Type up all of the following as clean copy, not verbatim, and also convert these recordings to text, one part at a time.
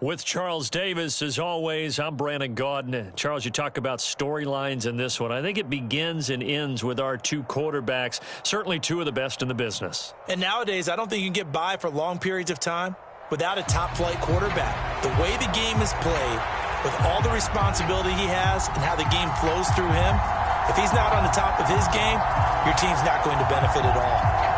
With Charles Davis, as always, I'm Brandon Gaudin. Charles, you talk about storylines in this one. I think it begins and ends with our two quarterbacks, certainly two of the best in the business. And nowadays, I don't think you can get by for long periods of time without a top-flight quarterback. The way the game is played, with all the responsibility he has and how the game flows through him, if he's not on the top of his game, your team's not going to benefit at all.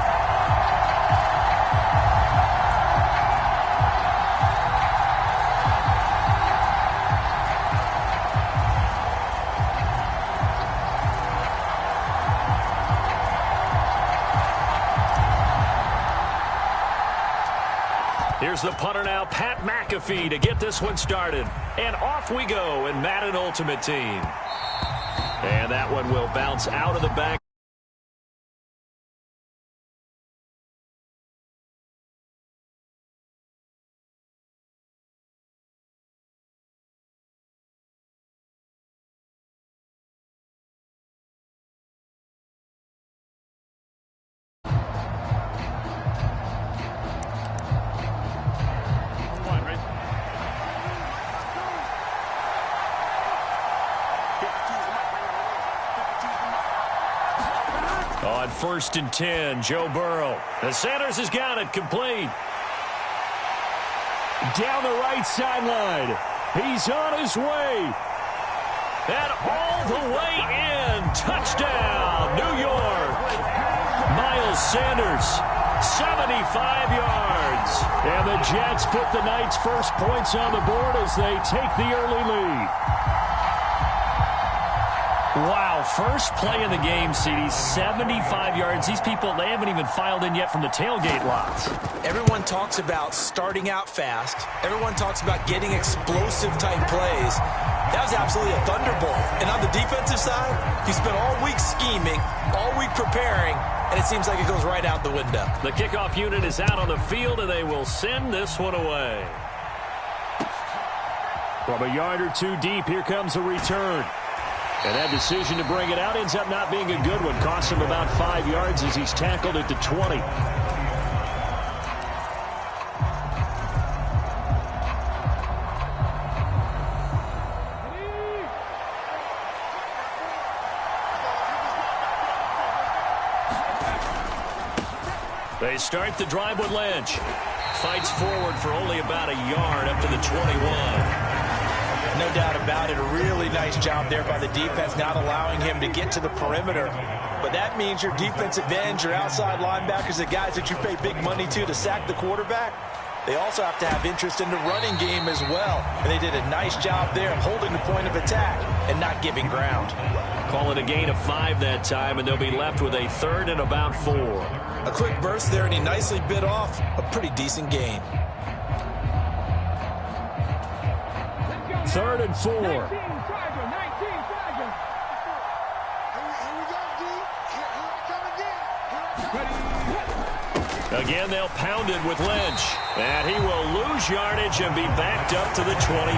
Here's the punter now, Pat McAfee, to get this one started. And off we go in Madden Ultimate Team. And that one will bounce out of the back. On 1st and 10, Joe Burrow. And Sanders has got it complete. Down the right sideline. He's on his way. And all the way in. Touchdown, New York. Miles Sanders, 75 yards. And the Jets put the Knights' first points on the board as they take the early lead. Wow, first play in the game, CD, 75 yards. These people, they haven't even filed in yet from the tailgate lots. Everyone talks about starting out fast. Everyone talks about getting explosive-type plays. That was absolutely a thunderbolt. And on the defensive side, he spent all week scheming, all week preparing, and it seems like it goes right out the window. The kickoff unit is out on the field, and they will send this one away. From a yard or two deep, here comes a return. And that decision to bring it out ends up not being a good one. Costs him about 5 yards as he's tackled at the 20. They start the drive with Lynch. Fights forward for only about a yard up to the 21. No doubt about it. A really nice job there by the defense, not allowing him to get to the perimeter. But that means your defensive ends, your outside linebackers, the guys that you pay big money to sack the quarterback, they also have to have interest in the running game as well. And they did a nice job there holding the point of attack and not giving ground. Call it a gain of 5 that time, and they'll be left with a 3rd and about 4. A quick burst there, and he nicely bit off a pretty decent gain. 3rd and 4. Again, they'll pound it with Lynch. And he will lose yardage and be backed up to the 24.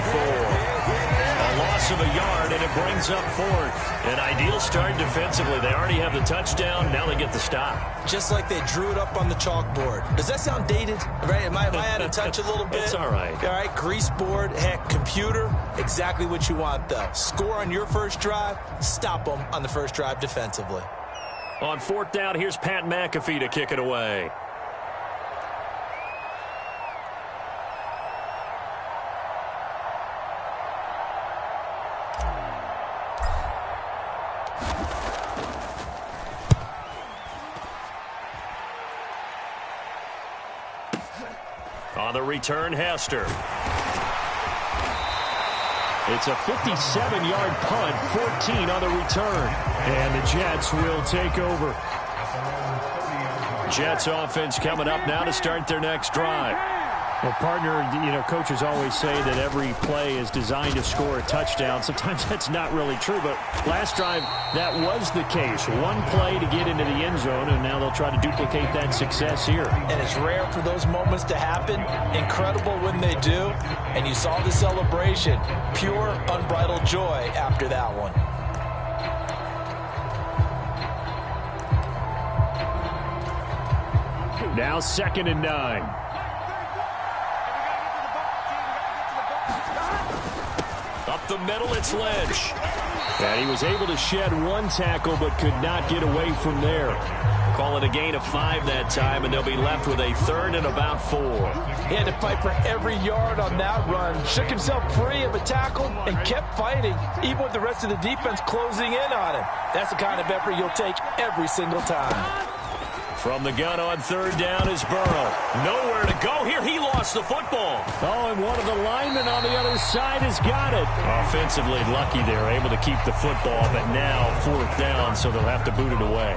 A loss of a yard, and it brings up 4th. An ideal start defensively. They already have the touchdown. Now they get the stop. Just like they drew it up on the chalkboard. Does that sound dated? Right? Am I out of touch a little bit? It's all right. All right, grease board, heck, computer, exactly what you want, though. Score on your first drive, stop them on the first drive defensively. On 4th down, here's Pat McAfee to kick it away. On the return, Hester. It's a 57-yard punt, 14 on the return. And the Jets will take over. Jets offense coming up now to start their next drive. Well, partner, coaches always say that every play is designed to score a touchdown. Sometimes that's not really true, but last drive, that was the case. One play to get into the end zone, and now they'll try to duplicate that success here. And it's rare for those moments to happen. Incredible when they do. And you saw the celebration. Pure, unbridled joy after that one. Now 2nd and 9. the middle. It's Lynch. And he was able to shed one tackle but could not get away from there. Call it a gain of 5 that time, and they'll be left with a 3rd and about 4. He had to fight for every yard on that run. Shook himself free of a tackle and kept fighting, even with the rest of the defense closing in on him. That's the kind of effort you'll take every single time. From the gun on 3rd down is Burrow. Nowhere to go here. He lost the football. Oh, and one of the linemen on the other side has got it. Offensively lucky they were able to keep the football, but now 4th down, so they'll have to boot it away.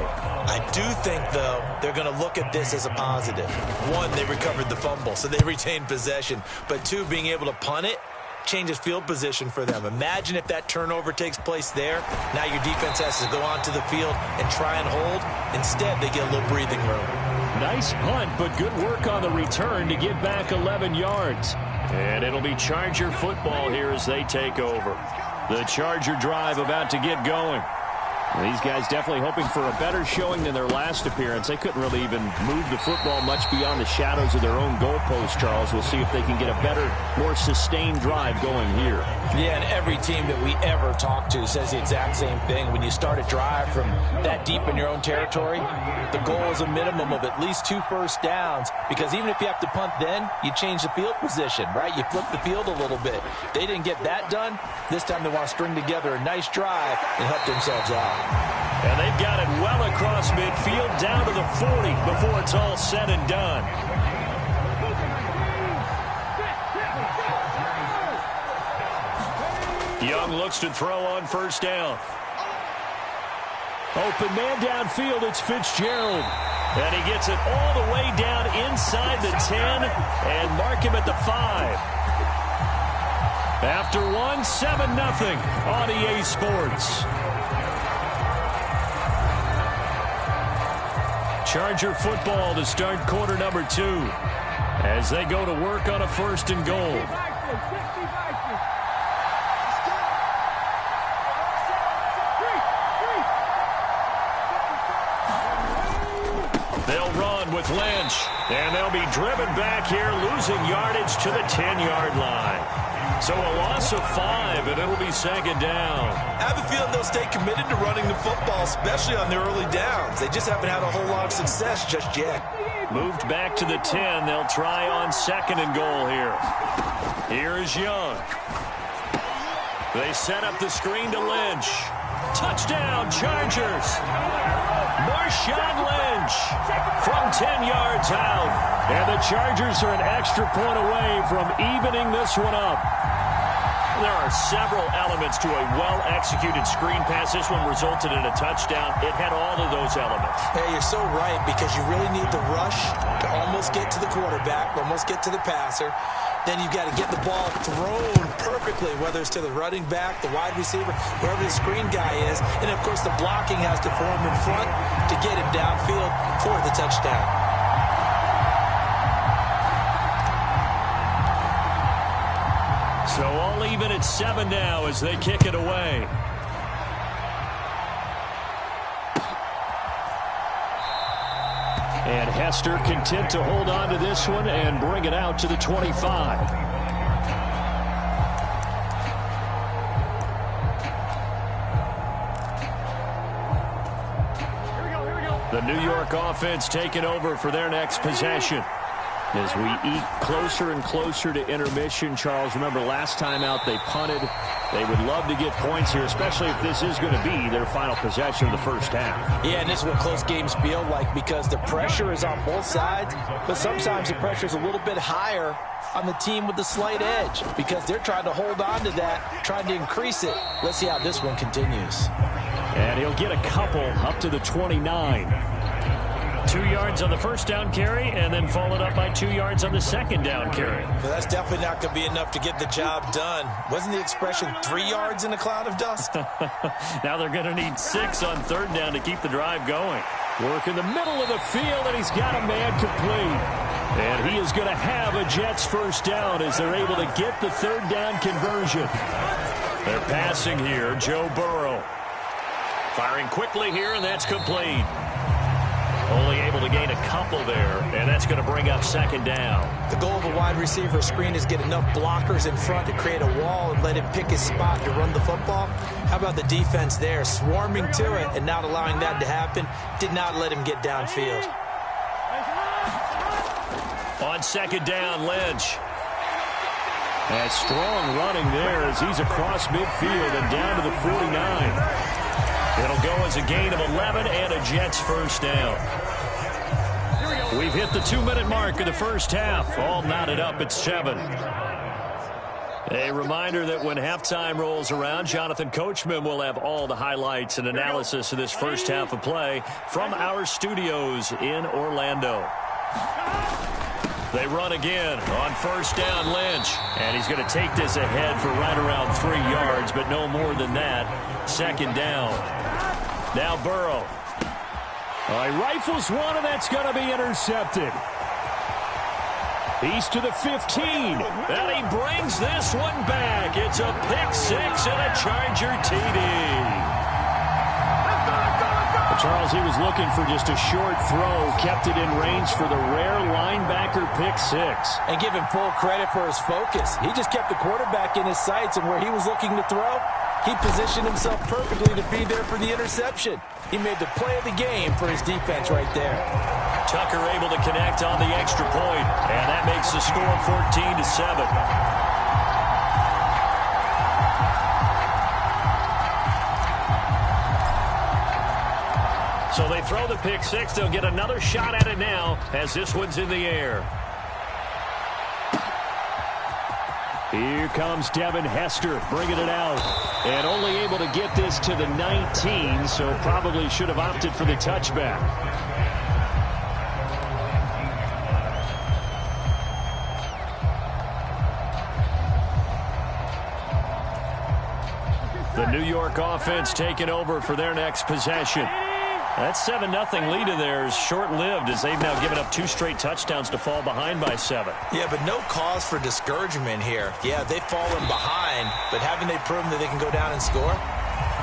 I do think, though, they're going to look at this as a positive. 1, they recovered the fumble, so they retained possession. But 2, being able to punt it changes field position for them. Imagine if that turnover takes place there. Now your defense has to go onto the field and try and hold. Instead, they get a little breathing room. Nice punt, but good work on the return to get back 11 yards. And it'll be Charger football here as they take over. The Charger drive about to get going. These guys definitely hoping for a better showing than their last appearance. They couldn't really even move the football much beyond the shadows of their own goalpost, Charles. We'll see if they can get a better, more sustained drive going here. Yeah, and every team that we ever talk to says the exact same thing. When you start a drive from that deep in your own territory, the goal is a minimum of at least 2 first downs, because even if you have to punt then, you change the field position, right? You flip the field a little bit. They didn't get that done. This time they want to string together a nice drive and help themselves out. And they've got it well across midfield down to the 40 before it's all said and done. Young looks to throw on 1st down. Open man downfield, it's Fitzgerald. And he gets it all the way down inside the 10 and mark him at the 5. After 1, 7-0 on EA Sports. Charger football to start quarter number 2 as they go to work on a 1st and goal. They'll run with Lynch, and they'll be driven back here, losing yardage to the 10-yard line. So a loss of 5, and it'll be 2nd down. I have a feeling they'll stay committed to running the football, especially on their early downs. They just haven't had a whole lot of success just yet. Moved back to the 10. They'll try on 2nd and goal here. Here is Young. They set up the screen to Lynch. Touchdown, Chargers. Marshawn Lynch from 10 yards out. And the Chargers are an extra point away from evening this one up. There are several elements to a well-executed screen pass. This one resulted in a touchdown. It had all of those elements. Hey, you're so right, because you really need the rush to almost get to the quarterback, almost get to the passer. Then you've got to get the ball thrown perfectly, whether it's to the running back, the wide receiver, wherever the screen guy is. And, of course, the blocking has to form in front to get him downfield for the touchdown. So all even at 7 now as they kick it away. And Hester content to hold on to this one and bring it out to the 25. The New York offense taking over for their next possession. As we eat closer and closer to intermission, Charles, remember last time out they punted. They would love to get points here, especially if this is going to be their final possession of the first half. Yeah, and this is what close games feel like, because the pressure is on both sides, but sometimes the pressure is a little bit higher on the team with the slight edge, because they're trying to hold on to that, trying to increase it. Let's see how this one continues. And he'll get a couple up to the 29. 2 yards on the first down carry, and then followed up by 2 yards on the second down carry. Well, that's definitely not going to be enough to get the job done. Wasn't the expression 3 yards in a cloud of dust? Now they're going to need 6 on 3rd down to keep the drive going. Work in the middle of the field, and he's got a man complete. And he is going to have a Jets first down as they're able to get the 3rd down conversion. They're passing here, Joe Burrow. Firing quickly here, and that's complete. Only able to gain a couple there, and that's going to bring up second down. The goal of a wide receiver screen is get enough blockers in front to create a wall and let him pick his spot to run the football. How about the defense there, swarming to it and not allowing that to happen? Did not let him get downfield. On second down, Lynch. A strong running there as he's across midfield and down to the 49. It'll go as a gain of 11 and a Jets first down. We've hit the 2-minute mark of the first half. All knotted up at 7. A reminder that when halftime rolls around, Jonathan Coachman will have all the highlights and analysis of this first half of play from our studios in Orlando. They run again on first down, Lynch. And he's going to take this ahead for right around 3 yards, but no more than that. Second down. Now Burrow. He rifles one, and that's going to be intercepted. He's to the 15, and he brings this one back. It's a pick-6 and a Charger TD. Charles, he was looking for just a short throw, kept it in range for the rare linebacker pick-6. And give him full credit for his focus. He just kept the quarterback in his sights, and where he was looking to throw, he positioned himself perfectly to be there for the interception. He made the play of the game for his defense right there. Tucker able to connect on the extra point, and that makes the score 14-7. So they throw the pick-6. They'll get another shot at it now as this one's in the air. Here comes Devin Hester bringing it out. And only able to get this to the 19, so probably should have opted for the touchback. The New York offense taking over for their next possession. That 7-0 lead of theirs short-lived as they've now given up 2 straight touchdowns to fall behind by 7. Yeah, but no cause for discouragement here. Yeah, they've fallen behind, but haven't they proven that they can go down and score?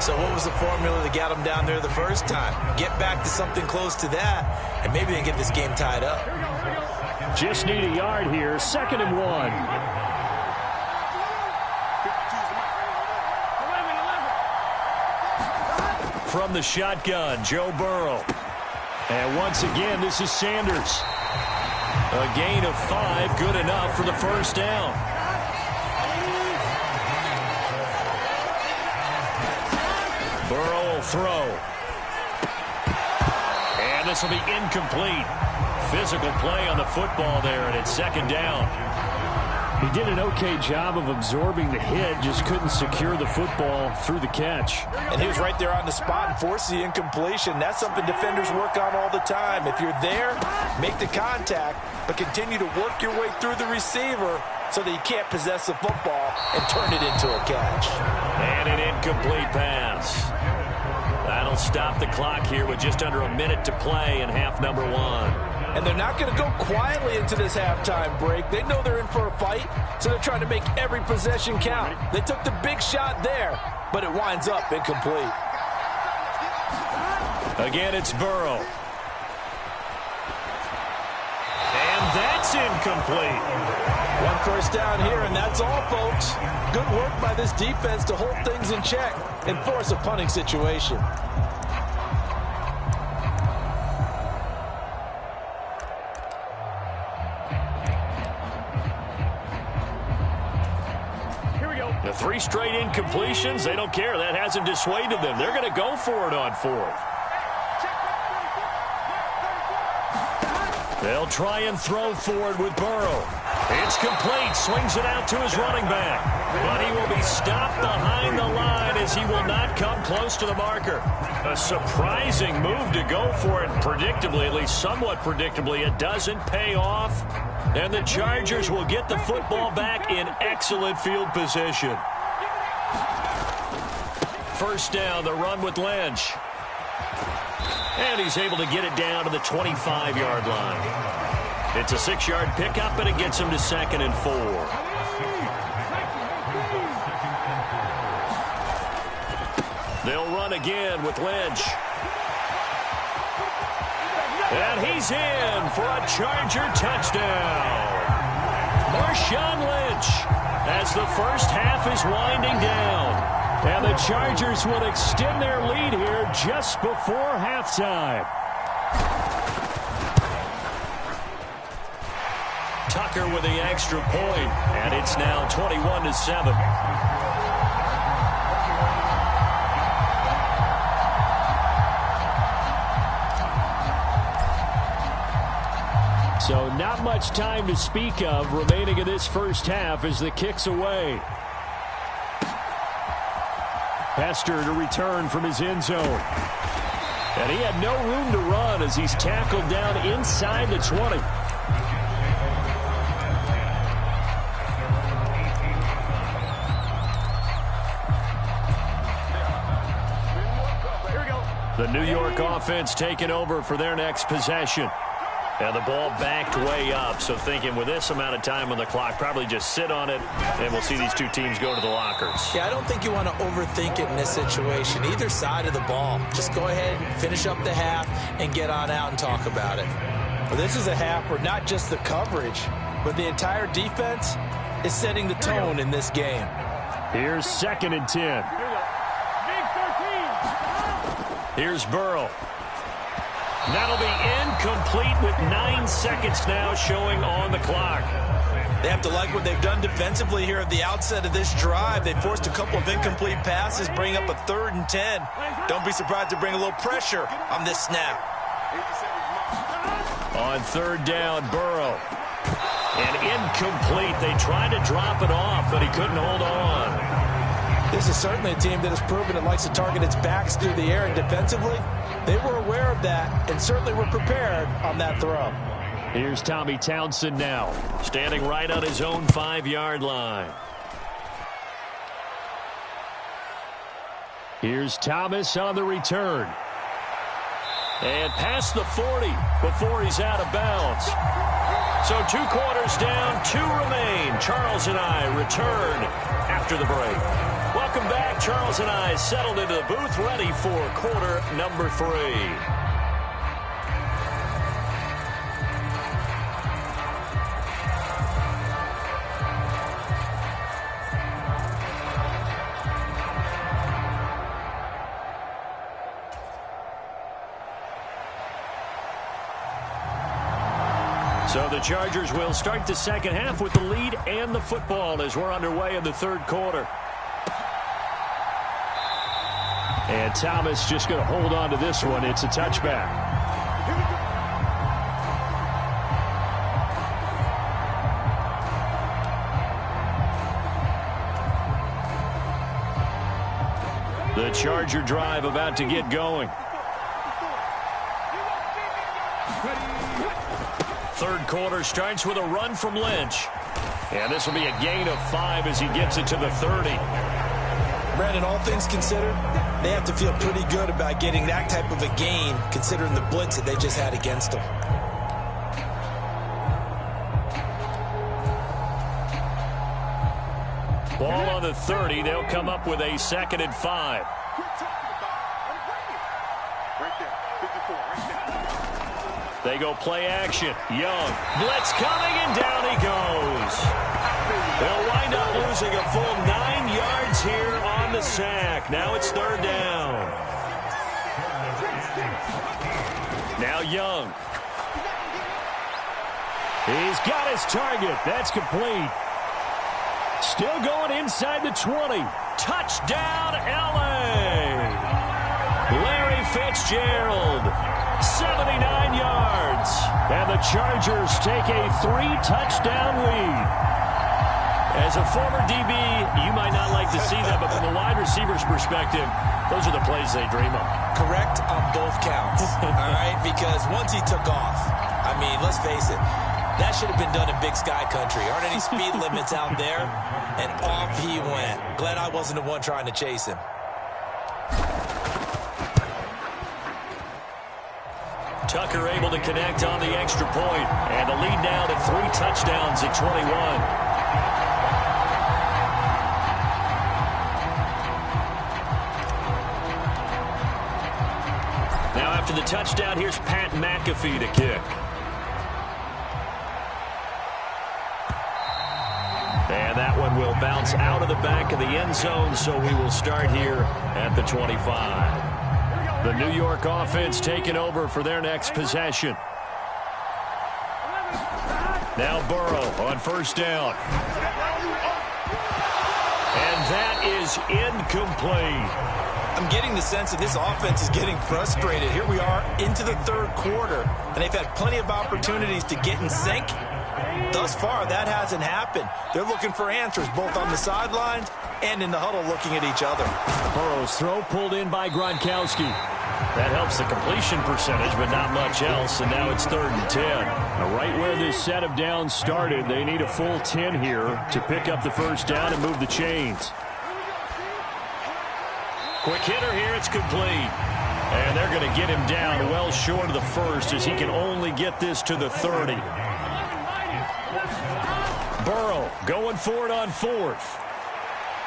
So what was the formula that got them down there the first time? Get back to something close to that, and maybe they get this game tied up. Just need a yard here, 2nd and 1. From the shotgun, Joe Burrow. And once again, this is Sanders. A gain of 5, good enough for the first down. Burrow will throw. And this will be incomplete. Physical play on the football there, and it's 2nd down. He did an okay job of absorbing the hit, just couldn't secure the football through the catch. And he was right there on the spot and forced the incompletion. That's something defenders work on all the time. If you're there, make the contact, but continue to work your way through the receiver so that you can't possess the football and turn it into a catch. And an incomplete pass. That'll stop the clock here with just under a minute to play in half number 1. And they're not going to go quietly into this halftime break. They know they're in for a fight, so they're trying to make every possession count. They took the big shot there, but it winds up incomplete. Again, it's Burrow. And that's incomplete. 1 first down here, and that's all, folks. Good work by this defense to hold things in check and force a punting situation. The 3 straight incompletions, they don't care. That hasn't dissuaded them. They're going to go for it on 4th. They'll try and throw forward with Burrow. It's complete. Swings it out to his running back. But he will be stopped behind the line as he will not come close to the marker. A surprising move to go for it. Predictably, at least somewhat predictably, it doesn't pay off. And the Chargers will get the football back in excellent field position. First down, the run with Lynch. And he's able to get it down to the 25-yard line. It's a 6-yard pickup, and it gets him to 2nd and 4. They'll run again with Lynch. And he's in for a Charger touchdown. Marshawn Lynch, as the first half is winding down. And the Chargers will extend their lead here just before halftime. Tucker with the extra point, and it's now 21-7. So not much time to speak of remaining in this first half as the kick's away. Hester to return from his end zone. And he had no room to run as he's tackled down inside the 20. The New York offense taking over for their next possession. And the ball backed way up, so thinking with this amount of time on the clock, probably just sit on it, and we'll see these two teams go to the lockers. Yeah, I don't think you want to overthink it in this situation. Either side of the ball. Just go ahead and finish up the half and get on out and talk about it. Well, this is a half where not just the coverage, but the entire defense is setting the tone in this game. Here's 2nd and 10. Here's Burrow. That'll be incomplete with 9 seconds now showing on the clock. They have to like what they've done defensively here at the outset of this drive. They forced a couple of incomplete passes, bring up a 3rd and 10. Don't be surprised to bring a little pressure on this snap. On 3rd down, Burrow. And incomplete. They tried to drop it off, but he couldn't hold on. This is certainly a team that has proven it likes to target its backs through the air, and defensively, they were aware of that and certainly were prepared on that throw. Here's Tommy Townsend now, standing right on his own 5-yard line. Here's Thomas on the return. And past the 40 before he's out of bounds. So 2 quarters down, 2 remain. Charles and I return after the break. Welcome back. Charles and I settled into the booth, ready for quarter number 3. So the Chargers will start the second half with the lead and the football as we're underway in the 3rd quarter. And Thomas just going to hold on to this one. It's a touchback. The Charger drive about to get going. 3rd quarter starts with a run from Lynch. And this will be a gain of 5 as he gets it to the 30. Brandon, all things considered, they have to feel pretty good about getting that type of a gain, considering the blitz that they just had against them. Ball on the 30. They'll come up with a 2nd and 5. They go play action. Young. Blitz coming, and down he goes. They'll wind up losing a full 9 yards here on the sack. Now it's 3rd down. Now Young. He's got his target. That's complete. Still going inside the 20. Touchdown, L.A. Larry Fitzgerald. 79 yards. And the Chargers take a 3-touchdown lead. As a former DB, you might not like to see that, but from the wide receiver's perspective, those are the plays they dream of. Correct on both counts. All right, because once he took off, I mean, let's face it, that should have been done in Big Sky Country. Aren't any speed limits out there? And off he went. Glad I wasn't the one trying to chase him. Tucker able to connect on the extra point, and the lead now to 3 touchdowns at 21. After the touchdown, here's Pat McAfee to kick. And that one will bounce out of the back of the end zone, so we will start here at the 25. The New York offense taking over for their next possession. Now Burrow on first down. And that is incomplete. I'm getting the sense that this offense is getting frustrated. Here we are into the third quarter, and they've had plenty of opportunities to get in sync. Thus far, that hasn't happened. They're looking for answers both on the sidelines and in the huddle looking at each other. Burrow's throw pulled in by Gronkowski. That helps the completion percentage, but not much else, and now it's 3rd and 10. Now, right where this set of downs started, they need a full 10 here to pick up the first down and move the chains. Quick hitter here, it's complete. And they're going to get him down well short of the first as he can only get this to the 30. Burrow going for it on 4th.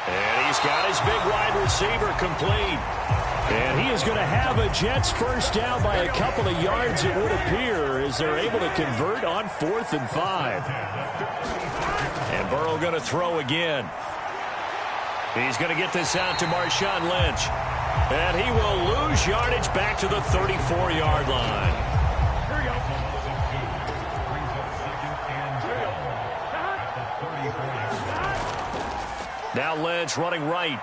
And he's got his big wide receiver complete. And he is going to have a Jets first down by a couple of yards, it would appear, as they're able to convert on 4th and 5. And Burrow going to throw again. He's going to get this out to Marshawn Lynch. And he will lose yardage back to the 34-yard line. Now Lynch running right.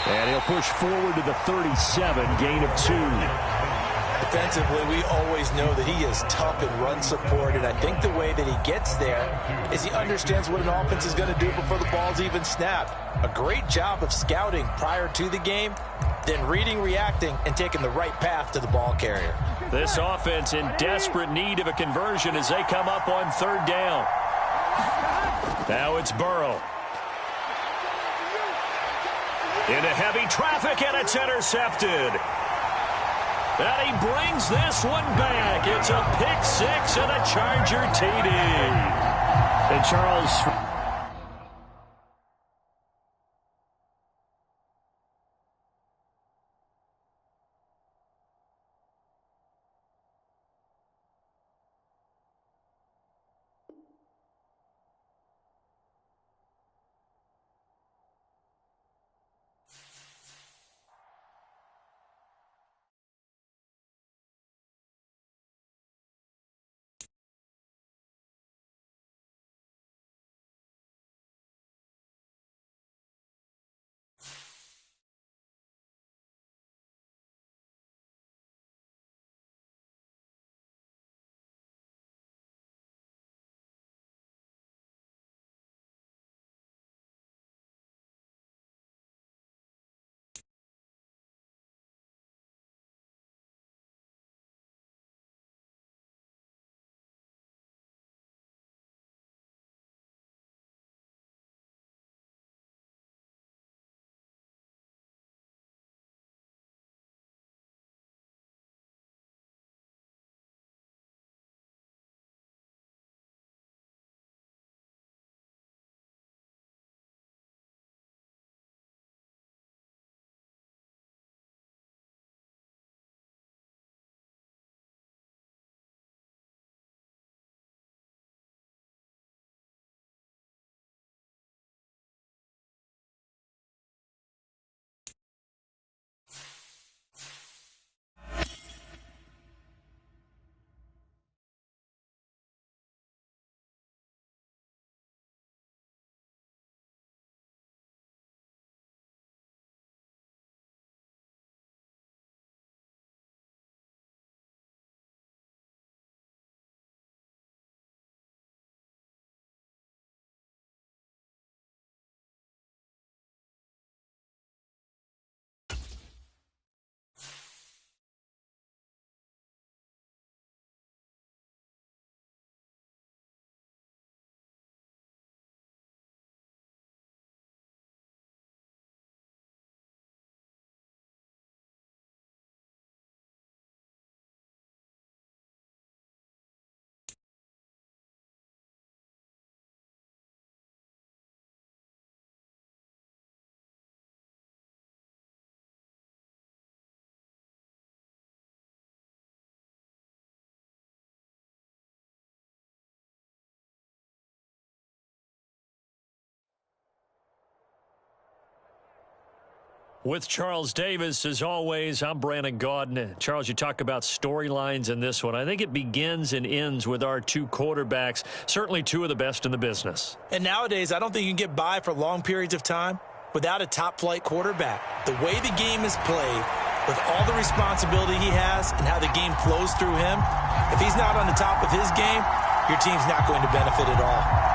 And he'll push forward to the 37, gain of 2. Defensively, we always know that he is tough in run support, and I think the way that he gets there is he understands what an offense is going to do before the ball's even snapped. A great job of scouting prior to the game, then reading, reacting, and taking the right path to the ball carrier. This offense in desperate need of a conversion as they come up on 3rd down. Now it's Burrow. Into heavy traffic, and it's intercepted. And he brings this one back. It's a pick 6 and a Charger TD. And Charles... With Charles Davis, as always, I'm Brandon Gaudin. Charles, you talk about storylines in this one. I think it begins and ends with our two quarterbacks, certainly two of the best in the business. And nowadays, I don't think you can get by for long periods of time without a top-flight quarterback. The way the game is played, with all the responsibility he has and how the game flows through him, if he's not on the top of his game, your team's not going to benefit at all.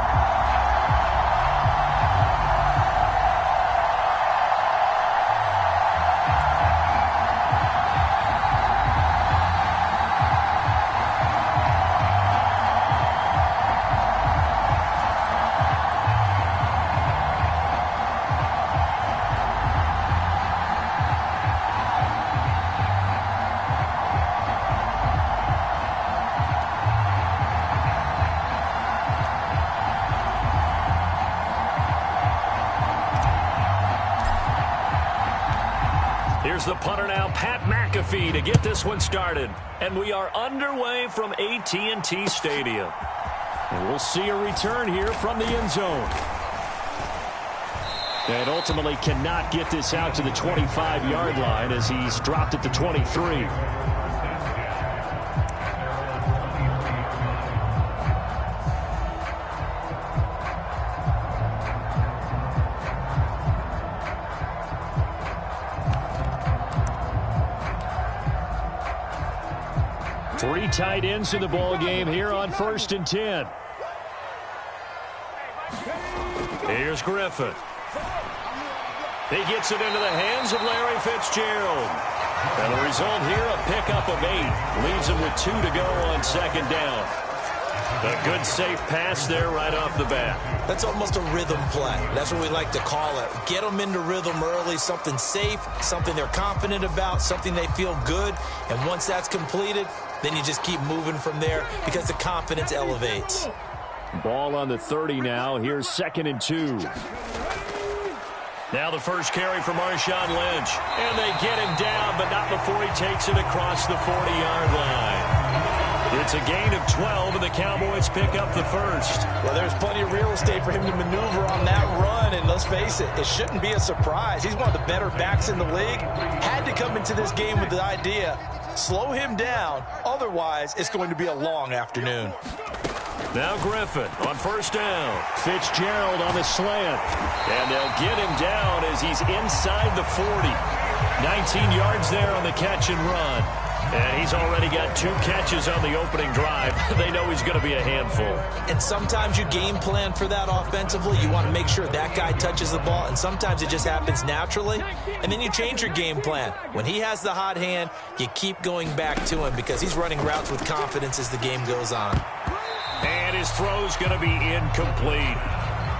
Here's the punter now, Pat McAfee, to get this one started. And we are underway from AT&T Stadium. And we'll see a return here from the end zone. And ultimately cannot get this out to the 25-yard line as he's dropped at the 23. Three tight ends in the ball game here on 1st and 10. Here's Griffin. He gets it into the hands of Larry Fitzgerald. And the result here, a pickup of 8. Leaves him with 2 to go on 2nd down. A good safe pass there right off the bat. That's almost a rhythm play. That's what we like to call it. Get them into rhythm early, something safe, something they're confident about, something they feel good. And once that's completed, then you just keep moving from there because the confidence elevates. Ball on the 30 now. Here's 2nd and 2. Now the first carry for Marshawn Lynch. And they get him down, but not before he takes it across the 40-yard line. It's a gain of 12, and the Cowboys pick up the first. Well, there's plenty of real estate for him to maneuver on that run, and let's face it, it shouldn't be a surprise. He's one of the better backs in the league. Had to come into this game with the idea, slow him down, otherwise it's going to be a long afternoon. Now Griffin on 1st down. Fitzgerald on the slant. And they'll get him down as he's inside the 40. 19 yards there on the catch and run. And he's already got 2 catches on the opening drive. They know he's going to be a handful. And sometimes you game plan for that offensively. You want to make sure that guy touches the ball. And sometimes it just happens naturally. And then you change your game plan. When he has the hot hand, you keep going back to him because he's running routes with confidence as the game goes on. And his throw's going to be incomplete.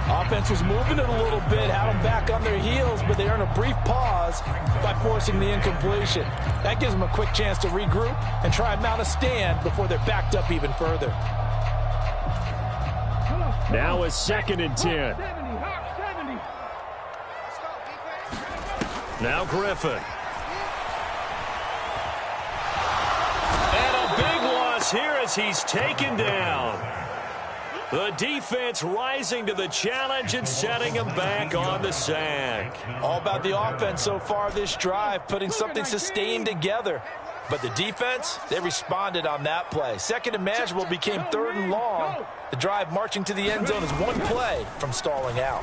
Offense was moving it a little bit, had them back on their heels, but they earn a brief pause by forcing the incompletion. That gives them a quick chance to regroup and try and mount a stand before they're backed up even further. Now a 2nd and 10. Now Griffin. And a big loss here as he's taken down. The defense rising to the challenge and setting him back on the sack. All about the offense so far this drive, putting something sustained together. But the defense, they responded on that play. 2nd and manageable became 3rd and long. The drive marching to the end zone is one play from stalling out.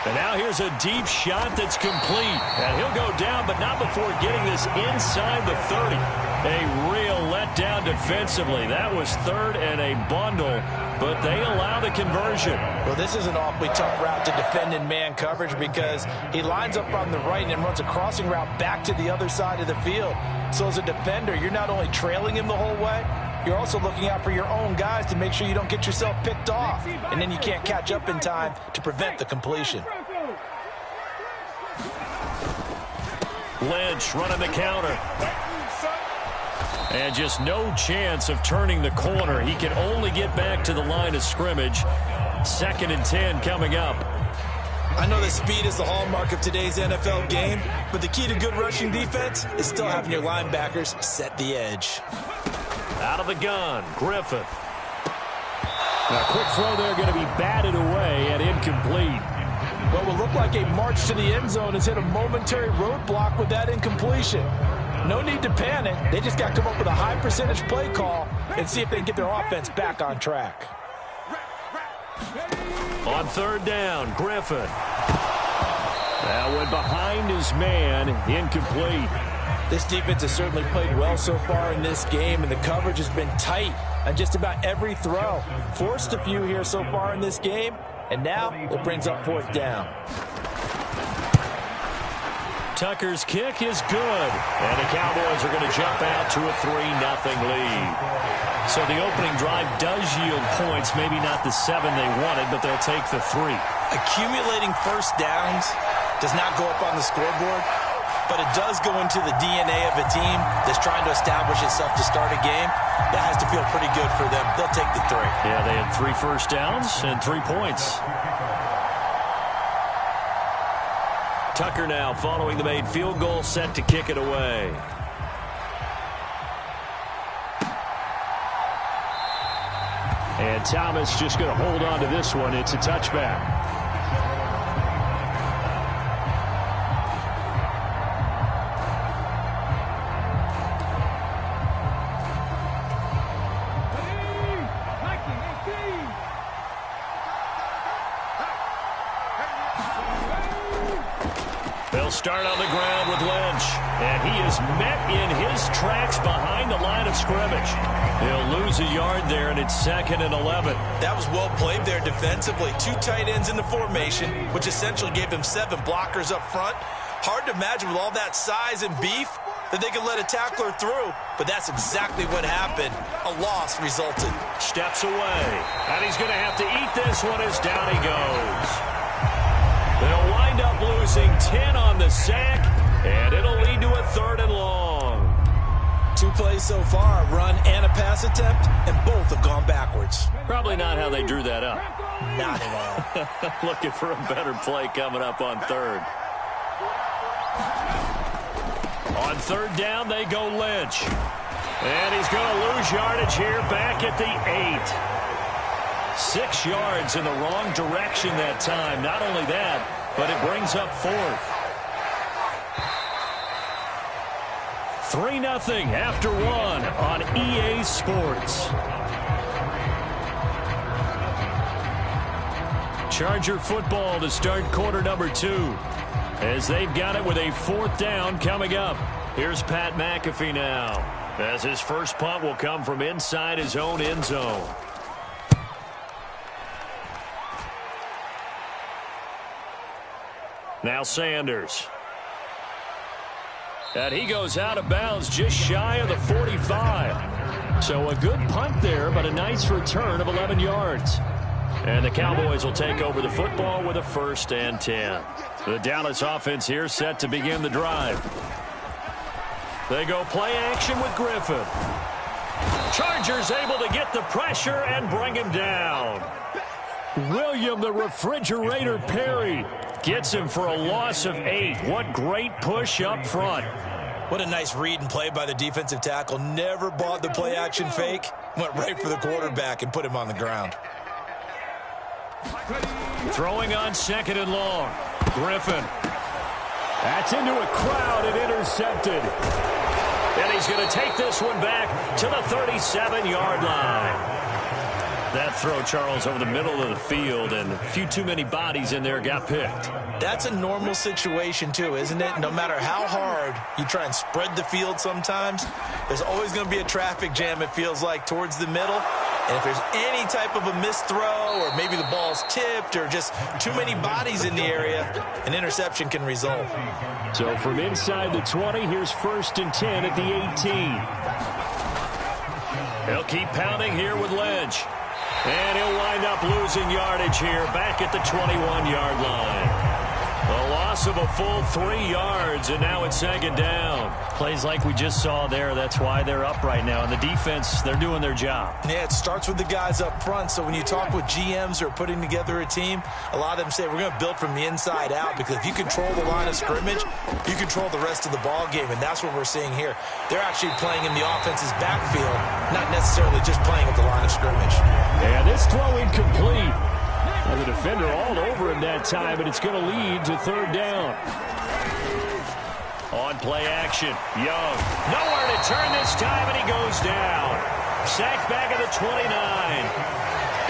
And now here's a deep shot that's complete. And he'll go down, but not before getting this inside the 30. A real letdown defensively. That was 3rd and a bundle, but they allow the conversion. Well, this is an awfully tough route to defend in man coverage because he lines up on the right and then runs a crossing route back to the other side of the field. So as a defender, you're not only trailing him the whole way, you're also looking out for your own guys to make sure you don't get yourself picked off. And then you can't catch up in time to prevent the completion. Lynch running the counter. And just no chance of turning the corner. He can only get back to the line of scrimmage. 2nd and 10 coming up. I know that speed is the hallmark of today's NFL game, but the key to good rushing defense is still having your linebackers set the edge. Out of the gun, Griffin. A quick throw there going to be batted away and incomplete. What will look like a march to the end zone has hit a momentary roadblock with that incompletion. No need to panic. They just got to come up with a high percentage play call and see if they can get their offense back on track. On third down, Griffin. That went behind his man, incomplete. This defense has certainly played well so far in this game, and the coverage has been tight on just about every throw. Forced a few here so far in this game, and now it brings up fourth down. Tucker's kick is good, and the Cowboys are going to jump out to a 3-0 lead. So the opening drive does yield points, maybe not the 7 they wanted, but they'll take the 3. Accumulating first downs does not go up on the scoreboard, but it does go into the DNA of a team that's trying to establish itself to start a game. That has to feel pretty good for them. They'll take the 3. Yeah, they had 3 first downs and 3 points. Tucker now following the made field goal, set to kick it away. And Thomas just going to hold on to this one. It's a touchback. They'll start on the ground with Lynch, and he is met in his tracks behind the line of scrimmage. He'll lose a yard there, and it's 2nd and 11. That was well played there defensively. 2 tight ends in the formation, which essentially gave them 7 blockers up front. Hard to imagine with all that size and beef that they could let a tackler through, but that's exactly what happened. A loss resulted. Steps away, and he's going to have to eat this one as down he goes. They'll wind up losing 10 on the sack, and it'll lead to a 3rd and long. 2 plays so far, a run and a pass attempt, and both have gone backwards. Probably not how they drew that up. Not at all. Looking for a better play coming up on 3rd. On 3rd down, they go Lynch. And he's going to lose yardage here back at the 8. 6 yards in the wrong direction that time. Not only that, but it brings up 4th. 3-0 after 1 on EA Sports. Charger football to start quarter number 2. As they've got it with a 4th down coming up. Here's Pat McAfee now, as his first punt will come from inside his own end zone. Now Sanders. And he goes out of bounds just shy of the 45. So a good punt there, but a nice return of 11 yards. And the Cowboys will take over the football with a 1st and 10. The Dallas offense here set to begin the drive. They go play action with Griffin. Chargers able to get the pressure and bring him down. William the Refrigerator Perry gets him for a loss of 8. What great push up front. What a nice read and play by the defensive tackle. Never bought the play action fake. Went right for the quarterback and put him on the ground. Throwing on 2nd and long. Griffin. That's into a crowd and intercepted. And he's going to take this one back to the 37-yard line. That throw, Charles, over the middle of the field, and a few too many bodies in there got picked. That's a normal situation, too, isn't it? No matter how hard you try and spread the field sometimes, there's always going to be a traffic jam, it feels like, towards the middle. And if there's any type of a missed throw, or maybe the ball's tipped, or just too many bodies in the area, an interception can result. So from inside the 20, here's 1st and 10 at the 18. He'll keep pounding here with Lynch. And he'll wind up losing yardage here back at the 21-yard line. A loss of a full 3 yards, and now it's 2nd down. Plays like we just saw there. That's why they're up right now. And the defense, they're doing their job. Yeah, it starts with the guys up front. So when you talk with GMs who are putting together a team, a lot of them say we're going to build from the inside out, because if you control the line of scrimmage, you control the rest of the ball game, and that's what we're seeing here. They're actually playing in the offense's backfield, not necessarily just playing at the line of scrimmage. And this throw incomplete. And the defender all over him that time, and it's going to lead to third down. On play action, Young. Nowhere to turn this time, and he goes down. Sacked back at the 29.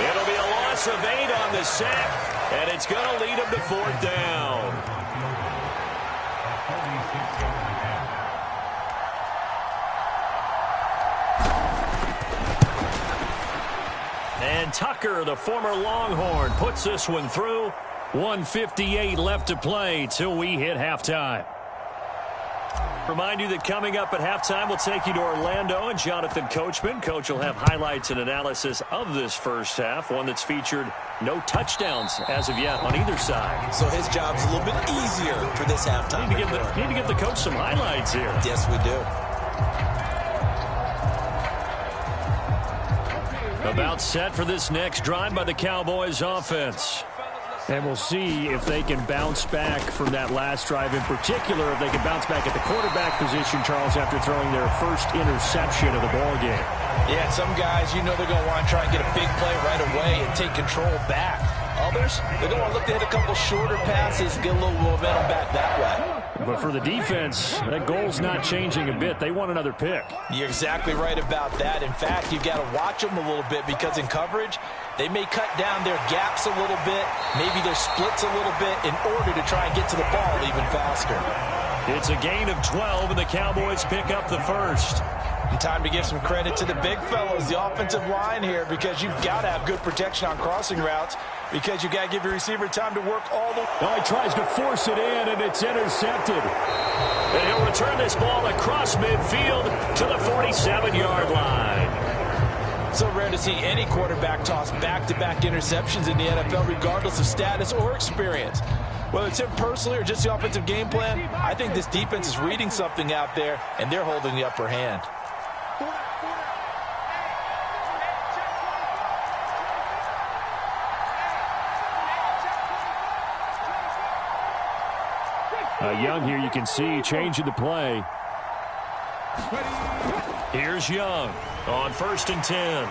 It'll be a loss of 8 on the sack, and it's going to lead him to fourth down. And Tucker, the former Longhorn, puts this one through. 1:58 left to play till we hit halftime. Remind you that coming up at halftime, we'll take you to Orlando and Jonathan Coachman. Coach will have highlights and analysis of this first half, one that's featured no touchdowns as of yet on either side. So his job's a little bit easier for this halftime. Need to give the coach some highlights here. Yes, we do. About set for this next drive by the Cowboys offense. And we'll see if they can bounce back from that last drive, in particular, if they can bounce back at the quarterback position, Charles, after throwing their first interception of the ballgame. Yeah, some guys, you know they're going to want to try and get a big play right away and take control back. Others, they're going to look to hit a couple shorter passes, get a little momentum back that way. But for the defense, that goal's not changing a bit. They want another pick. You're exactly right about that. In fact, you've got to watch them a little bit because in coverage, they may cut down their gaps a little bit, maybe their splits a little bit in order to try and get to the ball even faster. It's a gain of 12, and the Cowboys pick up the first. And time to give some credit to the big fellas, the offensive line here, because you've got to have good protection on crossing routes because you've got to give your receiver time to work all the way. Oh, he tries to force it in, and it's intercepted. And he'll return this ball across midfield to the 47-yard line. So rare to see any quarterback toss back-to-back interceptions in the NFL, regardless of status or experience. Whether it's him personally or just the offensive game plan, I think this defense is reading something out there, and they're holding the upper hand. Young here, you can see, changing the play. Here's Young on 1st and 10.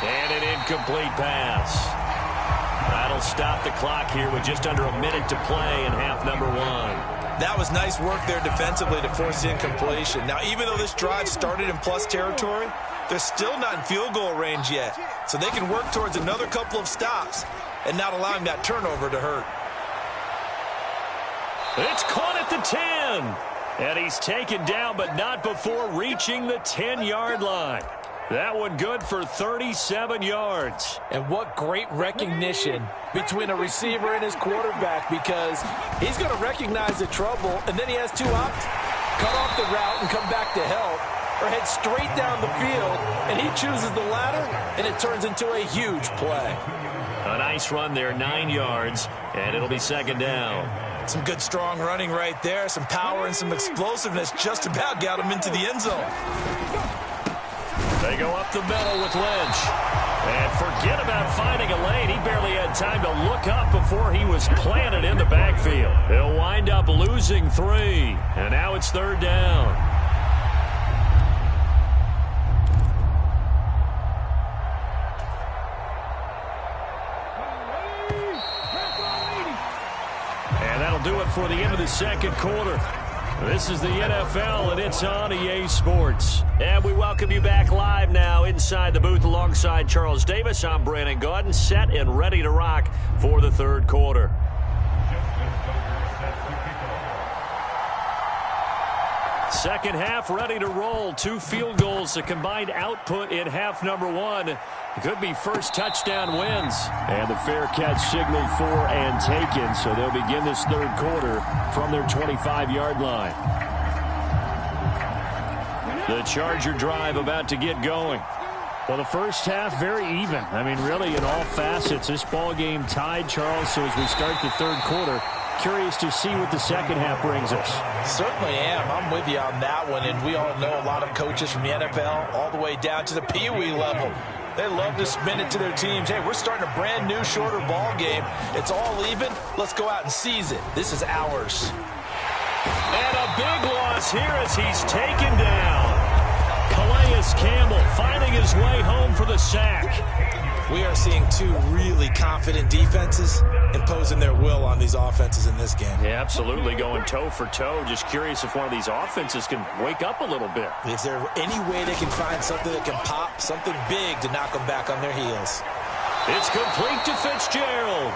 And an incomplete pass. That'll stop the clock here with just under a minute to play in half number 1. That was nice work there defensively to force incompletion. Now, even though this drive started in plus territory, they're still not in field goal range yet. So they can work towards another couple of stops and not allowing that turnover to hurt. It's caught at the 10. And he's taken down, but not before reaching the 10-yard line. That one good for 37 yards. And what great recognition between a receiver and his quarterback, because he's going to recognize the trouble, and then he has two options. Cut off the route and come back to help, or head straight down the field, and he chooses the latter, and it turns into a huge play. A nice run there, 9 yards, and it'll be second down. Some good, strong running right there. Some power and some explosiveness just about got him into the end zone. They go up the middle with Lynch. And forget about finding a lane. He barely had time to look up before he was planted in the backfield. He'll wind up losing 3. And now it's third down. And that'll do it for the end of the second quarter. This is the NFL, and it's on EA Sports. And we welcome you back live now inside the booth alongside Charles Davis. I'm Brandon Gaudin, set and ready to rock for the third quarter. Second half ready to roll. 2 field goals, the combined output in half number 1. Could be first touchdown wins. And the fair catch signaled for and taken, so they'll begin this third quarter from their 25-yard line. The Charger drive about to get going. Well, the first half, very even. I mean, really, in all facets, this ball game tied, Charles. So as we start the third quarter, curious to see what the second half brings us. Certainly am. I'm with you on that one. And we all know a lot of coaches from the NFL all the way down to the Pee Wee level. They love to spin it to their teams. Hey, we're starting a brand new, shorter ball game. It's all even. Let's go out and seize it. This is ours. And a big loss here as he's taken down. Calais Campbell finding his way home for the sack. We are seeing two really confident defenses imposing their will on these offenses in this game. Yeah, absolutely, going toe for toe. Just curious if one of these offenses can wake up a little bit. Is there any way they can find something that can pop, something big to knock them back on their heels? It's complete to Fitzgerald.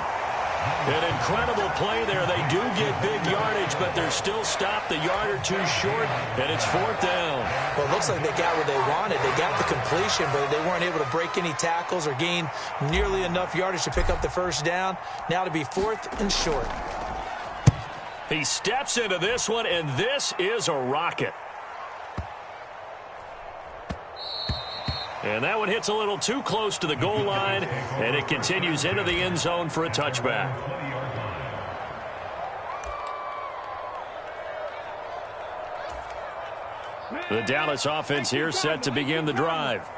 An incredible play there. They do get big yardage, but they're still stopped a yard or two short, and it's 4th down. Well, it looks like they got what they wanted. They got the completion, but they weren't able to break any tackles or gain nearly enough yardage to pick up the first down. Now to be 4th and short. He steps into this one, and this is a rocket. And that one hits a little too close to the goal line, and it continues into the end zone for a touchback. The Dallas offense here set to begin the drive.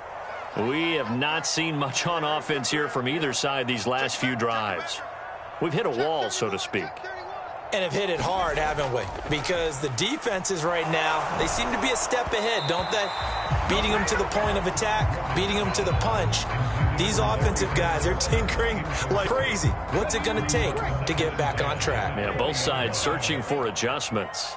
We have not seen much on offense here from either side these last few drives. We've hit a wall, so to speak. And have hit it hard, haven't we? Because the defenses right now, they seem to be a step ahead, don't they? Beating them to the point of attack, beating them to the punch. These offensive guys are tinkering like crazy. What's it going to take to get back on track? Yeah, both sides searching for adjustments.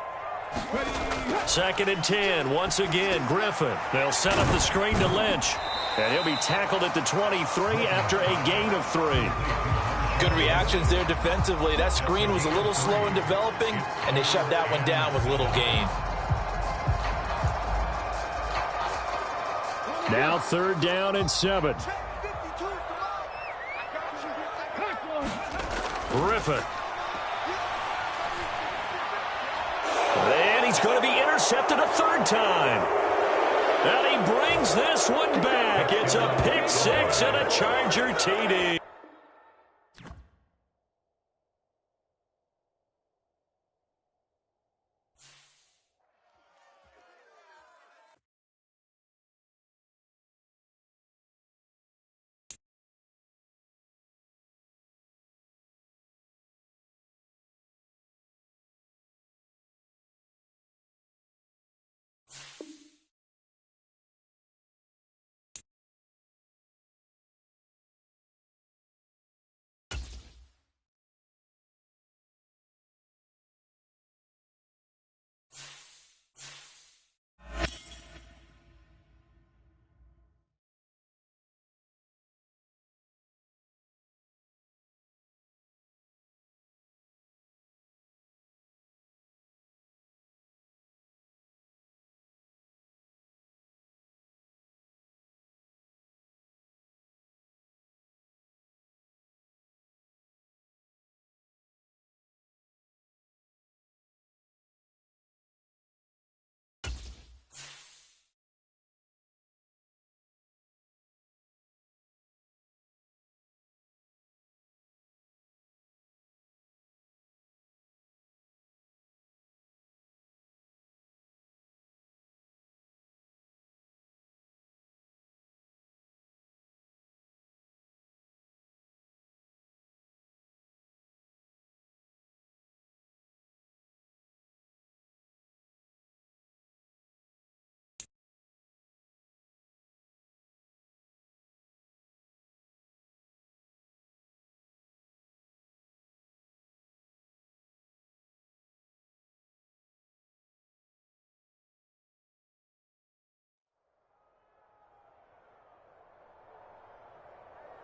2nd and 10. Once again, Griffin. They'll set up the screen to Lynch. And he'll be tackled at the 23 after a gain of 3. Good reactions there defensively. That screen was a little slow in developing, and they shut that one down with little gain. Now 3rd down and 7. Griffin. And he's going to be intercepted a 3rd time. And he brings this one back. It's a pick 6 and a Charger TD.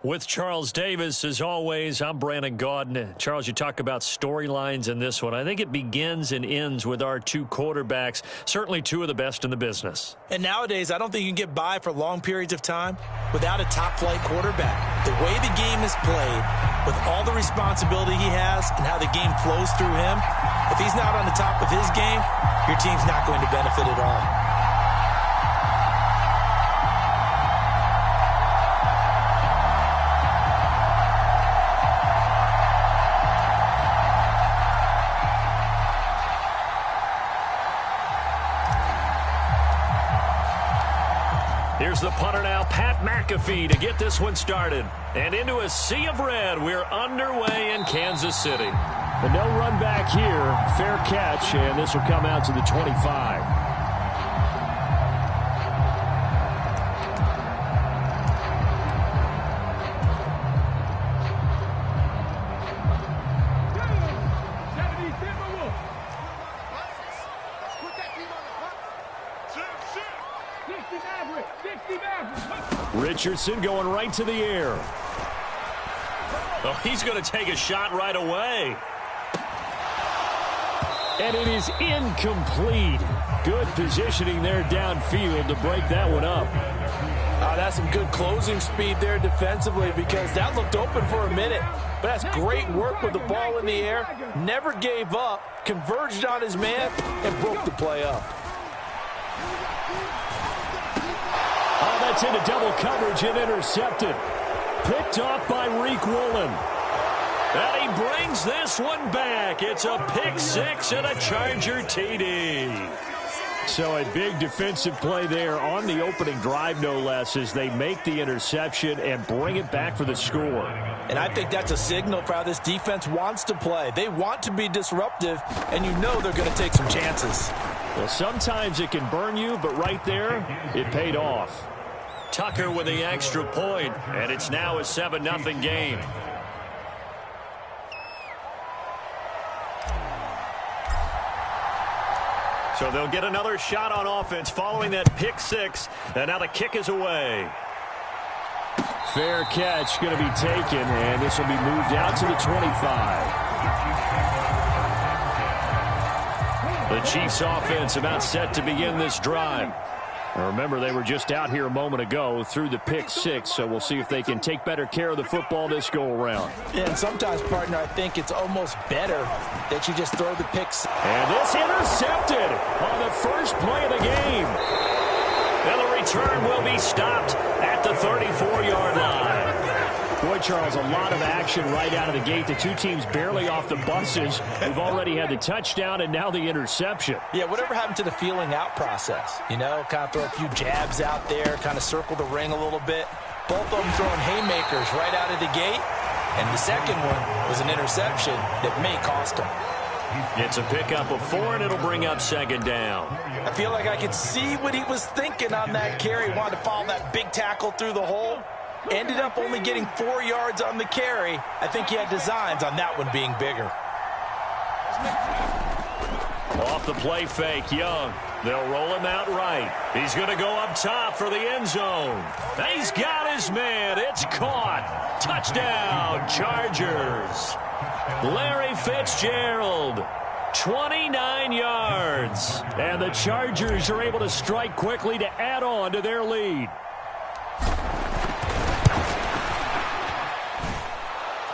With Charles Davis, as always, I'm Brandon Gaudin. Charles, you talk about storylines in this one. I think it begins and ends with our two quarterbacks, certainly two of the best in the business. And nowadays, I don't think you can get by for long periods of time without a top-flight quarterback. The way the game is played, with all the responsibility he has and how the game flows through him, if he's not on the top of his game, your team's not going to benefit at all. Here's the punter now, Pat McAfee, to get this one started. And into a sea of red, we're underway in Kansas City. But no run back here. Fair catch, and this will come out to the 25. Richardson going right to the air. Oh, he's going to take a shot right away. And it is incomplete. Good positioning there downfield to break that one up. That's some good closing speed there defensively, because that looked open for a minute. But that's great work with the ball in the air. Never gave up, converged on his man, and broke the play up. Oh, that's into double coverage and intercepted. Picked off by Reek Woolen. And he brings this one back. It's a pick six and a Charger TD. So a big defensive play there on the opening drive, no less, as they make the interception and bring it back for the score. And I think that's a signal for how this defense wants to play. They want to be disruptive, and you know they're going to take some chances. Well, sometimes it can burn you, but right there, it paid off. Tucker with the extra point, and it's now a 7-0 game. So they'll get another shot on offense following that pick six, and now the kick is away. Fair catch going to be taken, and this will be moved out to the 25. The Chiefs offense about set to begin this drive. Now remember, they were just out here a moment ago through the pick six, so we'll see if they can take better care of the football this go-around. Yeah, and sometimes, partner, I think it's almost better that you just throw the picks. And this intercepted on the first play of the game. And the return will be stopped at the 34-yard line. Boy, Charles, a lot of action right out of the gate. The two teams barely off the buses. We've already had the touchdown and now the interception. Yeah, whatever happened to the feeling out process? You know, kind of throw a few jabs out there, kind of circle the ring a little bit. Both of them throwing haymakers right out of the gate. And the second one was an interception that may cost them. It's a pickup of 4, and it'll bring up second down. I feel like I could see what he was thinking on that carry. Wanted to follow that big tackle through the hole. Ended up only getting 4 yards on the carry. I think he had designs on that one being bigger. Off the play fake, Young. They'll roll him out right. He's going to go up top for the end zone. He's got his man. It's caught. Touchdown, Chargers. Larry Fitzgerald, 29 yards. And the Chargers are able to strike quickly to add on to their lead.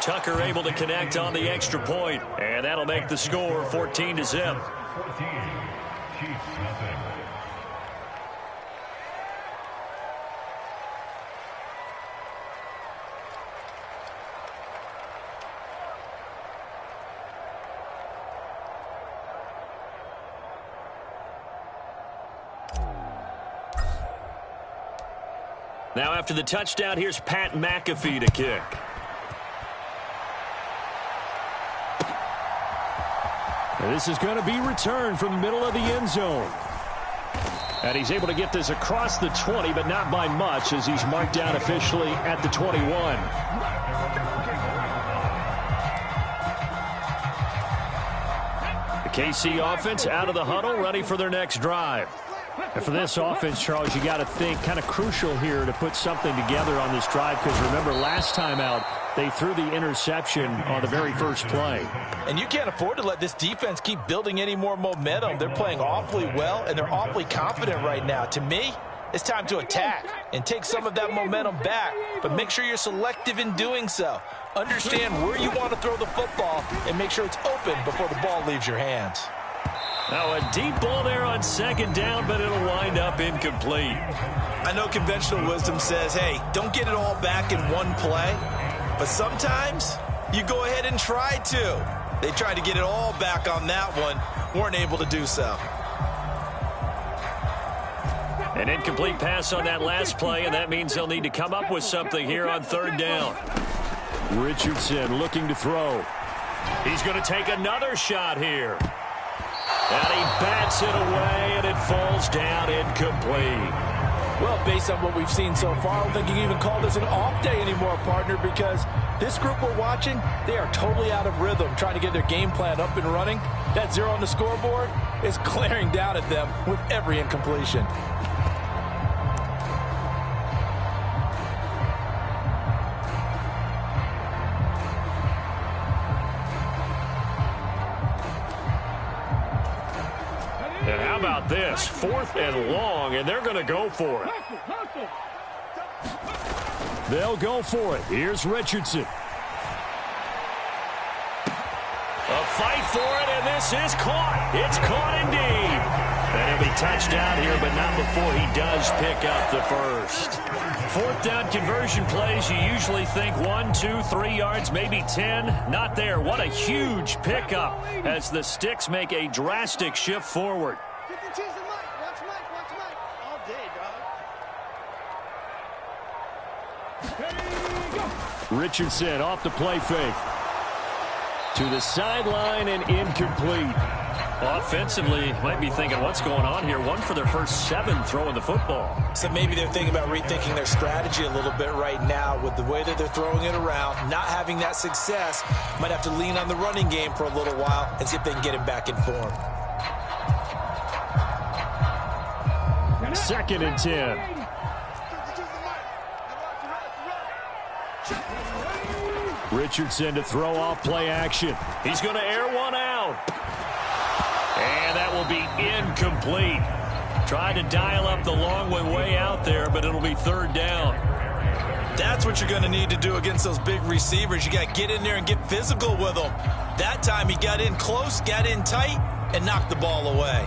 Tucker able to connect on the extra point, and that'll make the score 14-0. Now after the touchdown, here's Pat McAfee to kick. This is going to be returned from the middle of the end zone. And he's able to get this across the 20, but not by much, as he's marked down officially at the 21. The KC offense out of the huddle, ready for their next drive. And for this offense, Charles, you got to think kind of crucial here to put something together on this drive, because remember, last time out, they threw the interception on the very first play. And you can't afford to let this defense keep building any more momentum. They're playing awfully well, and they're awfully confident right now. To me, it's time to attack and take some of that momentum back, but make sure you're selective in doing so. Understand where you want to throw the football and make sure it's open before the ball leaves your hands. Now a deep ball there on second down, but it'll wind up incomplete. I know conventional wisdom says, hey, don't get it all back in one play. But sometimes you go ahead and try to. They tried to get it all back on that one. Weren't able to do so. An incomplete pass on that last play, and that means they'll need to come up with something here on third down. Richardson looking to throw. He's going to take another shot here. And he bats it away, and it falls down incomplete. Well, based on what we've seen so far, I don't think you can even call this an off day anymore, partner, because this group we're watching, they are totally out of rhythm, trying to get their game plan up and running. That 0 on the scoreboard is glaring down at them with every incompletion. this? 4th and long, and they're going to go for it. They'll go for it. Here's Richardson. A fight for it, and this is caught. It's caught indeed. And he'll be touched down here, but not before he does pick up the first. 4th down conversion plays, you usually think 1, 2, 3 yards, maybe 10. Not there. What a huge pickup as the Sticks make a drastic shift forward. Richardson off the play fake. To the sideline and incomplete. Offensively, might be thinking, what's going on here? 1 for their first 7 throwing the football. So maybe they're thinking about rethinking their strategy a little bit right now with the way that they're throwing it around. Not having that success, might have to lean on the running game for a little while and see if they can get him back in form. 2nd and 10. Richardson to throw off play action. He's going to air one out. And that will be incomplete. Tried to dial up the long way out there, but it'll be 3rd down. That's what you're going to need to do against those big receivers. You got to get in there and get physical with them. That time he got in close, got in tight, and knocked the ball away.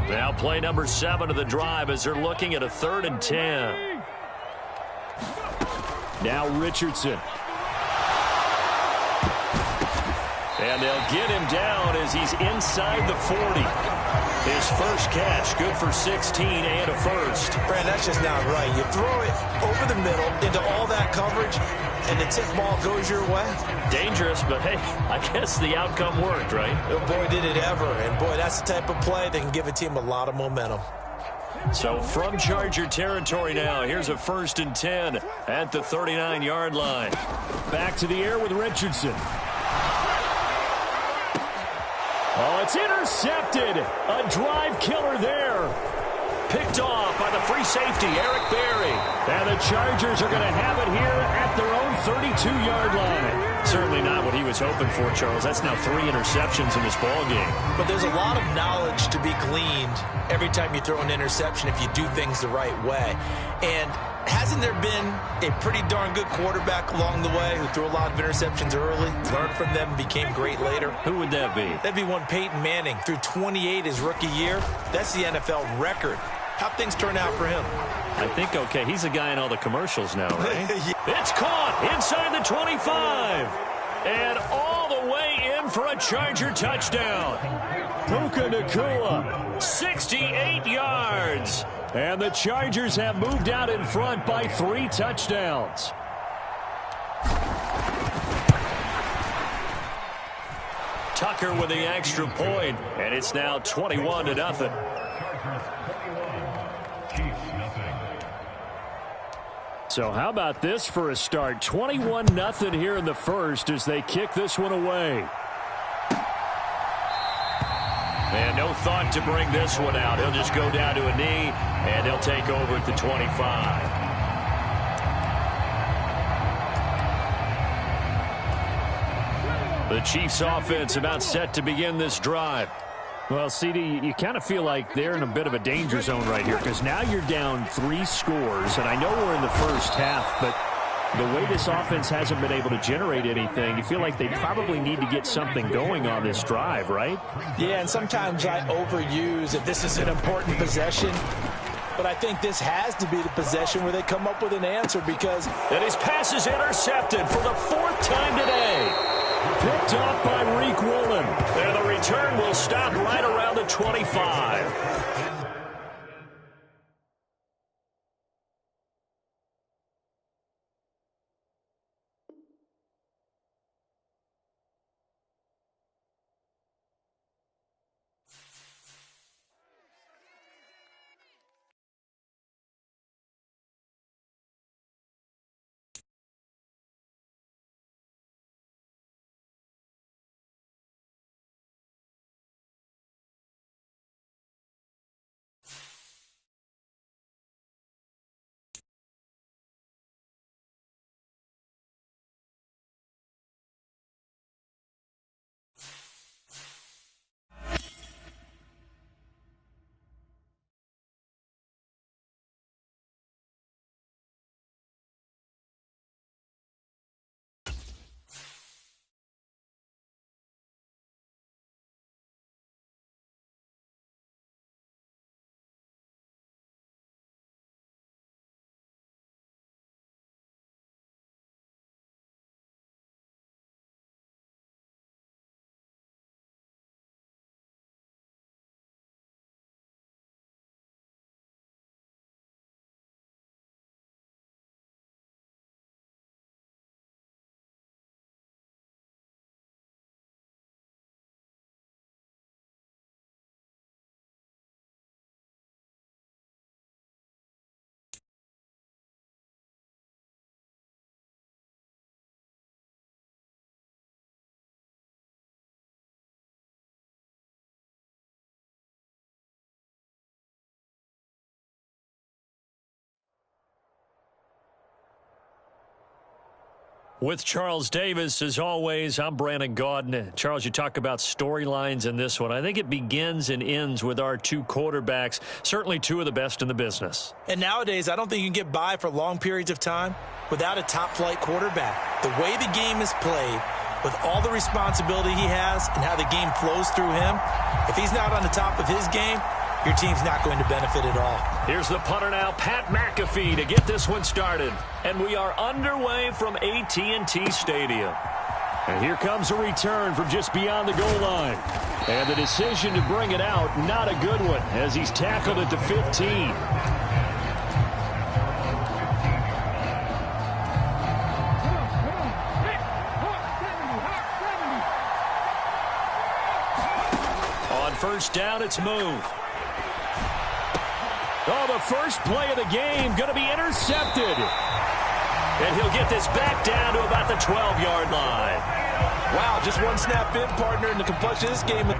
Now play number 7 of the drive as they're looking at a 3rd and 10. Now Richardson. And they'll get him down as he's inside the 40. His first catch, good for 16 and a first. Brand, that's just not right. You throw it over the middle into all that coverage, and the tip ball goes your way. Dangerous, but hey, I guess the outcome worked, right? Oh, boy, did it ever. And, boy, that's the type of play that can give a team a lot of momentum. So from Charger territory now, here's a 1st and 10 at the 39-yard line. Back to the air with Richardson. Oh, it's intercepted. A drive killer there. Picked off by the free safety, Eric Berry. And the Chargers are going to have it here at their own 32-yard line. Certainly not what he was hoping for, Charles. That's now 3 interceptions in this ball game. But there's a lot of knowledge to be gleaned every time you throw an interception if you do things the right way. And hasn't there been a pretty darn good quarterback along the way who threw a lot of interceptions early, learned from them, and became great later? Who would that be? That'd be one Peyton Manning. Threw 28 his rookie year. That's the NFL record. How'd things turn out for him? I think okay. He's a guy in all the commercials now, right? Yeah. It's caught inside the 25. And all the way in for a Charger touchdown. Puka Nacua, 68 yards. And the Chargers have moved out in front by 3 touchdowns. Tucker with the extra point, and it's now 21-0. So how about this for a start? 21-0 here in the first as they kick this one away. And no thought to bring this one out. He'll just go down to a knee, and they'll take over at the 25. The Chiefs offense about set to begin this drive. Well, CD, you kind of feel like they're in a bit of a danger zone right here because now you're down 3 scores, and I know we're in the first half, but the way this offense hasn't been able to generate anything, you feel like they probably need to get something going on this drive, right? Yeah, and sometimes I overuse that this is an important possession, but I think this has to be the possession where they come up with an answer because... And his pass is intercepted for the 4th time today. Picked off by Reek Woolen. And the return will stop right around the 25. With Charles Davis, as always, I'm Brandon Gaudin. Charles, you talk about storylines in this one. I think it begins and ends with our two quarterbacks, certainly two of the best in the business. And nowadays, I don't think you can get by for long periods of time without a top-flight quarterback. The way the game is played, with all the responsibility he has and how the game flows through him, if he's not on the top of his game, your team's not going to benefit at all. Here's the punter now, Pat McAfee, to get this one started. And we are underway from AT&T Stadium. And here comes a return from just beyond the goal line. And the decision to bring it out, not a good one, as he's tackled at the 15. On first down, it's moved. Oh, the first play of the game going to be intercepted. And he'll get this back down to about the 12-yard line. Wow, just one snap in, partner, in the complexion of this game.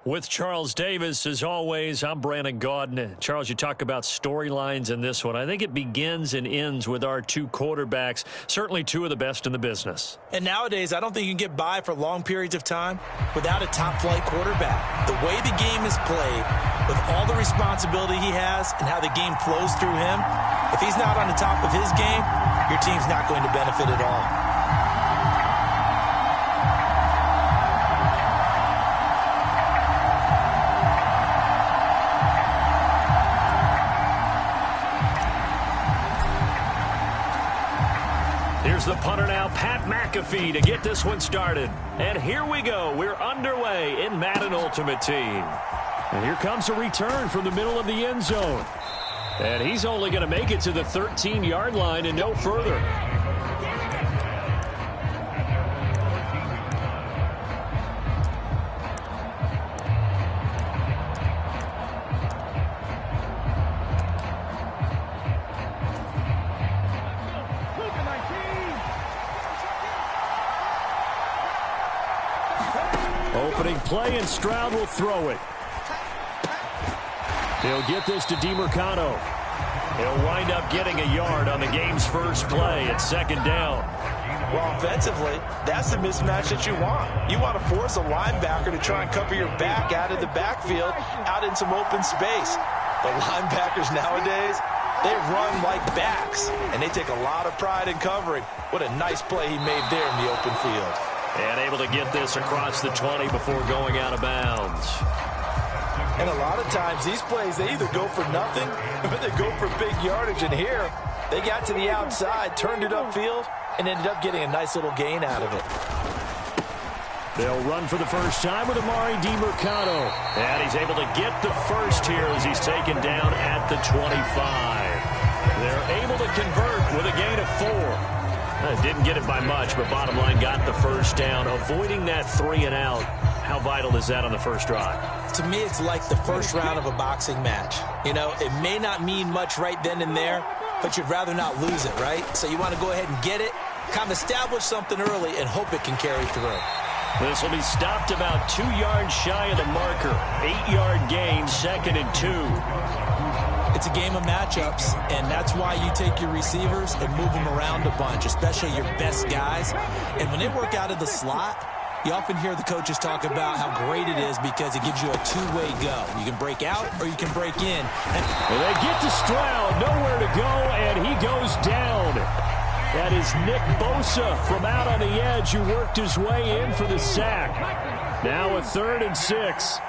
With Charles Davis, as always, I'm Brandon Gaudin. Charles, you talk about storylines in this one. I think it begins and ends with our two quarterbacks, certainly two of the best in the business. And nowadays, I don't think you can get by for long periods of time without a top-flight quarterback. The way the game is played, with all the responsibility he has and how the game flows through him, if he's not on the top of his game, your team's not going to benefit at all. Here's the punter now, Pat McAfee, to get this one started. And here we go. We're underway in Madden Ultimate Team. And here comes a return from the middle of the end zone. And he's only going to make it to the 13-yard line and no further. Opening play, and Stroud will throw it. He'll get this to DeMarcano. He'll wind up getting a yard on the game's first play at second down. Well, offensively, that's the mismatch that you want. You want to force a linebacker to try and cover your back out of the backfield, out in some open space. The linebackers nowadays, they run like backs, and they take a lot of pride in covering. What a nice play he made there in the open field. And able to get this across the 20 before going out of bounds. And a lot of times, these plays, they either go for nothing or they go for big yardage. And here, they got to the outside, turned it upfield, and ended up getting a nice little gain out of it. They'll run for the first time with Amari DiMercato. And he's able to get the first here as he's taken down at the 25. They're able to convert with a gain of 4. Didn't get it by much, but bottom line got the first down. Avoiding that 3 and out. How vital is that on the first drive? To me, it's like the first round of a boxing match. You know, it may not mean much right then and there, but you'd rather not lose it, right? So you want to go ahead and get it, kind of establish something early, and hope it can carry through. This will be stopped about 2 yards shy of the marker. 8-yard gain, 2nd and 2. It's a game of matchups, and that's why you take your receivers and move them around a bunch, especially your best guys. And when they work out of the slot, you often hear the coaches talk about how great it is because it gives you a two-way go. You can break out or you can break in. Well, they get to Stroud, nowhere to go, and he goes down. That is Nick Bosa from out on the edge who worked his way in for the sack. Now a 3rd and 6.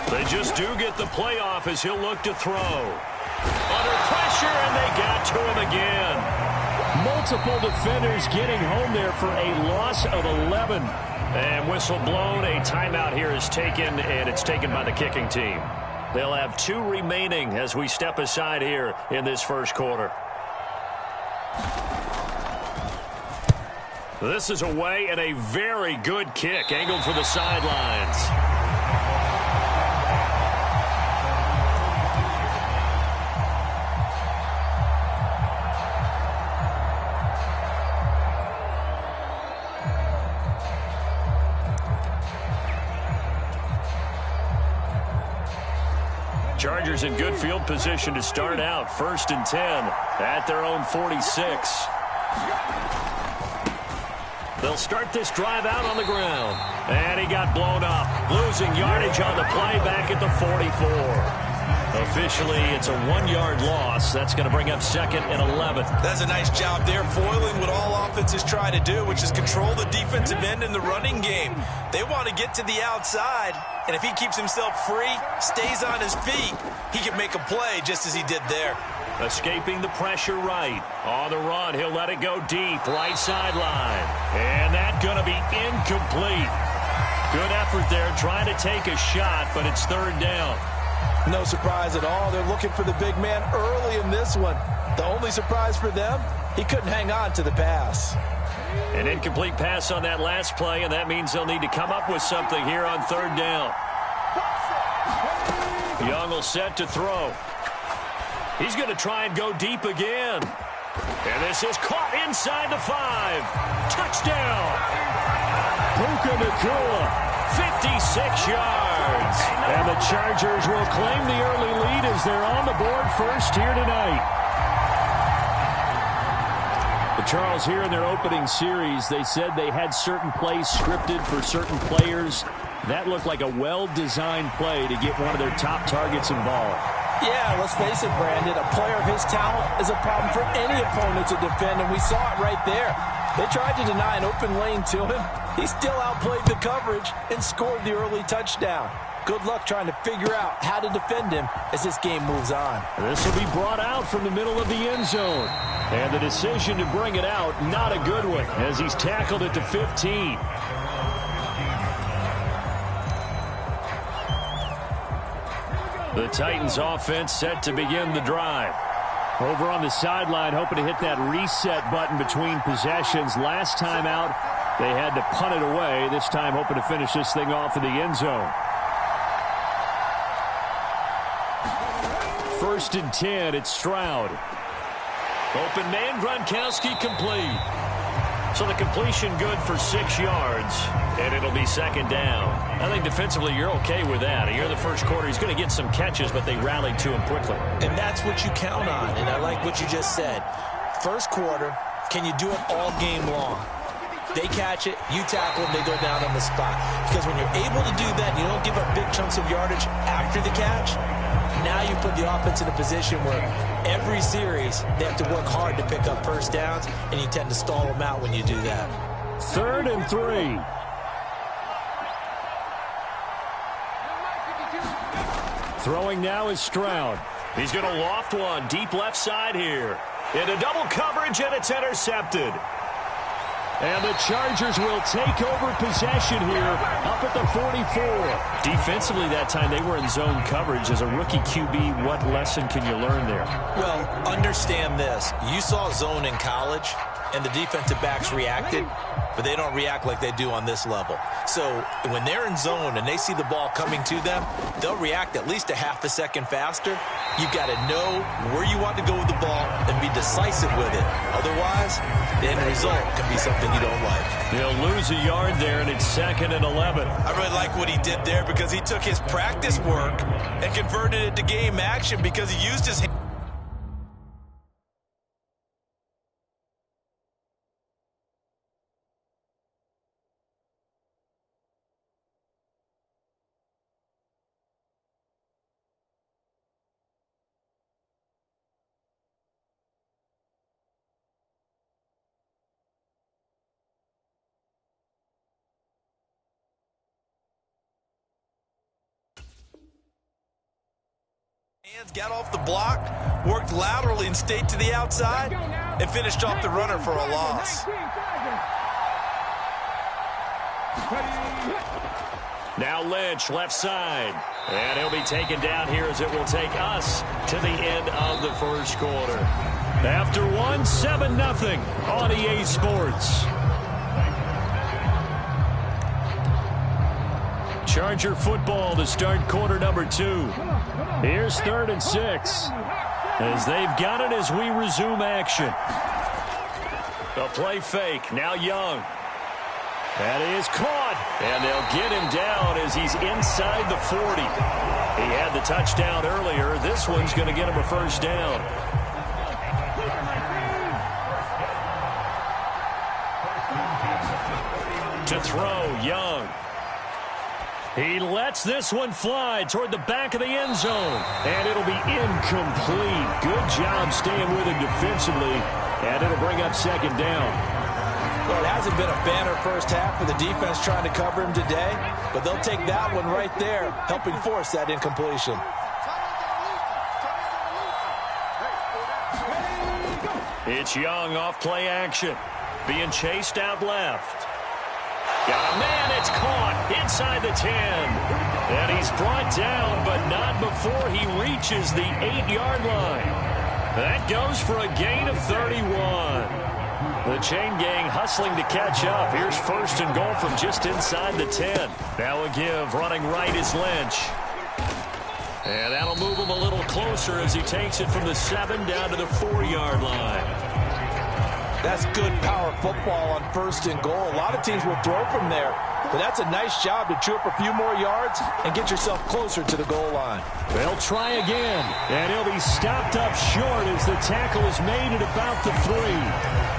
They just do get the playoff as he'll look to throw. Under pressure, and they got to him again. Multiple defenders getting home there for a loss of 11. And whistle blown. A timeout here is taken, and it's taken by the kicking team. They'll have 2 remaining as we step aside here in this first quarter. This is away, and a very good kick angled for the sidelines. Chargers in good field position to start out. 1st and 10 at their own 46. They'll start this drive out on the ground. And he got blown up. Losing yardage on the play back at the 44. Officially, it's a 1-yard loss. That's going to bring up 2nd and 11. That's a nice job there, foiling what all offenses try to do, which is control the defensive end in the running game. They want to get to the outside, and if he keeps himself free, stays on his feet, he can make a play just as he did there. Escaping the pressure right. On the run, he'll let it go deep, right sideline. And that's going to be incomplete. Good effort there, trying to take a shot, but it's 3rd down. No surprise at all. They're looking for the big man early in this one. The only surprise for them, he couldn't hang on to the pass. An incomplete pass on that last play, and that means they'll need to come up with something here on 3rd down. Young will set to throw. He's going to try and go deep again. And this is caught inside the 5. Touchdown! Puka Nacua, 56 yards. And the Chargers will claim the early lead as they're on the board first here tonight. But Charles, here in their opening series, they said they had certain plays scripted for certain players. That looked like a well-designed play to get one of their top targets involved. Yeah, let's face it, Brandon. A player of his talent is a problem for any opponent to defend, and we saw it right there. They tried to deny an open lane to him. He still outplayed the coverage and scored the early touchdown. Good luck trying to figure out how to defend him as this game moves on. This will be brought out from the middle of the end zone. And the decision to bring it out, not a good one, as he's tackled at the 15. The Titans offense set to begin the drive. Over on the sideline, hoping to hit that reset button between possessions. Last time out, they had to punt it away. This time, hoping to finish this thing off in the end zone. 1st and 10, it's Stroud. Open man, Gronkowski complete. So the completion good for 6 yards, and it'll be 2nd down. I think defensively you're okay with that. Here in the first quarter, he's going to get some catches, but they rallied to him quickly. And that's what you count on, and I like what you just said. First quarter, can you do it all game long? They catch it, you tackle them, they go down on the spot. Because when you're able to do that, you don't give up big chunks of yardage after the catch. Now you put the offense in a position where every series they have to work hard to pick up first downs, and you tend to stall them out when you do that. 3rd and 3. Throwing now is Stroud. He's going to loft one deep left side here. Into double coverage, and it's intercepted. And the Chargers will take over possession here up at the 44. Defensively that time, they were in zone coverage. As a rookie QB, what lesson can you learn there? Well, understand this. You saw zone in college, and the defensive backs reacted, but they don't react like they do on this level. So when they're in zone and they see the ball coming to them, they'll react at least a half a second faster. You've got to know where you want to go with the ball and be decisive with it. Otherwise, the end result can be something you don't like. He'll lose a yard there, and it's 2nd and 11. I really like what he did there because he took his practice work and converted it to game action because he used his hands. Got off the block, worked laterally and stayed to the outside, and finished off the runner for a loss. Now Lynch, left side. And he'll be taken down here as it will take us to the end of the first quarter. After 7-0 on EA Sports. Charger football to start quarter number 2. Here's 3rd and 6. As they've got it as we resume action. The play fake. Now Young. That is caught. And they'll get him down as he's inside the 40. He had the touchdown earlier. This one's going to get him a first down. To throw, Young. He lets this one fly toward the back of the end zone. And it'll be incomplete. Good job staying with him defensively. And it'll bring up 2nd down. Well, it hasn't been a banner first half for the defense trying to cover him today. But they'll take that one right there, helping force that incompletion. It's Young off play action. Being chased out left. Got a man, it's caught inside the 10. And he's brought down, but not before he reaches the 8-yard line. That goes for a gain of 31. The chain gang hustling to catch up. Here's 1st and goal from just inside the 10. Now a give, running right is Lynch. And that'll move him a little closer as he takes it from the 7 down to the 4-yard line. That's good power football on 1st and goal. A lot of teams will throw from there, but that's a nice job to chew up a few more yards and get yourself closer to the goal line. They'll try again, and he'll be stopped up short as the tackle is made at about the 3.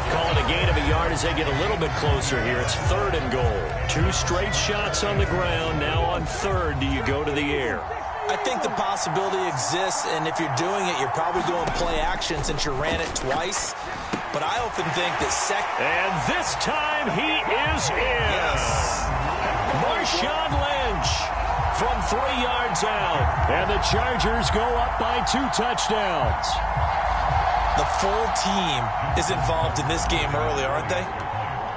Call it a gain of a yard as they get a little bit closer here. It's 3rd and goal. 2 straight shots on the ground. Now on 3rd, do you go to the air? I think the possibility exists, and if you're doing it, you're probably doing play action since you ran it twice. But I often think that And this time he is in. Yes. Marshawn Lynch from 3 yards out. And the Chargers go up by 2 touchdowns. The full team is involved in this game early, aren't they?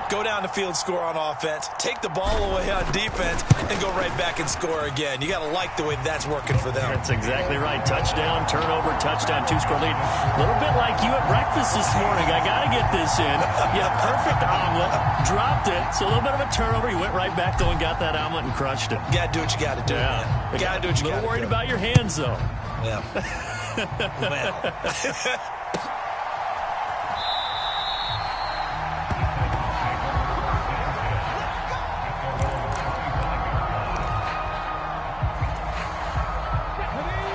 Go down the field, score on offense, take the ball away on defense, and go right back and score again. You got to like the way that's working for them. That's exactly right. Touchdown, turnover, touchdown, 2-score lead. A little bit like you at breakfast this morning. I got to get this in. Yeah, perfect omelet. Dropped it. So a little bit of a turnover. You went right back, though, and got that omelet and crushed it. You got to do what you got to do. Yeah. You got to do what you got to do. A little worried about your hands, though. Yeah. Well.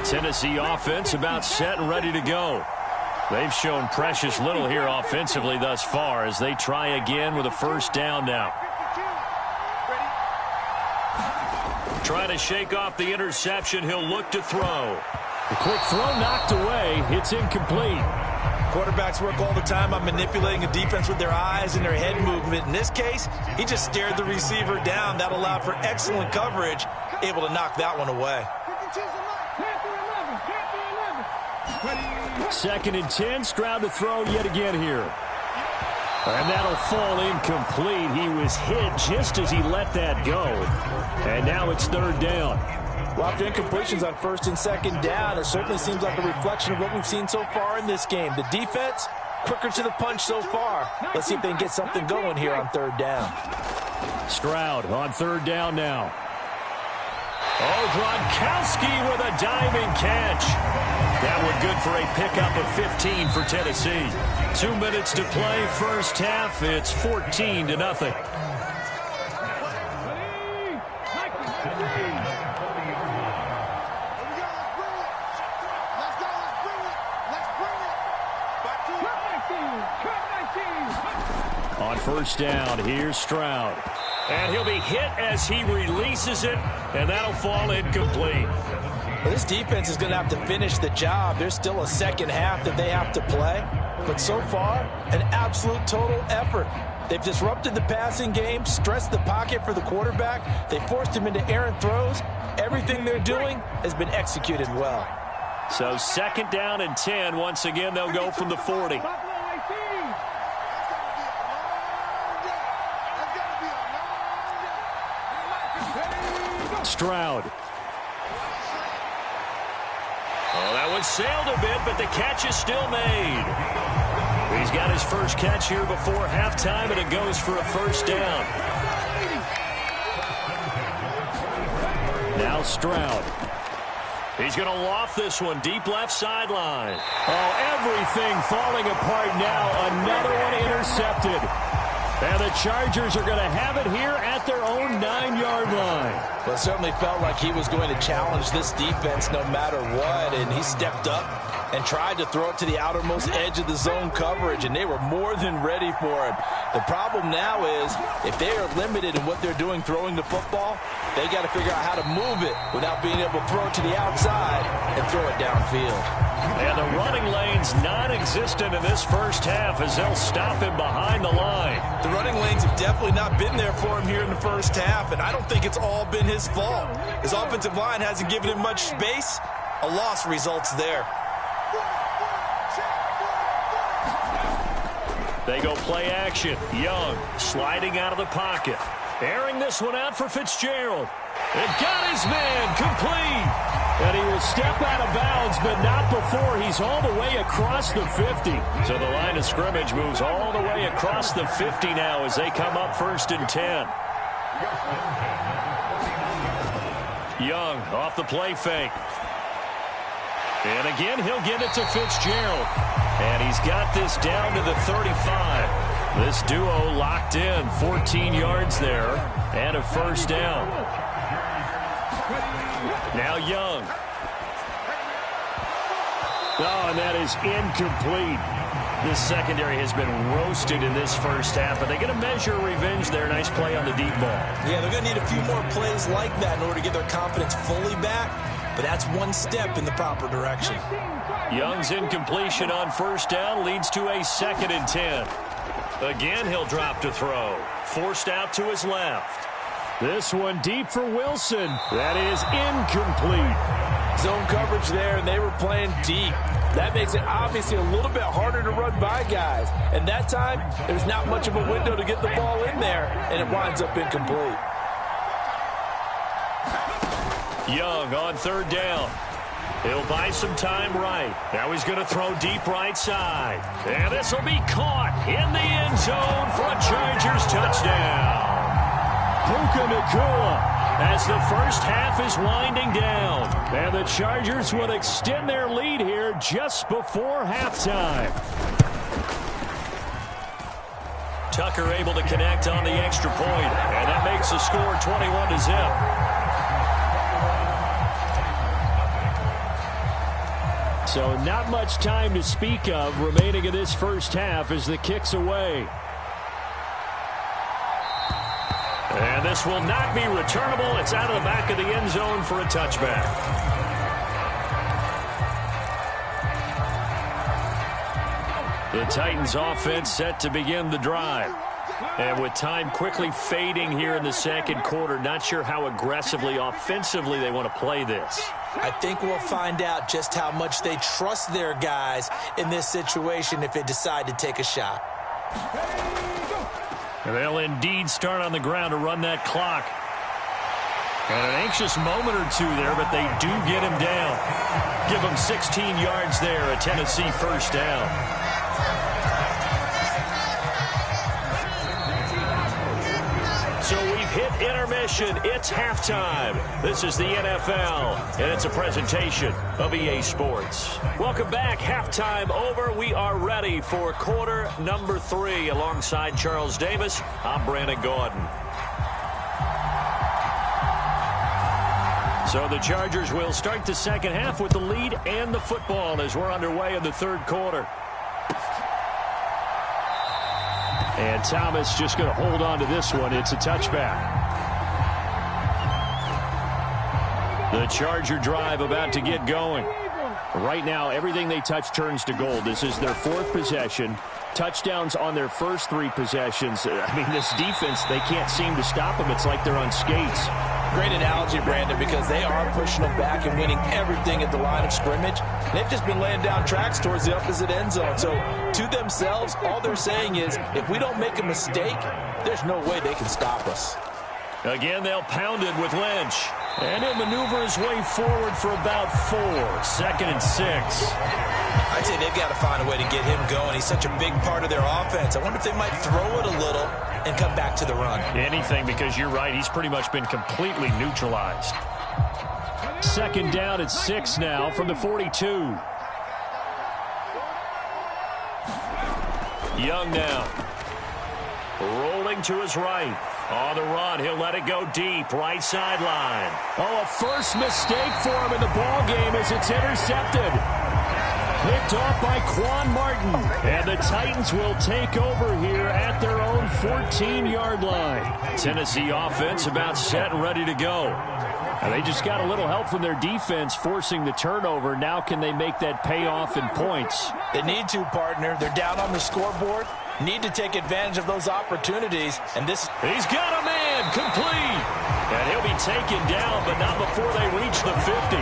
Tennessee offense about set and ready to go. They've shown precious little here offensively thus far as they try again with a first down now. Trying to shake off the interception. He'll look to throw. The quick throw knocked away. It's incomplete. Quarterbacks work all the time on manipulating a defense with their eyes and their head movement. In this case, he just stared the receiver down. That allowed for excellent coverage, able to knock that one away. 2nd and 10. Stroud to throw yet again here. And that'll fall incomplete. He was hit just as he let that go. And now it's 3rd down. Well, after incompletions on 1st and 2nd down, it certainly seems like a reflection of what we've seen so far in this game. The defense, quicker to the punch so far. Let's see if they can get something going here on 3rd down. Stroud on 3rd down now. Oh, Gronkowski with a diving catch. That one good for a pickup of 15 for Tennessee. 2 minutes to play, first half. It's 14-0. On 1st down, here's Stroud. And he'll be hit as he releases it, and that'll fall incomplete. Well, this defense is going to have to finish the job. There's still a 2nd half that they have to play. But so far, an absolute total effort. They've disrupted the passing game, stressed the pocket for the quarterback. They forced him into errant throws. Everything they're doing has been executed well. So 2nd down and 10. Once again, they'll go from the 40. Stroud. Oh, that one sailed a bit, but the catch is still made. He's got his first catch here before halftime, and it goes for a 1st down. Now Stroud. He's going to loft this one deep left sideline. Oh, everything falling apart now. Another one intercepted. And the Chargers are going to have it here at their own 9-yard line. Well, it certainly felt like he was going to challenge this defense no matter what, and he stepped up and tried to throw it to the outermost edge of the zone coverage, and they were more than ready for it. The problem now is if they are limited in what they're doing throwing the football, they got to figure out how to move it without being able to throw it to the outside and throw it downfield. And the running lane's non-existent in this first half as they'll stop him behind the line. The running lanes have definitely not been there for him here in the first half, and I don't think it's all been his fault. His offensive line hasn't given him much space. A loss results there. They go play action. Young sliding out of the pocket. Airing this one out for Fitzgerald. It got his man complete. And he will step out of bounds, but not before he's all the way across the 50. So the line of scrimmage moves all the way across the 50 now as they come up 1st and 10. Young off the play fake. And again, he'll get it to Fitzgerald. And he's got this down to the 35. This duo locked in, 14 yards there, and a 1st down. Now Young. Oh, and that is incomplete. This secondary has been roasted in this first half, but they're going to measure revenge there. Nice play on the deep ball. Yeah, they're going to need a few more plays like that in order to get their confidence fully back, but that's one step in the proper direction. Young's incompletion on 1st down leads to a 2nd and 10. Again, he'll drop to throw. Forced out to his left. This one deep for Wilson. That is incomplete. Zone coverage there, and they were playing deep. That makes it obviously a little bit harder to run by guys. And that time, there's not much of a window to get the ball in there, and it winds up incomplete. Young on 3rd down. He'll buy some time right. Now he's going to throw deep right side. And this will be caught in the end zone for a Chargers touchdown. Puka Nacua as the first half is winding down. And the Chargers will extend their lead here just before halftime. Tucker able to connect on the extra point. And that makes the score 21-0. So not much time to speak of remaining in this first half as the kick's away. And this will not be returnable. It's out of the back of the end zone for a touchback. The Titans offense set to begin the drive. And with time quickly fading here in the second quarter, not sure how aggressively, offensively they want to play this. I think we'll find out just how much they trust their guys in this situation if they decide to take a shot. They'll indeed start on the ground to run that clock. And an anxious moment or two there, but they do get him down. Give him 16 yards there, a Tennessee first down. So we've hit intermission. It's halftime. This is the NFL, and it's a presentation of EA Sports. Welcome back. Halftime over. We are ready for quarter number 3. Alongside Charles Davis, I'm Brandon Gordon. So the Chargers will start the second half with the lead and the football as we're underway in the third quarter. And Thomas just going to hold on to this one. It's a touchback. The Charger drive about to get going. Right now, everything they touch turns to gold. This is their 4th possession. Touchdowns on their first 3 possessions. I mean, this defense, they can't seem to stop them. It's like they're on skates. Great analogy, Brandon, because they are pushing them back and winning everything at the line of scrimmage. They've just been laying down tracks towards the opposite end zone. So to themselves, all they're saying is, if we don't make a mistake, there's no way they can stop us. Again, they'll pound it with Lynch. And he'll maneuver his way forward for about 4. 2nd and 6. I'd say they've got to find a way to get him going. He's such a big part of their offense. I wonder if they might throw it a little and come back to the run. Anything, because you're right. He's pretty much been completely neutralized. 2nd down at 6 now from the 42. Young now. Rolling to his right. On the run, he'll let it go deep, right sideline. Oh, a first mistake for him in the ball game as it's intercepted. Picked off by Quan Martin. And the Titans will take over here at their own 14-yard line. Tennessee offense about set and ready to go. And they just got a little help from their defense forcing the turnover. Now can they make that pay off in points? They need to, partner. They're down on the scoreboard. Need to take advantage of those opportunities. And this, he's got a man complete. And he'll be taken down, but not before they reach the 50.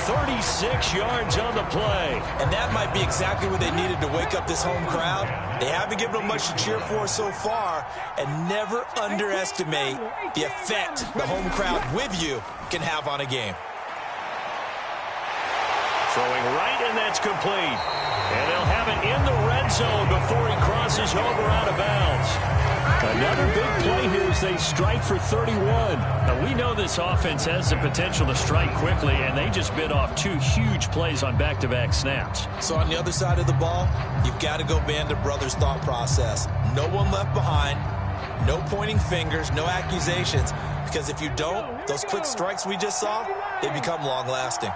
36 yards on the play. And that might be exactly what they needed to wake up this home crowd. They haven't given them much to cheer for so far. And never underestimate the effect the home crowd with you can have on a game. Throwing right, and that's complete. And they'll have it in the red zone before he crosses over out of bounds. Another big play here as they strike for 31. Now, we know this offense has the potential to strike quickly, and they just bit off 2 huge plays on back-to-back snaps. So on the other side of the ball, you've got to go Band of Brothers thought process. No one left behind, no pointing fingers, no accusations, because if you don't, those quick strikes we just saw, they become long-lasting.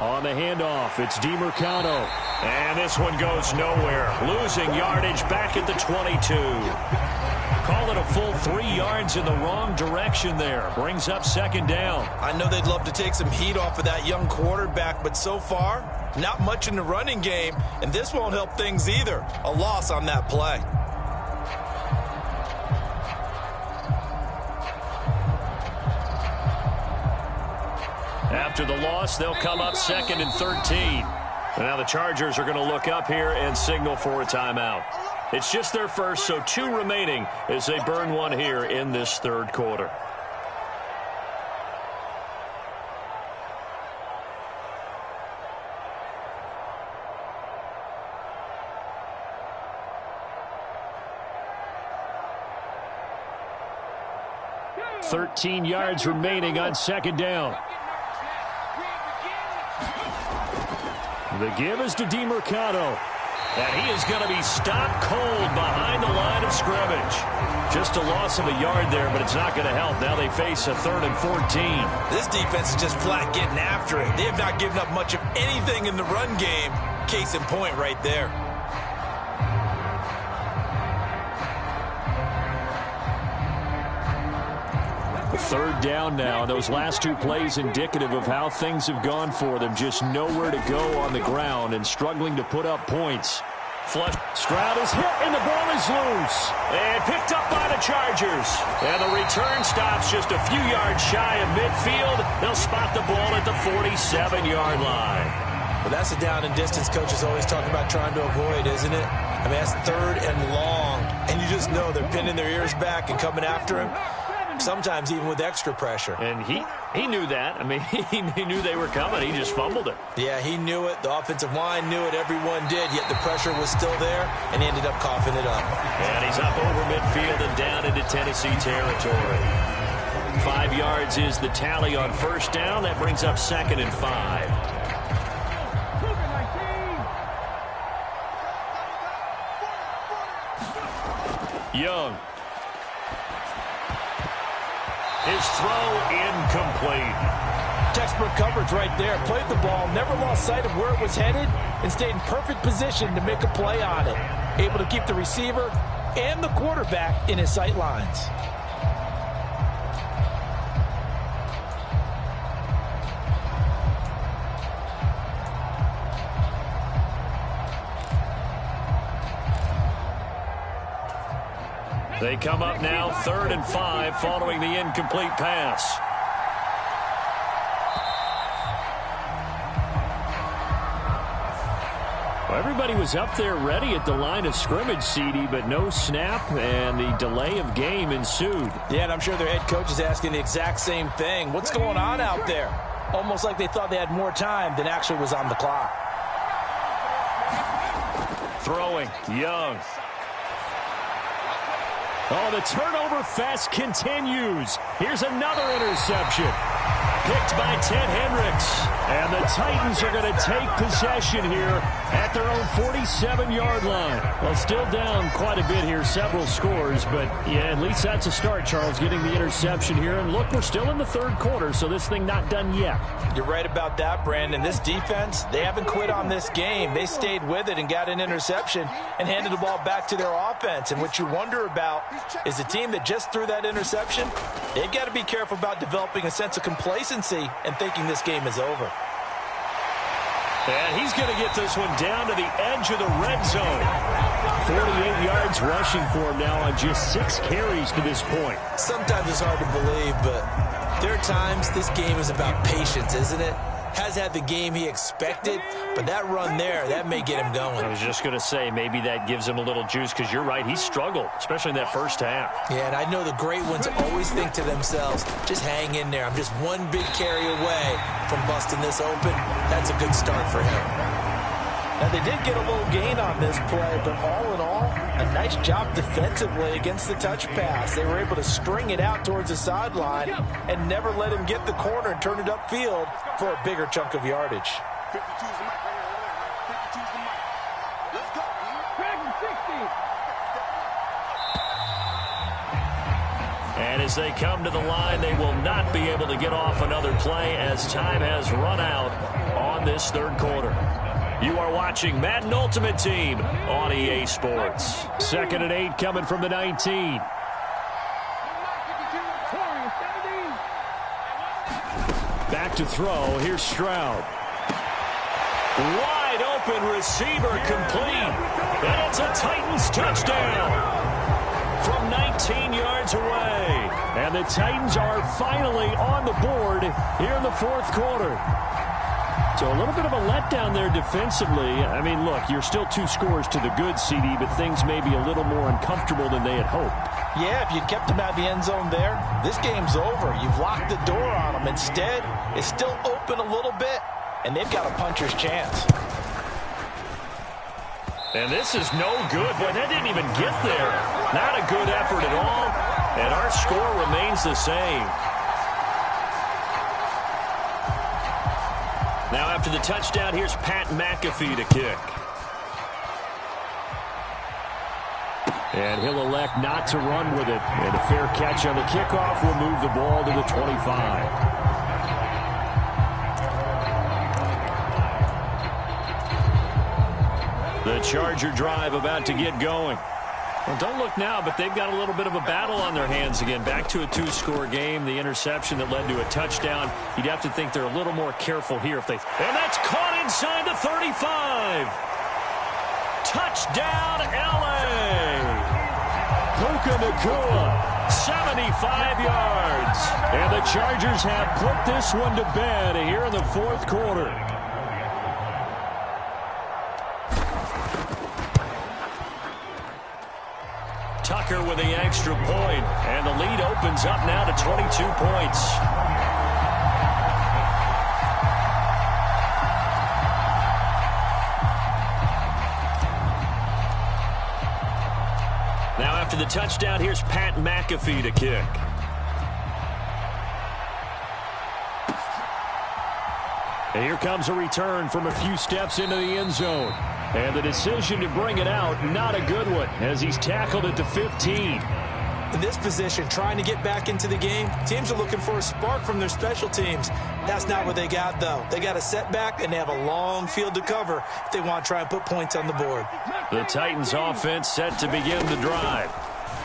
On the handoff, it's DeMercado. And this one goes nowhere. Losing yardage back at the 22. Call it a full 3 yards in the wrong direction there. Brings up 2nd down. I know they'd love to take some heat off of that young quarterback, but so far, not much in the running game, and this won't help things either. A loss on that play. After the loss, they'll come up 2nd and 13. And now the Chargers are going to look up here and signal for a timeout. It's just their first, so 2 remaining as they burn one here in this third quarter. $13 yards remaining on 2nd down. The give is to DeMercado. And he is going to be stopped cold behind the line of scrimmage. Just a loss of a yard there, but it's not going to help. Now they face a 3rd and 14. This defense is just flat getting after it. They have not given up much of anything in the run game. Case in point right there. Third down now. Those last 2 plays indicative of how things have gone for them. Just nowhere to go on the ground and struggling to put up points. Flush. Stroud is hit, and the ball is loose. And picked up by the Chargers. And the return stops just a few yards shy of midfield. They'll spot the ball at the 47-yard line. Well, that's a down and distance coaches always talk about trying to avoid, isn't it? I mean, that's 3rd and long. And you just know they're pinning their ears back and coming after him. Sometimes even with extra pressure. And he knew that. I mean, he knew they were coming. He just fumbled it. Yeah, he knew it. The offensive line knew it. Everyone did. Yet the pressure was still there, and he ended up coughing it up. And he's up over midfield and down into Tennessee territory. 5 yards is the tally on first down. That brings up 2nd and 5. Young. His throw incomplete. Textbook coverage right there. Played the ball, never lost sight of where it was headed, and stayed in perfect position to make a play on it. Able to keep the receiver and the quarterback in his sight lines. They come up now 3rd and 5 following the incomplete pass. Well, everybody was up there ready at the line of scrimmage, CD, but no snap, and the delay of game ensued. Yeah, and I'm sure their head coach is asking the exact same thing. What's going on out there? Almost like they thought they had more time than actually was on the clock. Throwing, Young. Oh, the turnover fest continues. Here's another interception. Picked by Ted Hendricks. And the Titans are going to take possession here at their own 47-yard line. Well, still down quite a bit here, several scores. But, yeah, at least that's a start, Charles, getting the interception here. And, look, we're still in the 3rd quarter, so this thing not done yet. You're right about that, Brandon. This defense, they haven't quit on this game. They stayed with it and got an interception and handed the ball back to their offense. And what you wonder about is the team that just threw that interception, they've got to be careful about developing a sense of complacency and thinking this game is over. And he's going to get this one down to the edge of the red zone. 48 yards rushing for him now on just 6 carries to this point. Sometimes it's hard to believe, but there are times this game is about patience, isn't it? Has had the game he expected, but that run there, that may get him going. I was just going to say, maybe that gives him a little juice, because you're right, he struggled, especially in that first half. Yeah, and I know the great ones always think to themselves, just hang in there. I'm just one big carry away from busting this open. That's a good start for him. Now, they did get a little gain on this play, but all in all, a nice job defensively against the touch pass. They were able to string it out towards the sideline and never let him get the corner and turn it upfield for a bigger chunk of yardage. And as they come to the line, they will not be able to get off another play as time has run out on this 3rd quarter. You are watching Madden Ultimate Team on EA Sports. 2nd and 8 coming from the 19. Back to throw. Here's Stroud. Wide open receiver complete. And it's a Titans touchdown from 19 yards away. And the Titans are finally on the board here in the 4th quarter. So a little bit of a letdown there defensively. I mean, look, you're still 2 scores to the good, CD, but things may be a little more uncomfortable than they had hoped. Yeah, if you'd kept them out of the end zone there, this game's over. You've locked the door on them. Instead, it's still open a little bit, and they've got a puncher's chance. And this is no good. Boy, that didn't even get there. Not a good effort at all, and our score remains the same. Now after the touchdown, here's Pat McAfee to kick. And he'll elect not to run with it. And a fair catch on the kickoff will move the ball to the 25. The Charger drive about to get going. Well, don't look now, but they've got a little bit of a battle on their hands again. Back to a 2-score game. The interception that led to a touchdown. You'd have to think they're a little more careful here if they... And that's caught inside the 35. Touchdown, L.A. Puka Nacua, 75 yards. And the Chargers have put this one to bed here in the fourth quarter. Tucker with the extra point, and the lead opens up now to 22 points. Now after the touchdown, here's Pat McAfee to kick. And here comes a return from a few steps into the end zone. And the decision to bring it out, not a good one, as he's tackled at the 15. In this position, trying to get back into the game, teams are looking for a spark from their special teams. That's not what they got, though. They got a setback, and they have a long field to cover if they want to try and put points on the board. The Titans offense set to begin the drive.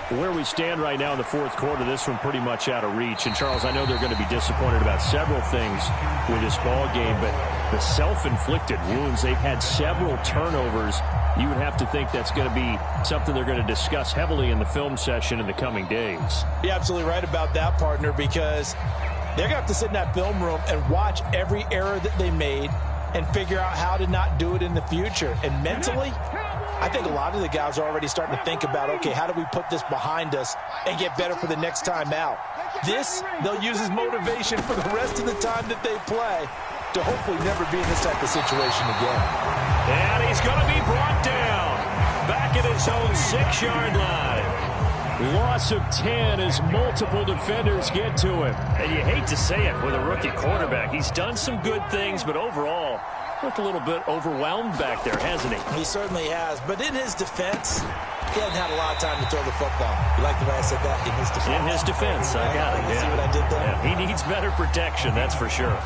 Where we stand right now in the fourth quarter, this one pretty much out of reach. And, Charles, I know they're going to be disappointed about several things with this ball game, but the self-inflicted wounds, they've had several turnovers. You would have to think that's going to be something they're going to discuss heavily in the film session in the coming days. You're absolutely right about that, partner, because they're going to have to sit in that film room and watch every error that they made and figure out how to not do it in the future. And mentally, I think a lot of the guys are already starting to think about, okay, how do we put this behind us and get better for the next time out? This, they'll use as motivation for the rest of the time that they play to hopefully never be in this type of situation again. And he's going to be brought down back at his own 6-yard line. Loss of 10 as multiple defenders get to him. And you hate to say it with a rookie quarterback. He's done some good things, but overall, looked a little bit overwhelmed back there, hasn't he? He certainly has. But in his defense, he hasn't had a lot of time to throw the football. You like the way I said that? In his defense. In his defense, I got it. You see what I did there? Yeah, he needs better protection, that's for sure.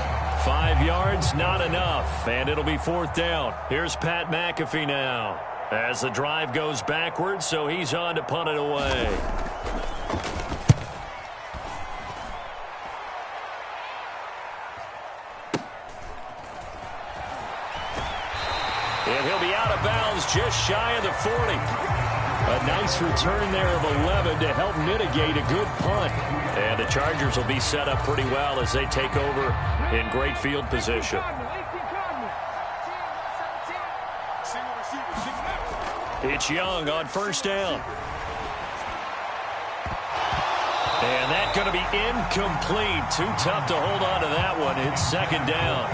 5 yards, not enough, and it'll be fourth down. Here's Pat McAfee now as the drive goes backwards, so he's on to punt it away. And he'll be out of bounds just shy of the 40. A nice return there of 11 to help mitigate a good punt. And the Chargers will be set up pretty well as they take over in great field position. It's Young on first down. And that's going to be incomplete. Too tough to hold on to that one. It's second down.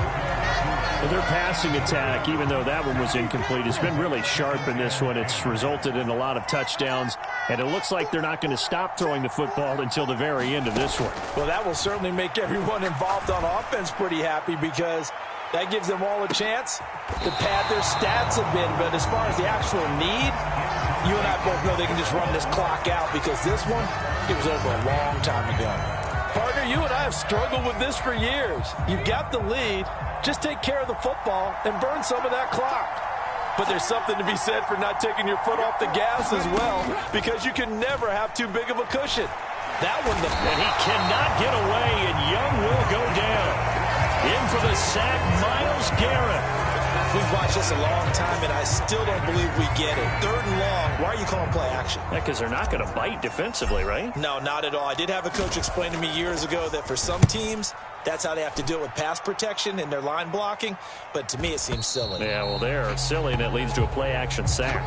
Well, their passing attack, even though that one was incomplete, has been really sharp in this one. It's resulted in a lot of touchdowns, and it looks like they're not going to stop throwing the football until the very end of this one. Well, that will certainly make everyone involved on offense pretty happy because that gives them all a chance to pad their stats a bit. But as far as the actual need, you and I both know they can just run this clock out because this one, it was over a long time ago. Partner, you and I have struggled with this for years. You've got the lead. Just take care of the football and burn some of that clock. But there's something to be said for not taking your foot off the gas as well, because you can never have too big of a cushion. That one, and he cannot get away, and Young will go down. In for the sack, Myles Garrett. We've watched this a long time, and I still don't believe we get it. Third and long. Why are you calling play action? Yeah, because they're not going to bite defensively, right? No, not at all. I did have a coach explain to me years ago that for some teams, that's how they have to deal with pass protection and their line blocking. But to me, it seems silly. Yeah, well, they're silly, and it leads to a play action sack.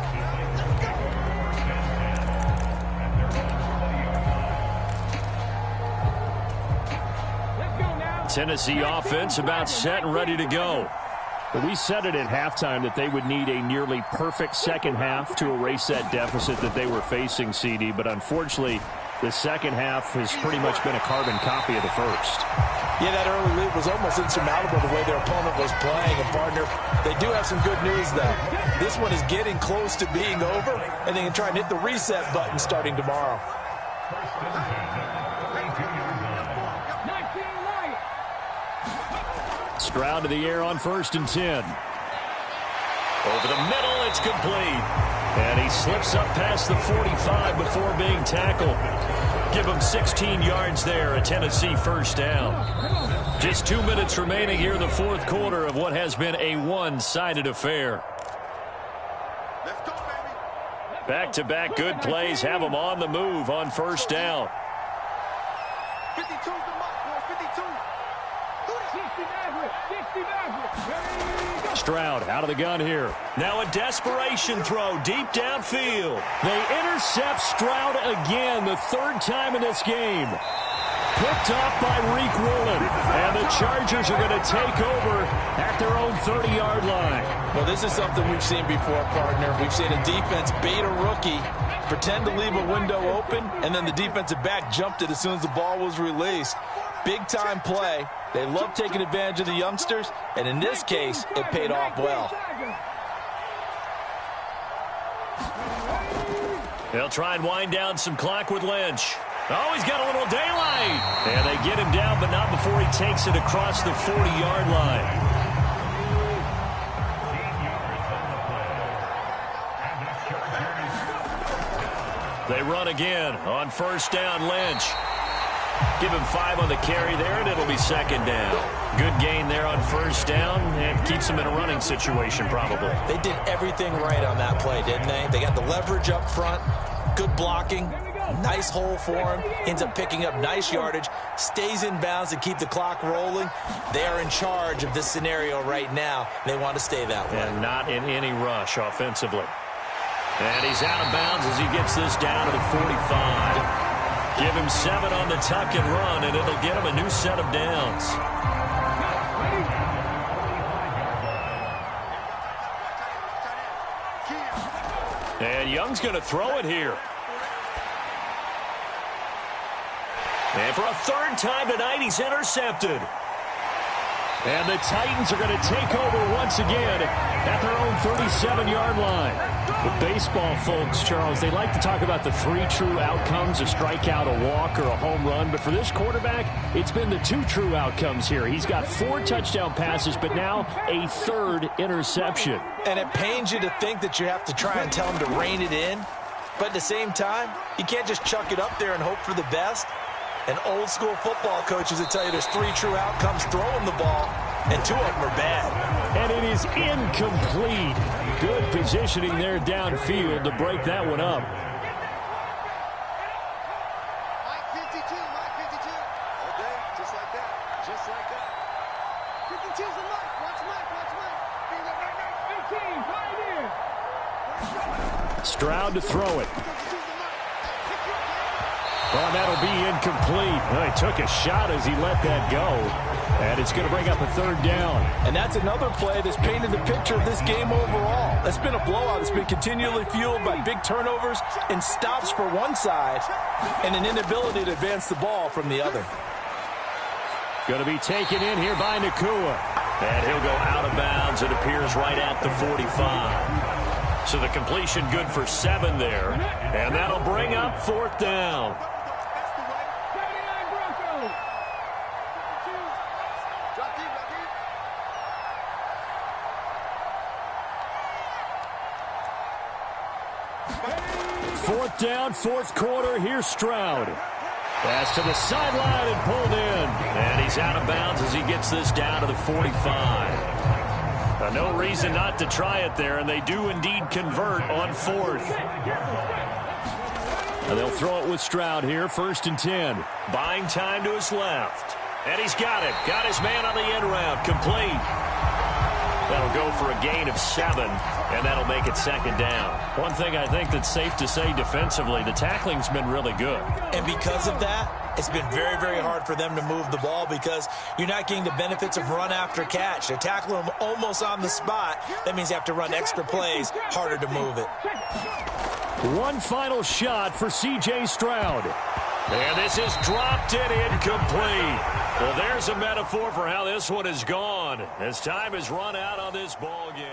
Tennessee offense about set and ready to go. We said it at halftime that they would need a nearly perfect second half to erase that deficit that they were facing, CD. But unfortunately, the second half has pretty much been a carbon copy of the first. Yeah, that early lead was almost insurmountable the way their opponent was playing. And, partner, they do have some good news, though. This one is getting close to being over, and they can try and hit the reset button starting tomorrow. Stroud to the air on 1st and 10. Over the middle, it's complete. And he slips up past the 45 before being tackled. Give him 16 yards there, a Tennessee first down. Just 2 minutes remaining here in the fourth quarter of what has been a one-sided affair. Let's go. Back-to-back good plays have them on the move on first down. 52's the mark, boy. 52. Stroud out of the gun here. Now a desperation throw deep downfield. They intercept Stroud again, the third time in this game. Picked off by Reek Woolen. And the Chargers are going to take over at their own 30-yard line. Well, this is something we've seen before, partner. We've seen a defense bait a rookie, pretend to leave a window open, and then the defensive back jumped it as soon as the ball was released. Big-time play. They love taking advantage of the youngsters, and in this case, it paid off well. They'll try and wind down some clock with Lynch. Oh, he's got a little daylight. And they get him down, but not before he takes it across the 40-yard line. They run again on first down, Lynch. Give him 5 on the carry there, and it'll be second down. Good gain there on first down, and keeps him in a running situation probably. They did everything right on that play, didn't they? They got the leverage up front, good blocking, nice hole for him, ends up picking up nice yardage, stays in bounds to keep the clock rolling. They are in charge of this scenario right now. They want to stay that way. And not in any rush offensively. And he's out of bounds as he gets this down to the 45. Give him 7 on the tuck and run, and it'll get him a new set of downs. And Young's going to throw it here. And for a third time tonight, he's intercepted. And the Titans are going to take over once again at their own 37-yard line. With baseball folks, Charles, they like to talk about the 3 true outcomes, a strikeout, a walk, or a home run. But for this quarterback, it's been the 2 true outcomes here. He's got 4 touchdown passes, but now a 3rd interception. And it pains you to think that you have to try and tell him to rein it in. But at the same time, you can't just chuck it up there and hope for the best. And old school football coaches will tell you there's 3 true outcomes throwing the ball, and 2 of them are bad. And it is incomplete. Good positioning there downfield to break that one up. Mike 52, Mike 52. Okay, just like that. Just like that. 52's the Mike. Watch Mike, watch Mike. 18, right here. Stroud to throw it. Oh, that'll be incomplete. Well, he took a shot as he let that go. And it's going to bring up a 3rd down. And that's another play that's painted the picture of this game overall. It's been a blowout. It's been continually fueled by big turnovers and stops for one side and an inability to advance the ball from the other. Going to be taken in here by Nakua. And he'll go out of bounds. It appears right at the 45. So the completion good for 7 there. And that'll bring up 4th down. Fourth down, 4th quarter. Here's Stroud. Pass to the sideline and pulled in. And he's out of bounds as he gets this down to the 45. No reason not to try it there, and they do indeed convert on 4th. And they'll throw it with Stroud here, 1st and 10. Buying time to his left. And he's got it. Got his man on the end route. Complete. That'll go for a gain of 7, and that'll make it 2nd down. One thing I think that's safe to say defensively, the tackling's been really good. And because of that, it's been very, very hard for them to move the ball because you're not getting the benefits of run after catch. They're tackling them almost on the spot. That means you have to run extra plays, harder to move it. One final shot for C.J. Stroud. And this is dropped and incomplete. Well, there's a metaphor for how this one has gone as time has run out on this ball game.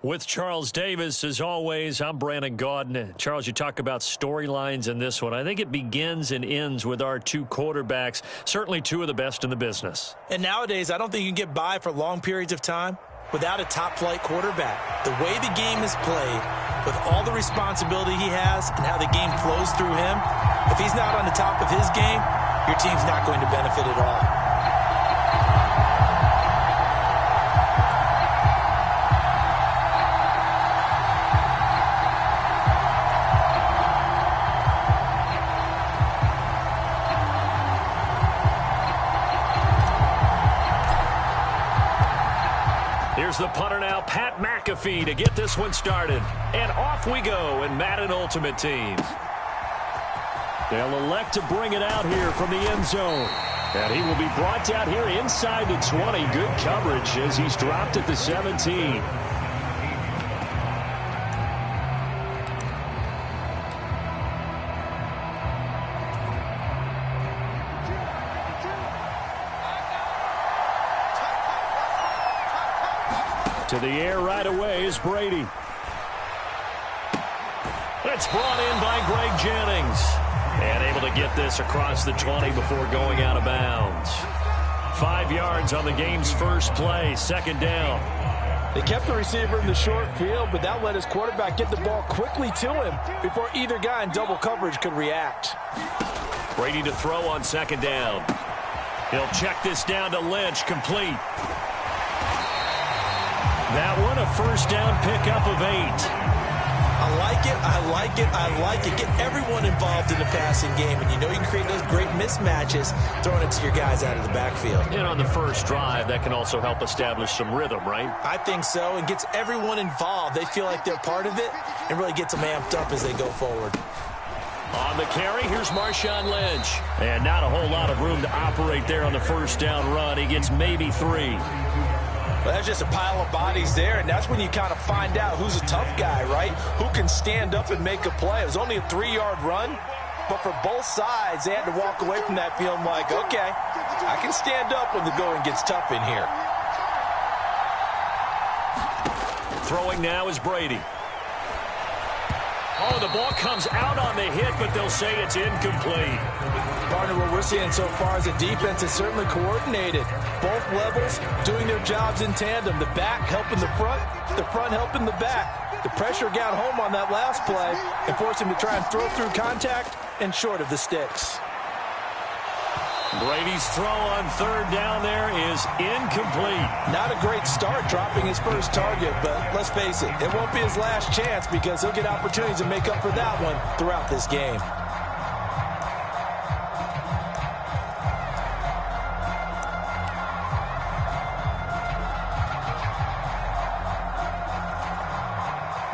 With Charles Davis, as always, I'm Brandon Gaudin. Charles, you talk about storylines in this one. I think it begins and ends with our two quarterbacks, certainly two of the best in the business. And nowadays, I don't think you can get by for long periods of time without a top-flight quarterback. The way the game is played, with all the responsibility he has and how the game flows through him, if he's not on the top of his game, your team's not going to benefit at all. Here's the punter now, Pat McAfee, to get this one started. And off we go in Madden Ultimate Team. They'll elect to bring it out here from the end zone. And he will be brought down here inside the 20. Good coverage as he's dropped at the 17. To the air right away is Brady. It's brought in by Greg Jennings. And able to get this across the 20 before going out of bounds. 5 yards on the game's first play, second down. They kept the receiver in the short field, but that let his quarterback get the ball quickly to him before either guy in double coverage could react. Brady to throw on second down. He'll check this down to Lynch, complete. That one, a first down pickup of 8. I like it, I like it, I like it. Get everyone involved in the passing game, and you know you can create those great mismatches throwing it to your guys out of the backfield. And on the first drive, that can also help establish some rhythm, right? I think so, and gets everyone involved. They feel like they're part of it and really gets them amped up as they go forward. On the carry, here's Marshawn Lynch. And not a whole lot of room to operate there on the first down run. He gets maybe 3. Well, that's just a pile of bodies there, and that's when you kind of find out who's a tough guy, right? Who can stand up and make a play. It was only a 3-yard run, but for both sides, they had to walk away from that feeling like, okay, I can stand up when the going gets tough in here. Throwing now is Brady. Oh, the ball comes out on the hit, but they'll say it's incomplete. Partner, what we're seeing so far is the defense is certainly coordinated. Both levels doing their jobs in tandem. The back helping the front helping the back. The pressure got home on that last play and forced him to try and throw through contact and short of the sticks. Brady's throw on third down there is incomplete. Not a great start dropping his first target, but let's face it, it won't be his last chance because he'll get opportunities to make up for that one throughout this game.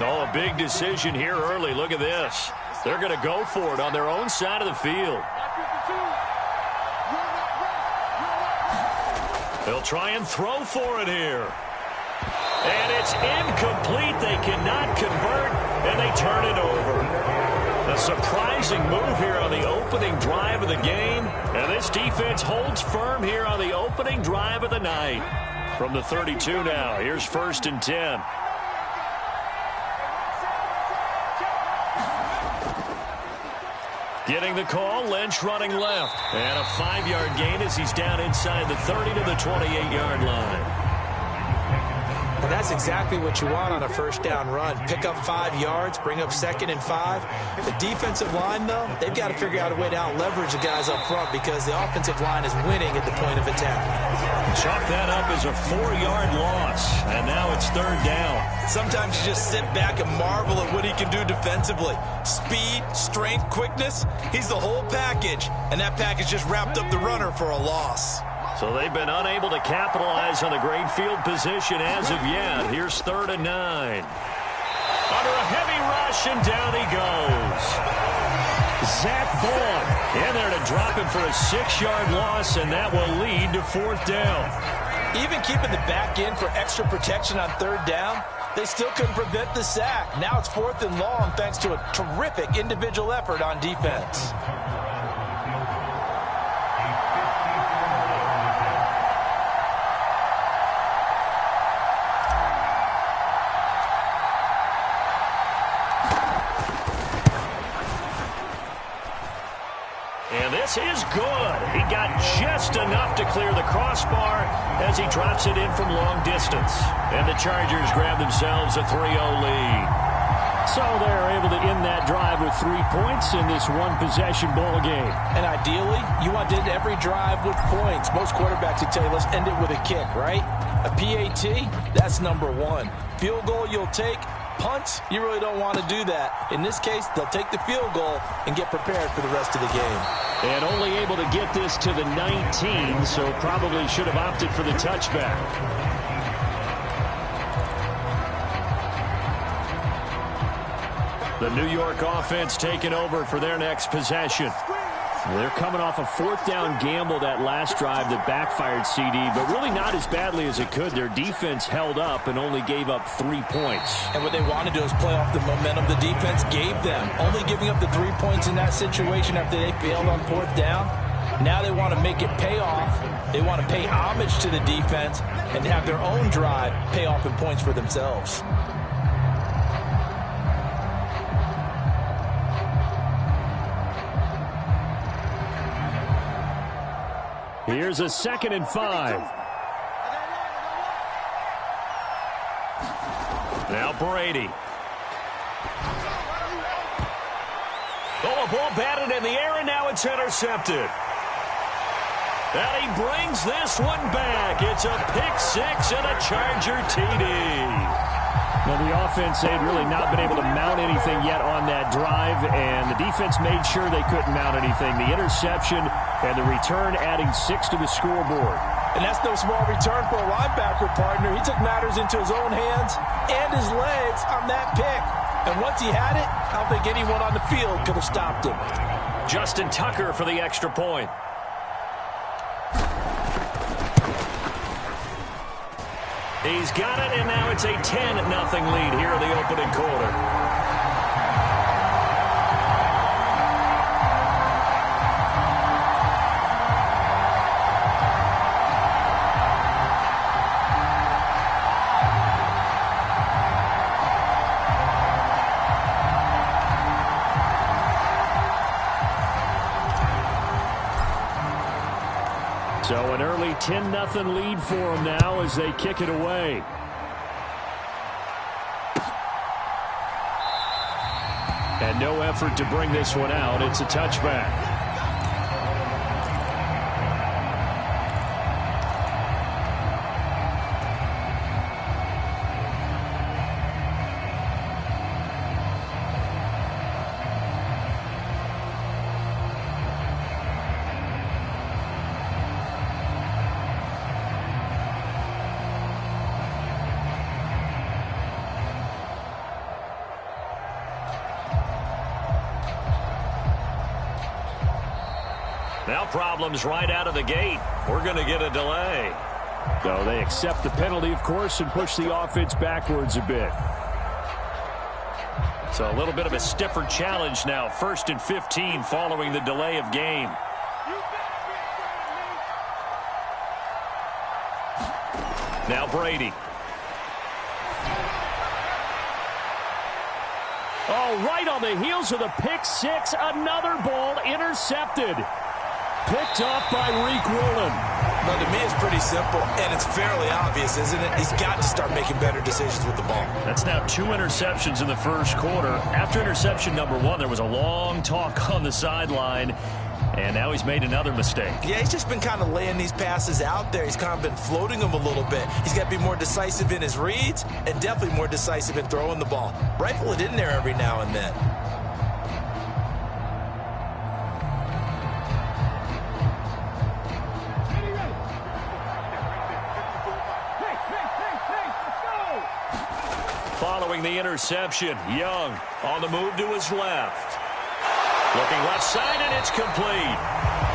Oh, a big decision here early. Look at this. They're going to go for it on their own side of the field. They'll try and throw for it here. And it's incomplete. They cannot convert, and they turn it over. A surprising move here on the opening drive of the game. And this defense holds firm here on the opening drive of the night. From the 32 now, here's 1st and 10. Getting the call, Lynch running left. And a 5-yard gain as he's down inside the 30 to the 28-yard line. And that's exactly what you want on a first down run. Pick up 5 yards, bring up 2nd and 5. The defensive line, though, they've got to figure out a way to out-leverage the guys up front because the offensive line is winning at the point of attack. Chalk that up as a 4-yard loss, and now it's 3rd down. Sometimes you just sit back and marvel at what he can do defensively. Speed, strength, quickness, he's the whole package, and that package just wrapped up the runner for a loss. So they've been unable to capitalize on the great field position as of yet. Here's 3rd and 9. Under a heavy rush, and down he goes. Zach Vaughn in there to drop him for a 6-yard loss, and that will lead to 4th down. Even keeping the back in for extra protection on 3rd down, they still couldn't prevent the sack. Now it's 4th and long thanks to a terrific individual effort on defense. And this is good. He got just enough to clear the crossbar as he drops it in from long distance. And the Chargers grab themselves a 3-0 lead. So they're able to end that drive with 3 points in this one-possession ball game. And ideally, you want to end every drive with points. Most quarterbacks would tell you, let's end it with a kick, right? A PAT, that's number one. Field goal you'll take. Punts, you really don't want to do that. In this case, they'll take the field goal and get prepared for the rest of the game. And only able to get this to the 19, so probably should have opted for the touchback. The New York offense taking over for their next possession. They're coming off a 4th down gamble that last drive that backfired, CD, but really not as badly as it could. Their defense held up and only gave up 3 points. And what they want to do is play off the momentum the defense gave them. Only giving up the 3 points in that situation after they failed on 4th down. Now they want to make it pay off. They want to pay homage to the defense and have their own drive pay off in points for themselves. Here's a 2nd and 5. Now Brady. Oh, a ball batted in the air, and now it's intercepted. And he brings this one back. It's a pick-6 and a Charger TD. Now, the offense, they'd really not been able to mount anything yet on that drive, and the defense made sure they couldn't mount anything. The interception and the return adding 6 to the scoreboard. And that's no small return for a linebacker, partner. He took matters into his own hands and his legs on that pick. And once he had it, I don't think anyone on the field could have stopped him. Justin Tucker for the extra point. He's got it, and now it's a 10-0 lead here in the opening quarter. So an early 10-0 lead for them now as they kick it away. And no effort to bring this one out. It's a touchback. Now problems right out of the gate. We're going to get a delay. So they accept the penalty, of course, and push the offense backwards a bit. So a little bit of a stiffer challenge now. 1st and 15 following the delay of game. Now Brady. Oh, right on the heels of the pick-6. Another ball intercepted. Picked up by Reek Woolen. Well, to me, it's pretty simple, and it's fairly obvious, isn't it? He's got to start making better decisions with the ball. That's now 2 interceptions in the first quarter. After interception number 1, there was a long talk on the sideline, and now he's made another mistake. Yeah, he's just been kind of laying these passes out there. He's kind of been floating them a little bit. He's got to be more decisive in his reads and definitely more decisive in throwing the ball. Rifle it in there every now and then. Following the interception, Young on the move to his left. Looking left side, and it's complete.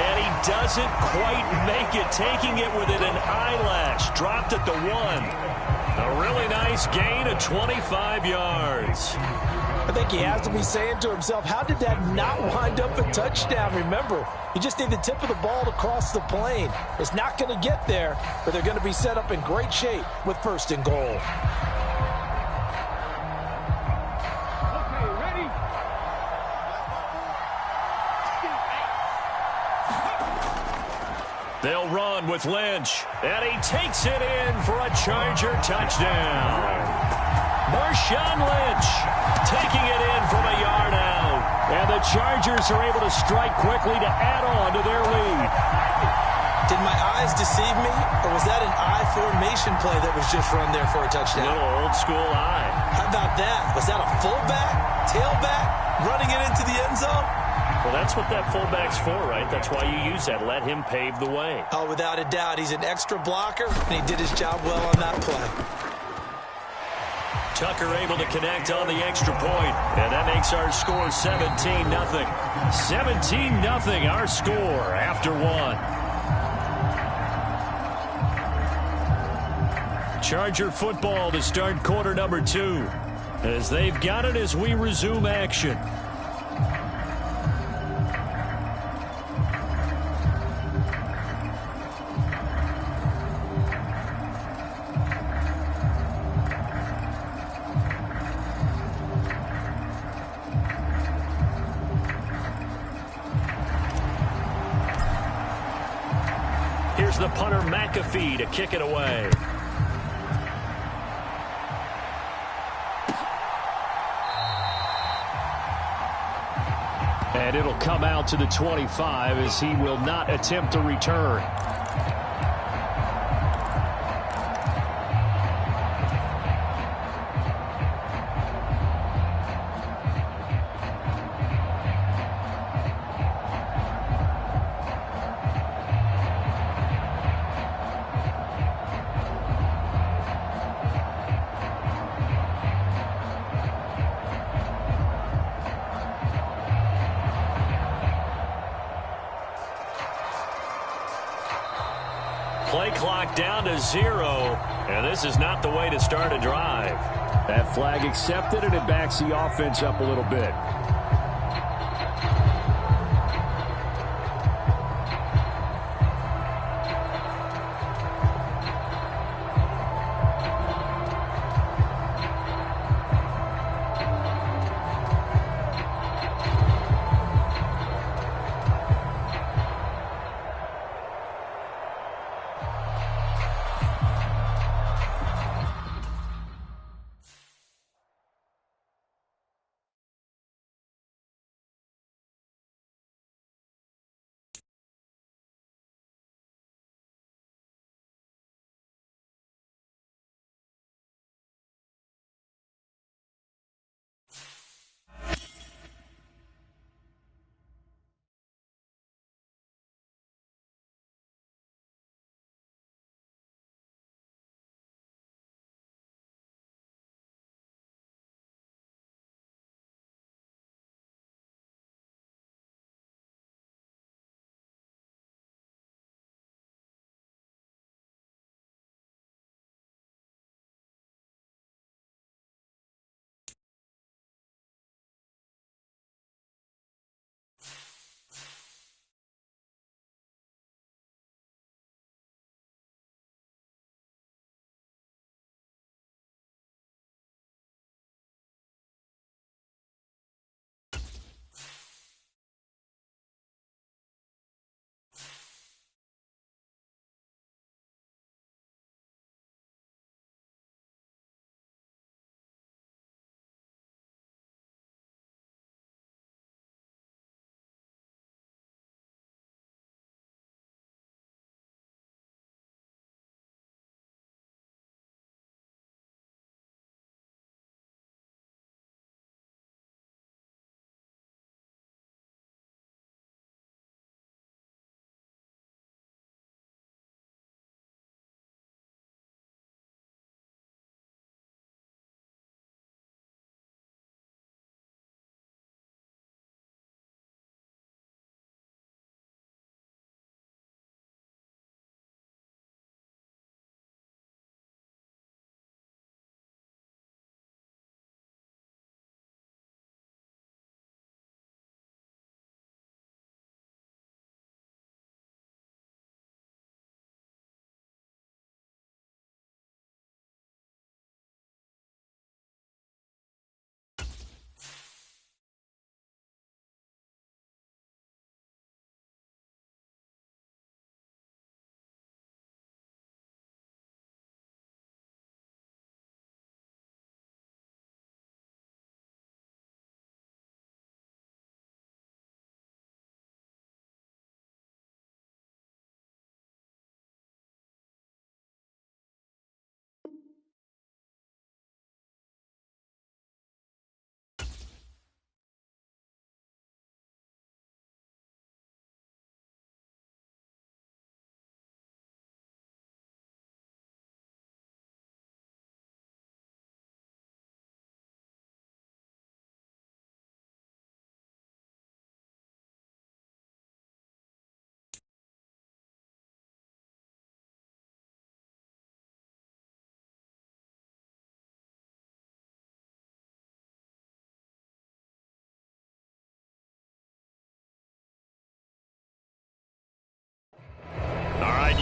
And he doesn't quite make it, taking it within an eyelash. Dropped at the 1. A really nice gain of 25 yards. I think he has to be saying to himself, how did that not wind up a touchdown? Remember, you just need the tip of the ball to cross the plane. It's not going to get there, but they're going to be set up in great shape with 1st and goal. They'll run with Lynch, and he takes it in for a Charger touchdown. Marshawn Lynch taking it in from a yard out. And the Chargers are able to strike quickly to add on to their lead. Did my eyes deceive me, or was that an I formation play that was just run there for a touchdown? Little old school eye. How about that? Was that a fullback, tailback, running it into the end zone? Well, that's what that fullback's for, right? That's why you use that. Let him pave the way. Oh, without a doubt. He's an extra blocker, and he did his job well on that play. Tucker able to connect on the extra point, and that makes our score 17-0. 17-0 our score after one. Charger football to start quarter number 2, as they've got it as we resume action. Here's the punter McAfee to kick it away. And it'll come out to the 25 as he will not attempt to return. Play clock down to 0, and this is not the way to start a drive. That flag accepted, and it backs the offense up a little bit.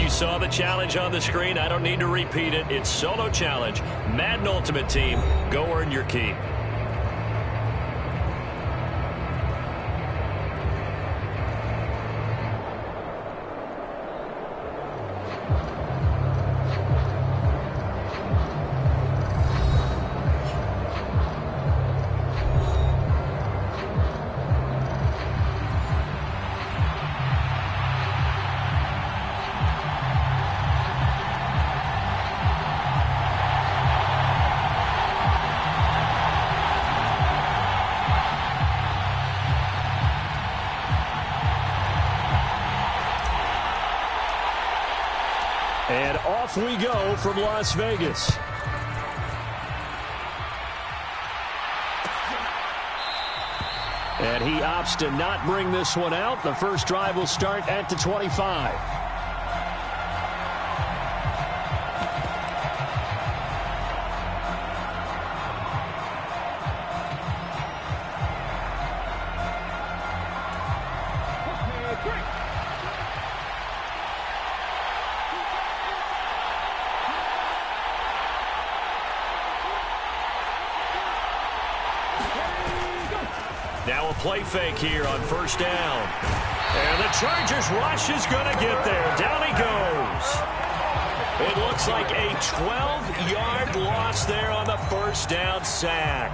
You saw the challenge on the screen. I don't need to repeat it. It's solo challenge. Madden Ultimate Team. Go earn your keep. And off we go from Las Vegas. And he opts to not bring this one out. The first drive will start at the 25. Now a play fake here on first down. And the Chargers rush is going to get there. Down he goes. It looks like a 12-yard loss there on the first down sack.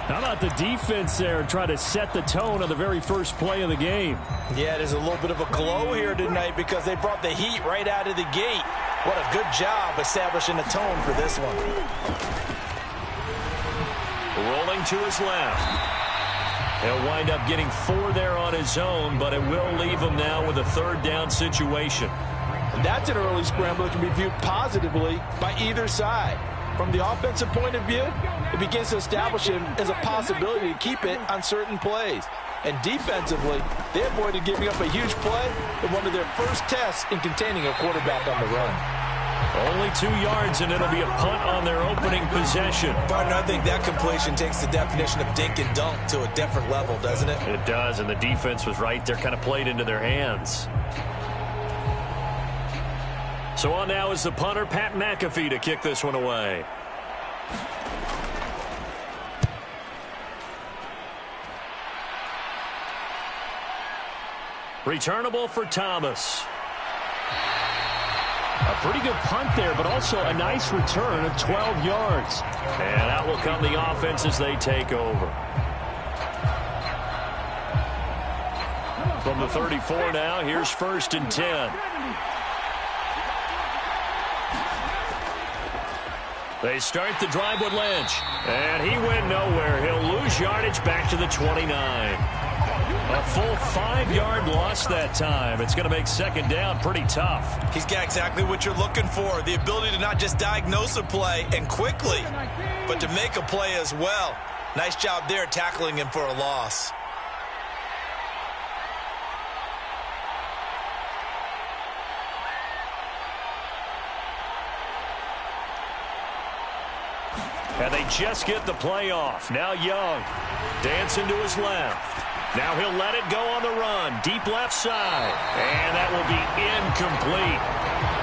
How about the defense there trying to set the tone on the very first play of the game? Yeah, there's a little bit of a glow here tonight because they brought the heat right out of the gate. What a good job establishing a tone for this one. Rolling to his left. He'll wind up getting 4 there on his own, but it will leave him now with a third down situation. And that's an early scramble that can be viewed positively by either side. From the offensive point of view, it begins to establish him as a possibility to keep it on certain plays. And defensively, they avoided giving up a huge play in one of their first tests in containing a quarterback on the run. Only 2 yards, and it'll be a punt on their opening possession. Partner, I think that completion takes the definition of dink and dunk to a different level, doesn't it? It does, and the defense was right there, kind of played into their hands. So on now is the punter, Pat McAfee, to kick this one away. Returnable for Thomas. A pretty good punt there, but also a nice return of 12 yards. And out will come the offense as they take over. From the 34 now, here's 1st and 10. They start the drive with Lynch. And he went nowhere. He'll lose yardage back to the 29. A full 5-yard loss that time. It's going to make second down pretty tough. He's got exactly what you're looking for. The ability to not just diagnose a play and quickly, but to make a play as well. Nice job there tackling him for a loss. And they just get the play off. Now Young dancing to his left. Now he'll let it go on the run. Deep left side. And that will be incomplete.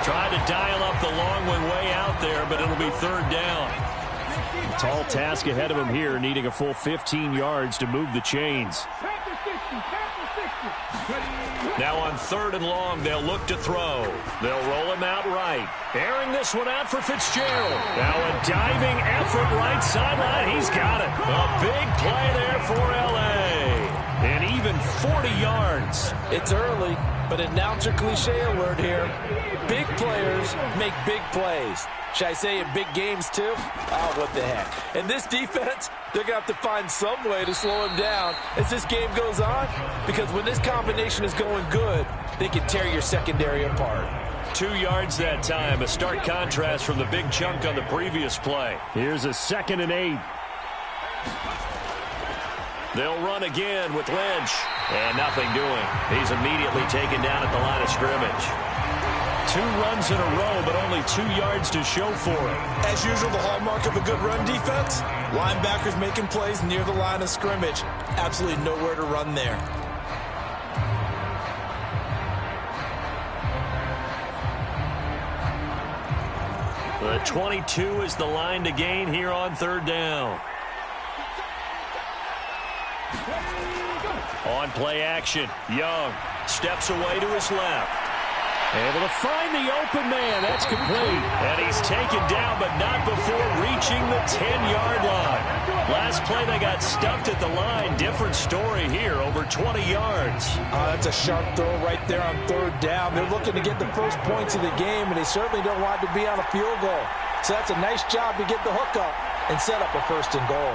Tried to dial up the long one way out there, but it'll be third down. A tall task ahead of him here, needing a full 15 yards to move the chains. Now on 3rd and long, they'll look to throw. They'll roll him out right. Airing this one out for Fitzgerald. Now a diving effort right sideline. He's got it. A big play there for L.A. And even 40 yards. It's early, but announcer cliche alert here. Big players make big plays. Should I say in big games too? Oh, what the heck. And this defense, they're going to have to find some way to slow him down as this game goes on. Because when this combination is going good, they can tear your secondary apart. 2 yards that time. A stark contrast from the big chunk on the previous play. Here's a 2nd and 8. They'll run again with Lynch. And nothing doing. He's immediately taken down at the line of scrimmage. 2 runs in a row, but only 2 yards to show for it. As usual, the hallmark of a good run defense, linebackers making plays near the line of scrimmage. Absolutely nowhere to run there. The 22 is the line to gain here on third down. On play action, Young steps away to his left. Able to find the open man. That's complete. And he's taken down, but not before reaching the 10-yard line. Last play, they got stuffed at the line. Different story here, over 20 yards. That's a sharp throw right there on third down. They're looking to get the first points of the game, and they certainly don't want to be on a field goal. So that's a nice job to get the hook up and set up a first and goal.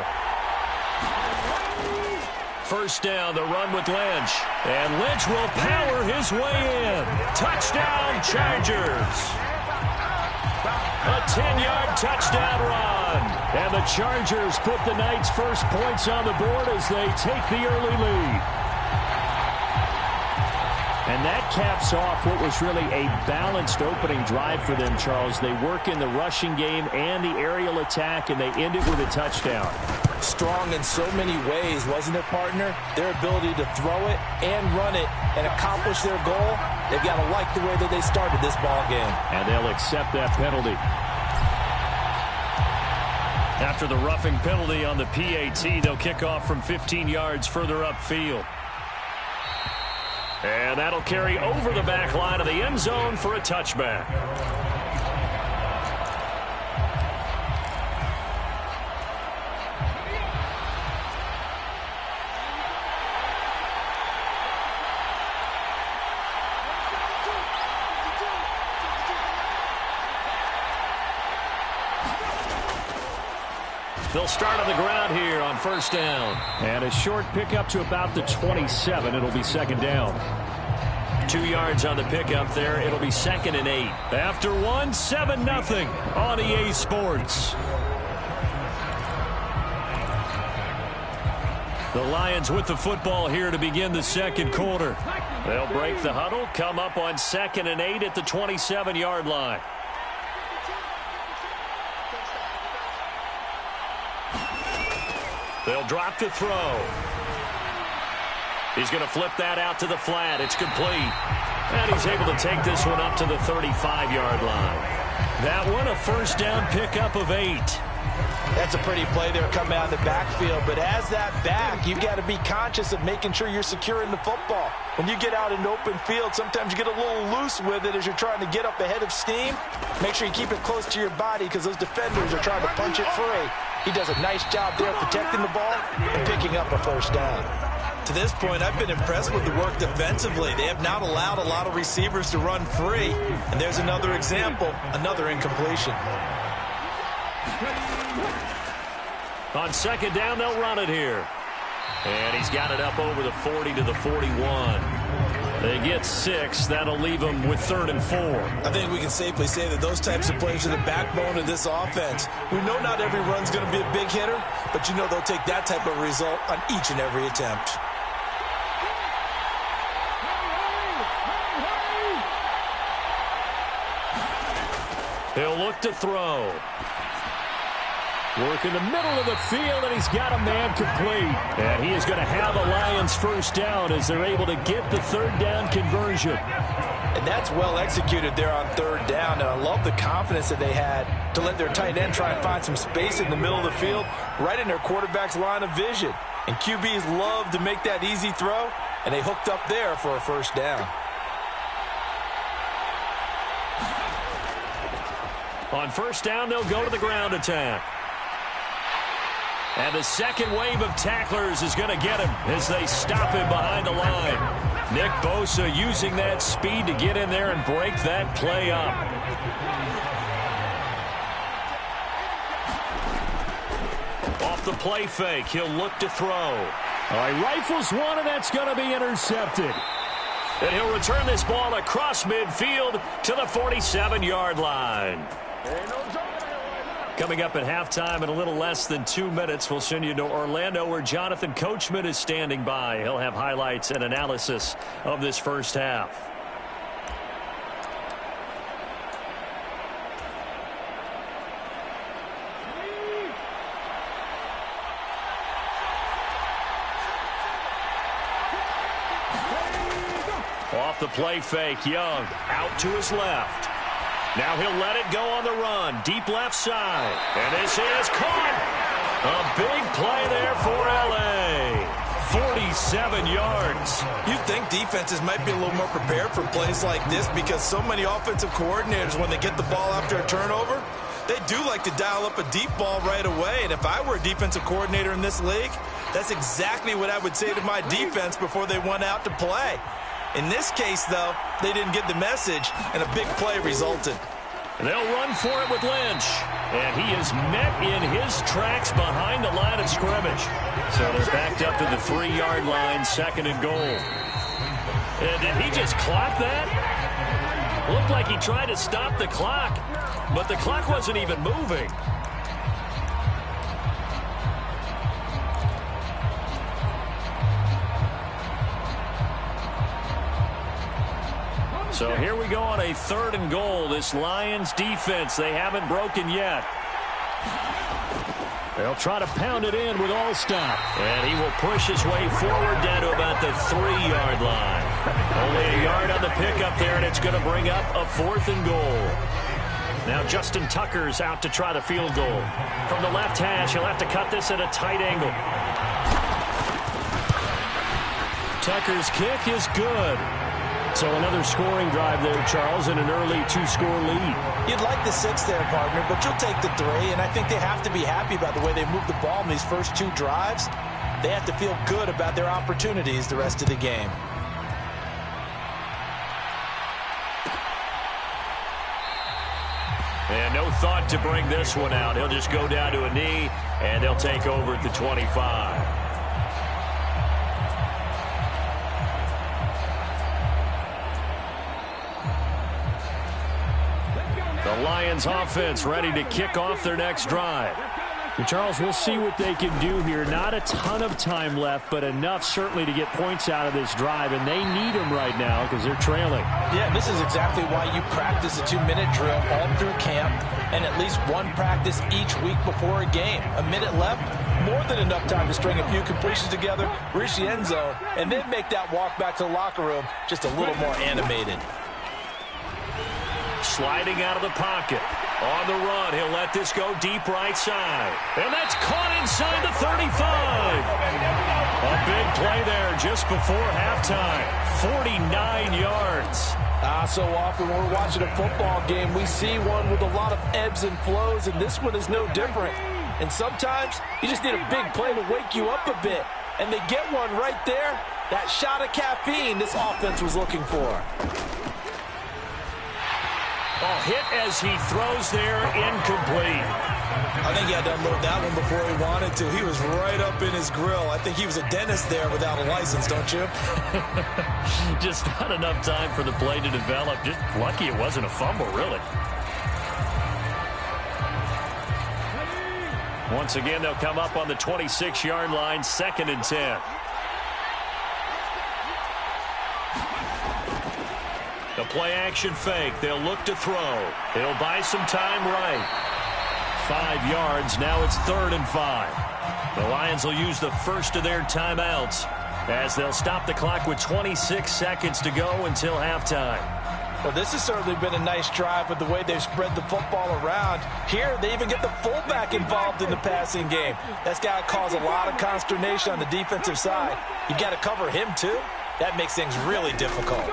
First down, the run with Lynch. And Lynch will power his way in. Touchdown, Chargers. A 10-yard touchdown run. And the Chargers put the Knights' first points on the board as they take the early lead. And that caps off what was really a balanced opening drive for them, Charles. They work in the rushing game and the aerial attack, and they end it with a touchdown. Strong in so many ways, wasn't it, partner? Their ability to throw it and run it and accomplish their goal, they've got to like the way that they started this ball game. And they'll accept that penalty. After the roughing penalty on the PAT, they'll kick off from 15 yards further upfield. And that'll carry over the back line of the end zone for a touchback. They'll start on the ground here on first down. And a short pickup to about the 27. It'll be second down. 2 yards on the pickup there. It'll be 2nd and 8. After 1, 7-0 on EA Sports. The Lions with the football here to begin the second quarter. They'll break the huddle, come up on 2nd and 8 at the 27-yard line. They'll drop to throw. He's going to flip that out to the flat. It's complete. And he's able to take this one up to the 35-yard line. That one, a first down pickup of 8. That's a pretty play there coming out of the backfield. But as that back, you've got to be conscious of making sure you're securing the football. When you get out in open field, sometimes you get a little loose with it as you're trying to get up ahead of steam. Make sure you keep it close to your body because those defenders are trying to punch it free. He does a nice job there protecting the ball and picking up a first down. To this point, I've been impressed with the work defensively. They have not allowed a lot of receivers to run free. And there's another example, another incompletion. On second down, they'll run it here. And he's got it up over the 40 to the 41. They get 6. That'll leave them with 3rd and 4. I think we can safely say that those types of players are the backbone of this offense. We know not every run's going to be a big hitter, but you know they'll take that type of result on each and every attempt. He'll look to throw. Work in the middle of the field, and he's got a man complete. And he is going to have a Lions first down as they're able to get the 3rd down conversion. And that's well executed there on 3rd down. And I love the confidence that they had to let their tight end try and find some space in the middle of the field, right in their quarterback's line of vision. And QBs love to make that easy throw, and they hooked up there for a first down. On first down, they'll go to the ground attack. And the second wave of tacklers is going to get him as they stop him behind the line. Nick Bosa using that speed to get in there and break that play up. Off the play fake, he'll look to throw. All right, rifles one, and that's going to be intercepted. And he'll return this ball across midfield to the 47-yard line. Coming up at halftime in a little less than 2 minutes, we'll send you to Orlando where Jonathan Coachman is standing by. He'll have highlights and analysis of this first half. Off the play fake, Young out to his left. Now he'll let it go on the run. Deep left side. And this is caught. A big play there for L.A. 47 yards. You'd think defenses might be a little more prepared for plays like this because so many offensive coordinators, when they get the ball after a turnover, they do like to dial up a deep ball right away. And if I were a defensive coordinator in this league, that's exactly what I would say to my defense before they went out to play. In this case, though, they didn't get the message, and a big play resulted. They'll run for it with Lynch. And he is met in his tracks behind the line of scrimmage. So they're backed up to the 3-yard line, 2nd and goal. And did he just clock that? Looked like he tried to stop the clock, but the clock wasn't even moving. So here we go on a 3rd and goal. This Lions defense, they haven't broken yet. They'll try to pound it in with Allstott. And he will push his way forward down to about the 3-yard line. Only a yard on the pickup there, and it's going to bring up a 4th and goal. Now Justin Tucker's out to try the field goal. From the left hash, he'll have to cut this at a tight angle. Tucker's kick is good. So another scoring drive there, Charles, and an early 2-score lead. You'd like the 6 there, partner, but you'll take the 3, and I think they have to be happy about the way they moved the ball in these first 2 drives. They have to feel good about their opportunities the rest of the game. And no thought to bring this one out. He'll just go down to a knee, and they'll take over at the 25. The Lions offense ready to kick off their next drive. And Charles, we'll see what they can do here. Not a ton of time left, but enough certainly to get points out of this drive, and they need them right now because they're trailing. Yeah, this is exactly why you practice a 2-minute drill all through camp and at least one practice each week before a game. A minute left, more than enough time to string a few completions together, reach the end zone, and then make that walk back to the locker room just a little more animated. Sliding out of the pocket. On the run, he'll let this go deep right side. And that's caught inside the 35. A big play there just before halftime. 49 yards. So often when we're watching a football game, we see one with a lot of ebbs and flows, and this one is no different. And sometimes you just need a big play to wake you up a bit. And they get one right there. That shot of caffeine this offense was looking for. Hit as he throws there, incomplete. I think he had to unload that one before he wanted to. He was right up in his grill. I think he was a dentist there without a license, don't you? Just not enough time for the play to develop. Just lucky it wasn't a fumble, really. Once again, they'll come up on the 26-yard line, 2nd and 10. The play-action fake. They'll look to throw. It'll buy some time right. 5 yards. Now it's 3rd and 5. The Lions will use the first of their timeouts as they'll stop the clock with 26 seconds to go until halftime. Well, this has certainly been a nice drive with the way they've spread the football around. Here, they even get the fullback involved in the passing game. That's got to cause a lot of consternation on the defensive side. You've got to cover him, too. That makes things really difficult.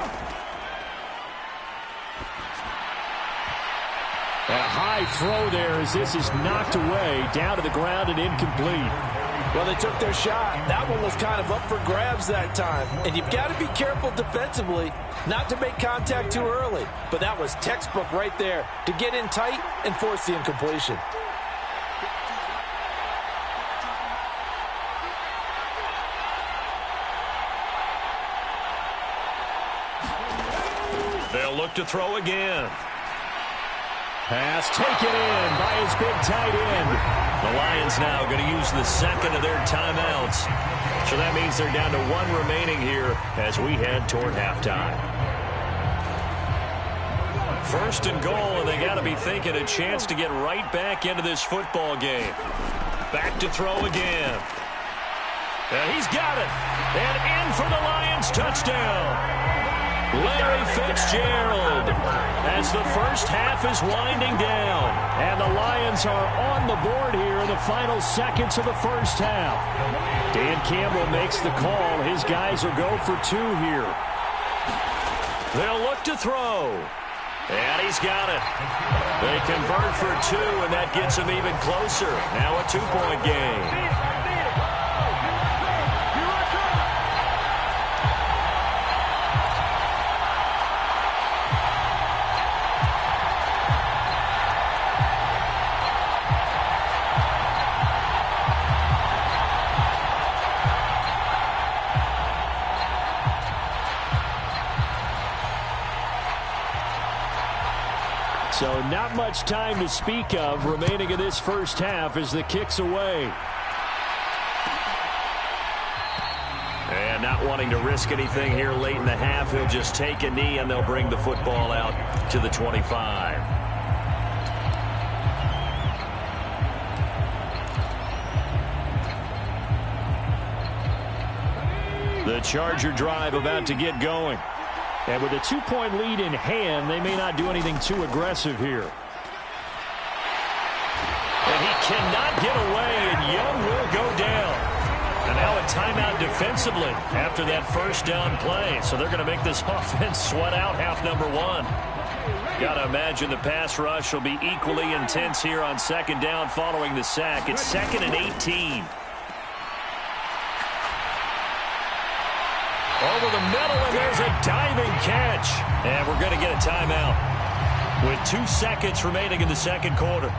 A high throw there as this is knocked away, down to the ground and incomplete. Well, they took their shot. That one was kind of up for grabs that time. And you've got to be careful defensively not to make contact too early. But that was textbook right there to get in tight and force the incompletion. They'll look to throw again. Pass taken in by his big tight end. The Lions now going to use the second of their timeouts. So that means they're down to 1 remaining here as we head toward halftime. 1st and goal, and they got to be thinking a chance to get right back into this football game. Back to throw again. And he's got it. And in for the Lions touchdown. Larry Fitzgerald, as the first half is winding down. And the Lions are on the board here in the final seconds of the first half. Dan Campbell makes the call. His guys will go for 2 here. They'll look to throw. And he's got it. They convert for 2, and that gets them even closer. Now a 2-point game. So not much time to speak of remaining in this first half as the kick's away. And not wanting to risk anything here late in the half, he'll just take a knee and they'll bring the football out to the 25. The Charger drive about to get going. And with a 2-point lead in hand, they may not do anything too aggressive here. And he cannot get away, and Young will go down. And now a timeout defensively after that first down play. So they're going to make this offense sweat out half number 1. Got to imagine the pass rush will be equally intense here on second down following the sack. It's 2nd and 18. Over the middle, and there's a diving catch. And we're going to get a timeout with 2 seconds remaining in the second quarter.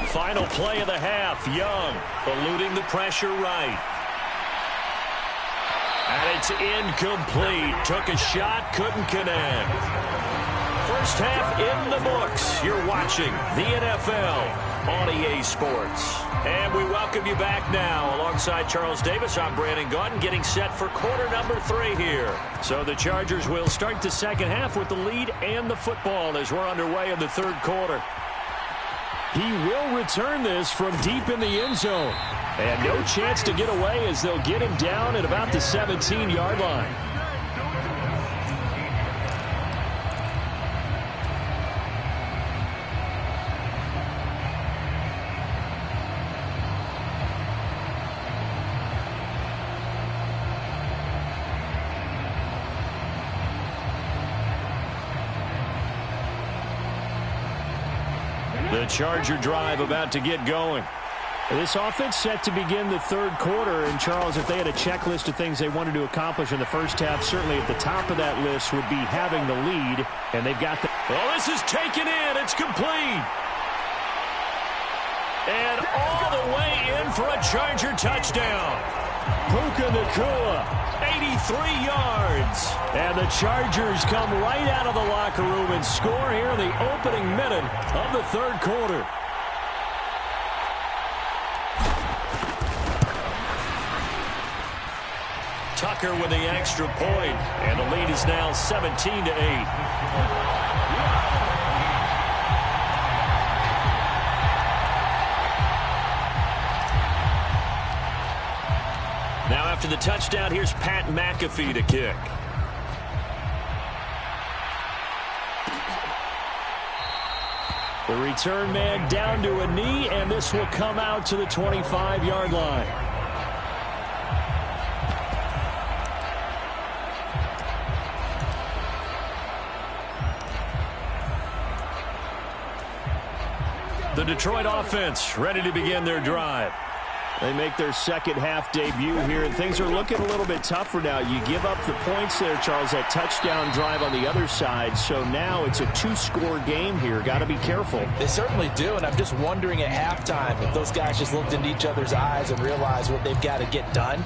Final play of the half. Young eluding the pressure right. And it's incomplete. Took a shot, couldn't connect. First half in the books. You're watching the NFL on EA Sports. And we welcome you back now. Alongside Charles Davis, I'm Brandon Gaudin, getting set for quarter number 3 here. So the Chargers will start the second half with the lead and the football as we're underway in the third quarter. He will return this from deep in the end zone. And no chance to get away as they'll get him down at about the 17-yard line. The Charger drive about to get going. This offense set to begin the third quarter. And, Charles, if they had a checklist of things they wanted to accomplish in the first half, certainly at the top of that list would be having the lead. And they've got the... Well, this is taken in. It's complete. And all the way in for a Charger touchdown. Puka Nacua, 83 yards. And the Chargers come right out of the locker room and score here in the opening minute of the third quarter. Tucker with the extra point, and the lead is now 17-8. Now after the touchdown, here's Pat McAfee to kick. The return man down to a knee, and this will come out to the 25-yard line. The Detroit offense ready to begin their drive. They make their second half debut here, and things are looking a little bit tougher now. You give up the points there, Charles, that touchdown drive on the other side. So now it's a 2-score game here. Got to be careful. They certainly do, and I'm just wondering at halftime if those guys just looked into each other's eyes and realized what they've got to get done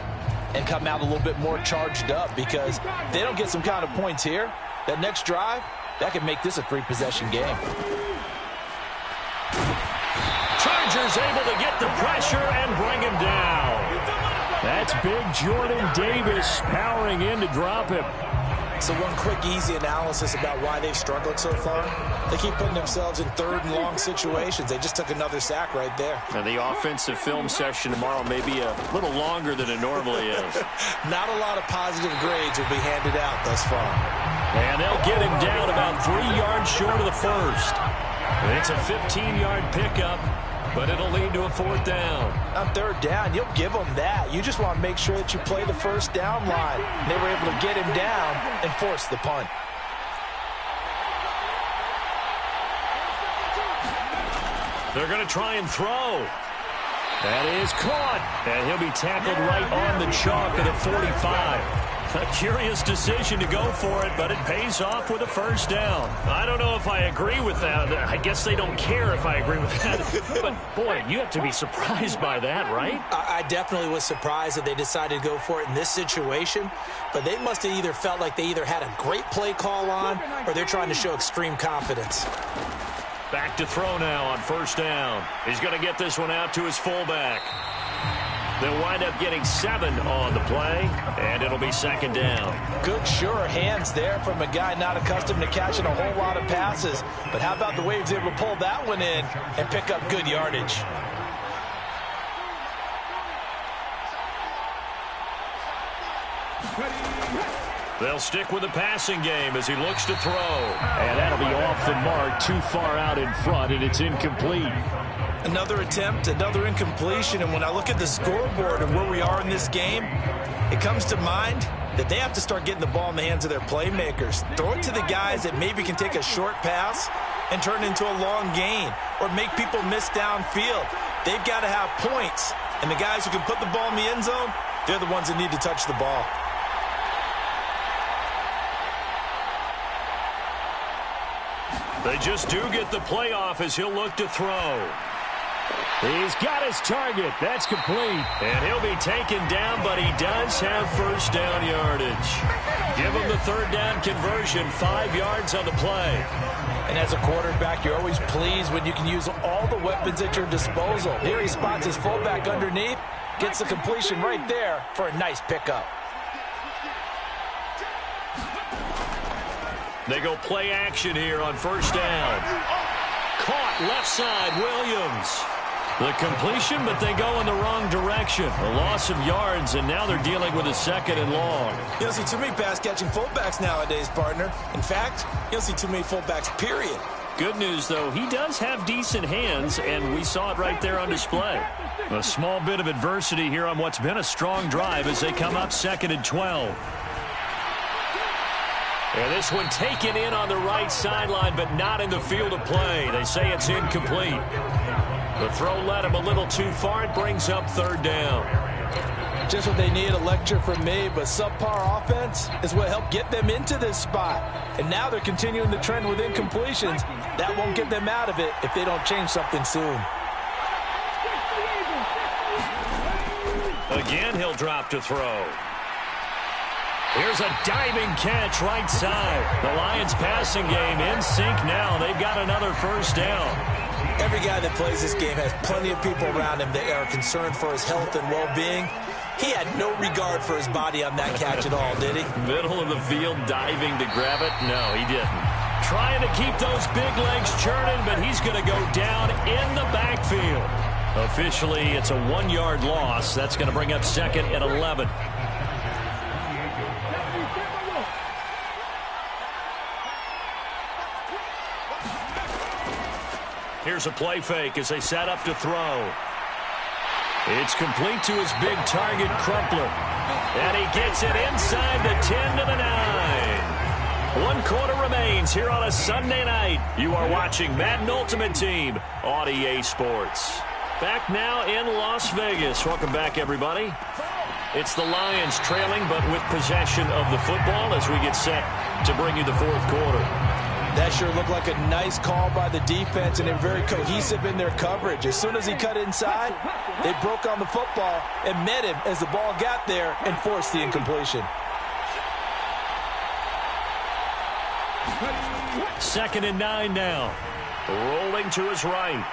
and come out a little bit more charged up, because if they don't get some kind of points here, that next drive, that could make this a 3-possession game. Chargers able to get the pressure and bring him down. That's big Jordan Davis powering in to drop him. So one quick, easy analysis about why they've struggled so far. They keep putting themselves in third and long situations. They just took another sack right there. And the offensive film session tomorrow may be a little longer than it normally is. Not a lot of positive grades will be handed out thus far. And they'll get him down about 3 yards short of the first. It's a 15-yard pickup, but it'll lead to a 4th down. On 3rd down, you'll give them that. You just want to make sure that you play the first down line. They were able to get him down and force the punt. They're going to try and throw. That is caught. And he'll be tackled right on the chalk at the 45. A curious decision to go for it, but it pays off with a 1st down. I don't know if I agree with that. I guess they don't care if I agree with that. But, boy, you have to be surprised by that, right? I definitely was surprised that they decided to go for it in this situation. But they must have either felt like they either had a great play call on or they're trying to show extreme confidence. Back to throw now on 1st down. He's going to get this one out to his fullback. They'll wind up getting 7 on the play, and it'll be 2nd down. Good, sure hands there from a guy not accustomed to catching a whole lot of passes. But how about the way he was able to pull that one in and pick up good yardage? They'll stick with the passing game as he looks to throw. And that'll be off the mark, too far out in front, and it's incomplete. Another attempt, another incompletion, and when I look at the scoreboard and where we are in this game, it comes to mind that they have to start getting the ball in the hands of their playmakers. Throw it to the guys that maybe can take a short pass and turn it into a long gain or make people miss downfield. They've got to have points, and the guys who can put the ball in the end zone, they're the ones that need to touch the ball. They just do get the playoff as he'll look to throw. He's got his target. That's complete. And he'll be taken down, but he does have 1st down yardage. Give him the 3rd down conversion, 5 yards on the play. And as a quarterback, you're always pleased when you can use all the weapons at your disposal. Here he spots his fullback underneath, gets the completion right there for a nice pickup. They go play action here on 1st down. Caught left side, Williams. The completion, but they go in the wrong direction. A loss of yards, and now they're dealing with a 2nd and long. You don't see too many pass-catching fullbacks nowadays, partner. In fact, you don't see too many fullbacks, period. Good news, though, he does have decent hands, and we saw it right there on display. A small bit of adversity here on what's been a strong drive as they come up 2nd and 12. And this one taken in on the right sideline, but not in the field of play. They say it's incomplete. The throw led him a little too far. It brings up 3rd down. Just what they need, a lecture from me, but subpar offense is what helped get them into this spot. And now they're continuing the trend with incompletions. That won't get them out of it if they don't change something soon. Again, he'll drop to throw. Here's a diving catch right side. The Lions passing game in sync now. They've got another 1st down. Every guy that plays this game has plenty of people around him that are concerned for his health and well-being. He had no regard for his body on that catch at all, did he? Middle of the field diving to grab it? No, he didn't. Trying to keep those big legs churning, but he's going to go down in the backfield. Officially, it's a 1-yard loss. That's going to bring up 2nd and 11. Here's a play fake as they set up to throw. It's complete to his big target, Crumpler. And he gets it inside the 10 to the 9. 1 quarter remains here on a Sunday night. You are watching Madden Ultimate Team on EA Sports. Back now in Las Vegas. Welcome back, everybody. It's the Lions trailing, but with possession of the football as we get set to bring you the 4th quarter. That sure looked like a nice call by the defense, and they're very cohesive in their coverage. As soon as he cut inside, they broke on the football and met him as the ball got there and forced the incompletion. 2nd and 9 now. Rolling to his right.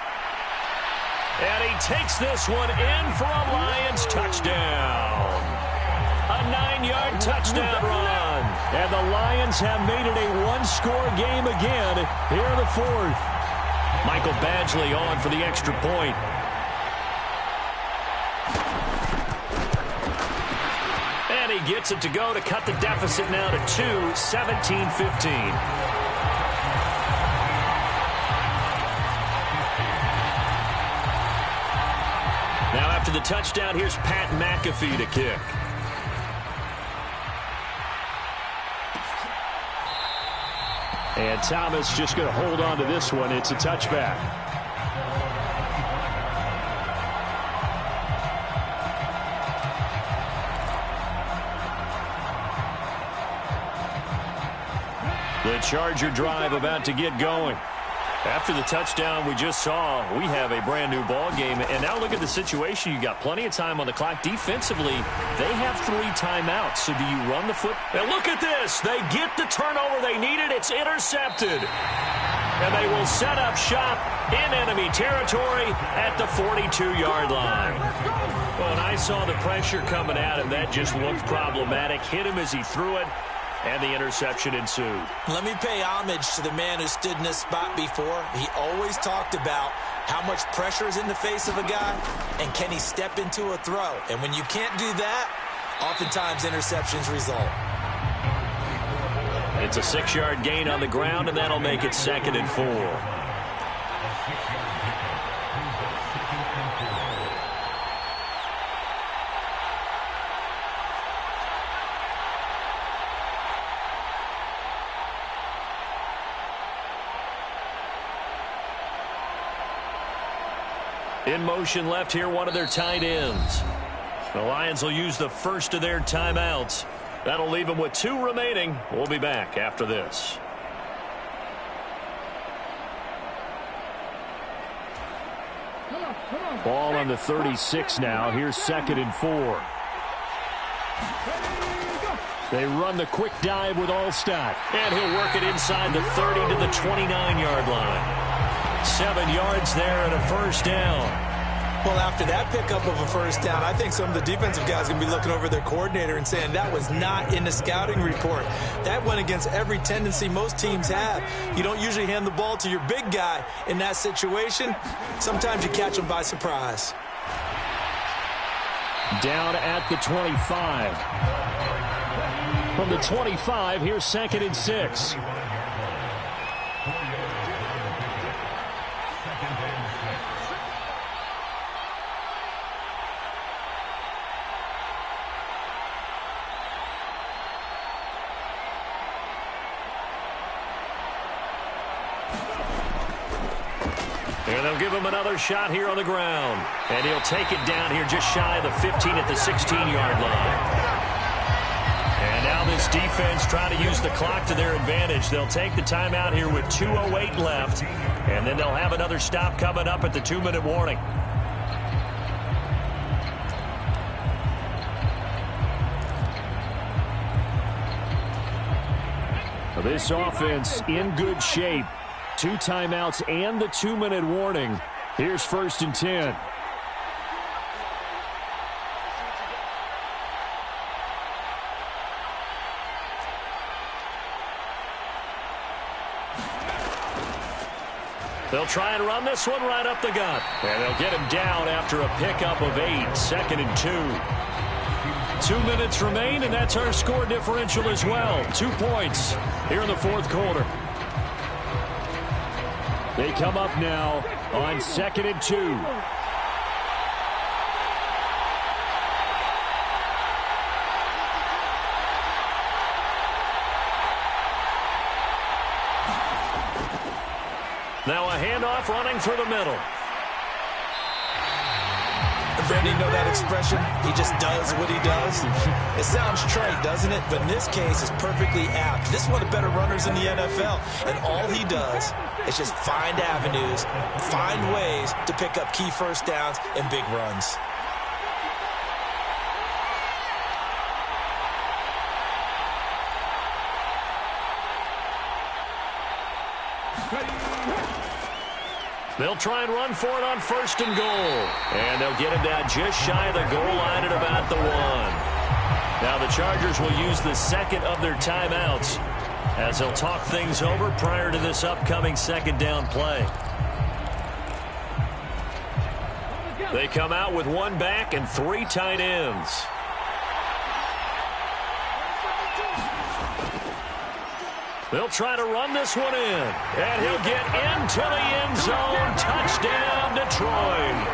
And he takes this one in for a Lions touchdown. A 9-yard touchdown run. And the Lions have made it a one-score game again here in the fourth. Michael Badgley on for the extra point. And he gets it to go to cut the deficit now to 2, 17-15. Now after the touchdown, here's Pat McAfee to kick. And Thomas just going to hold on to this one. It's a touchback. The Charger drive about to get going. After the touchdown we just saw, we have a brand new ball game. And now look at the situation. You got plenty of time on the clock. Defensively, they have 3 timeouts. So do you run the foot? And look at this. They get the turnover they needed. It's intercepted. And they will set up shop in enemy territory at the 42-yard line. Well, and I saw the pressure coming at him. That just looked problematic. Hit him as he threw it. And the interception ensued. Let me pay homage to the man who stood in this spot before. He always talked about how much pressure is in the face of a guy and can he step into a throw. And when you can't do that, oftentimes interceptions result. It's a 6-yard gain on the ground, and that'll make it 2nd and 4. In motion left here, one of their tight ends. The Lions will use the first of their timeouts. That'll leave them with 2 remaining. We'll be back after this. Ball on the 36 now. Here's 2nd and 4. They run the quick dive with Allstott. And he'll work it inside the 30 to the 29-yard line. 7 yards there and a first down. Well, after that pickup of a first down, I think some of the defensive guys are going to be looking over their coordinator and saying that was not in the scouting report. That went against every tendency most teams have. You don't usually hand the ball to your big guy in that situation. Sometimes you catch them by surprise. Down at the 25. From the 25, here's 2nd and 6. And they'll give him another shot here on the ground. And he'll take it down here just shy of the 15 at the 16-yard line. And now this defense trying to use the clock to their advantage. They'll take the timeout here with 2:08 left. And then they'll have another stop coming up at the 2-minute warning. This offense in good shape. 2 timeouts and the 2-minute warning. Here's 1st and 10. They'll try and run this one right up the gut. And they'll get him down after a pickup of 8. 2nd and 2. 2 minutes remain, and that's our score differential as well. 2 points here in the 4th quarter. They come up now on 2nd and 2. Now a handoff running through the middle. Brandon, you know that expression? He just does what he does. It sounds trite, doesn't it? But in this case, it's perfectly apt. This is one of the better runners in the NFL. And all he does is just find avenues, find ways to pick up key first downs and big runs. They'll try and run for it on 1st and goal. And they'll get him down just shy of the goal line at about the 1. Now the Chargers will use the second of their timeouts as they'll talk things over prior to this upcoming second down play. They come out with one back and three tight ends. They'll try to run this one in. And he'll get into the end zone. Touchdown, Detroit.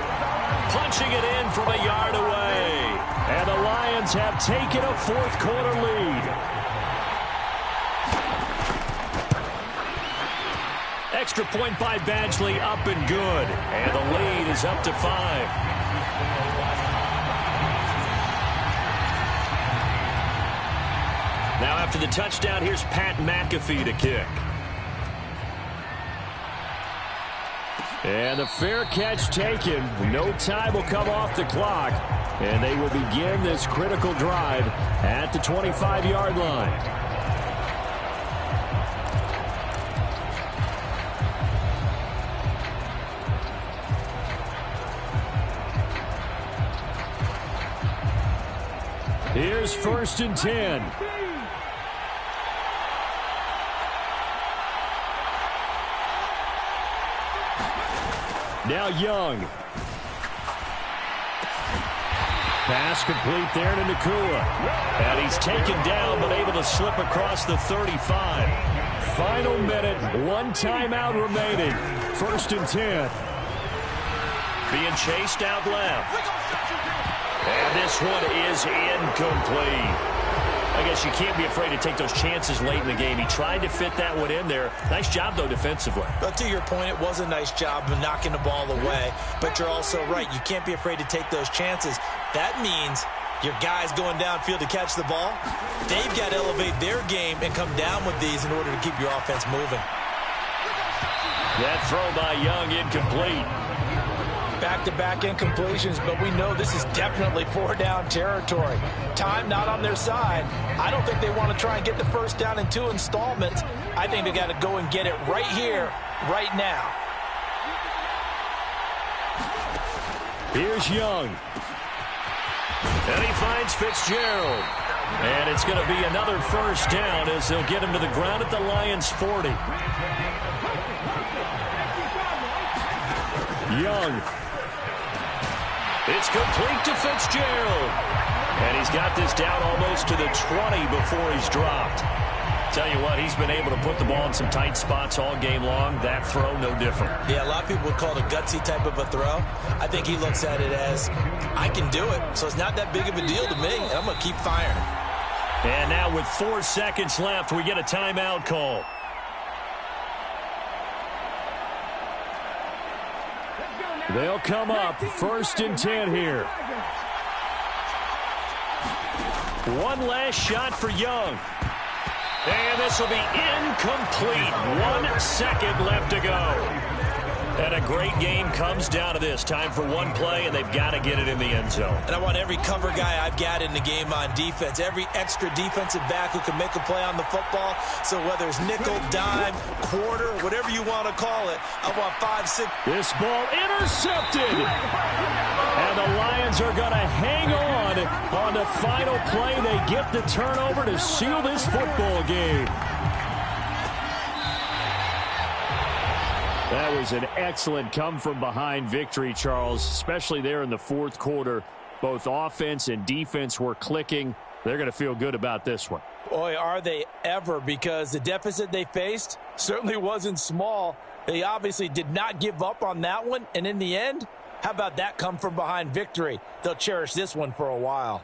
Punching it in from a yard away. And the Lions have taken a fourth quarter lead. Extra point by Badgley, up and good. And the lead is up to 5. Now after the touchdown, here's Pat McAfee to kick. And the fair catch taken. No time will come off the clock. And they will begin this critical drive at the 25-yard line. Here's 1st and 10. Now Young. Pass complete there to Nakua. And he's taken down but able to slip across the 35. Final minute, one timeout remaining. 1st and 10. Being chased out left. And this one is incomplete. I guess you can't be afraid to take those chances late in the game. He tried to fit that one in there. Nice job, though, defensively. But to your point, it was a nice job of knocking the ball away. But you're also right. You can't be afraid to take those chances. That means your guys going downfield to catch the ball, they've got to elevate their game and come down with these in order to keep your offense moving. That throw by Young incomplete. Back-to-back incompletions, but we know this is definitely 4-down territory. Time not on their side. I don't think they want to try and get the first down in 2 installments. I think they got to go and get it right here, right now. Here's Young. And he finds Fitzgerald. And it's going to be another first down as they'll get him to the ground at the Lions' 40. Young. It's complete to Fitzgerald. And he's got this down almost to the 20 before he's dropped. Tell you what, he's been able to put the ball in some tight spots all game long. That throw, no different. Yeah, a lot of people would call it a gutsy type of a throw. I think he looks at it as, I can do it. So it's not that big of a deal to me, and I'm going to keep firing. And now with 4 seconds left, we get a timeout call. They'll come up 1st and 10 here. One last shot for Young. And this will be incomplete. 1 second left to go. And a great game comes down to this. Time for one play, and they've got to get it in the end zone. And I want every cover guy I've got in the game on defense, every extra defensive back who can make a play on the football. So whether it's nickel, dime, quarter, whatever you want to call it, I want 5, 6. This ball intercepted. And the Lions are going to hang on the final play. They get the turnover to seal this football game. That was an excellent come-from-behind victory, Charles, especially there in the fourth quarter. Both offense and defense were clicking. They're going to feel good about this one. Boy, are they ever, because the deficit they faced certainly wasn't small. They obviously did not give up on that one, and in the end, how about that come-from-behind victory? They'll cherish this one for a while.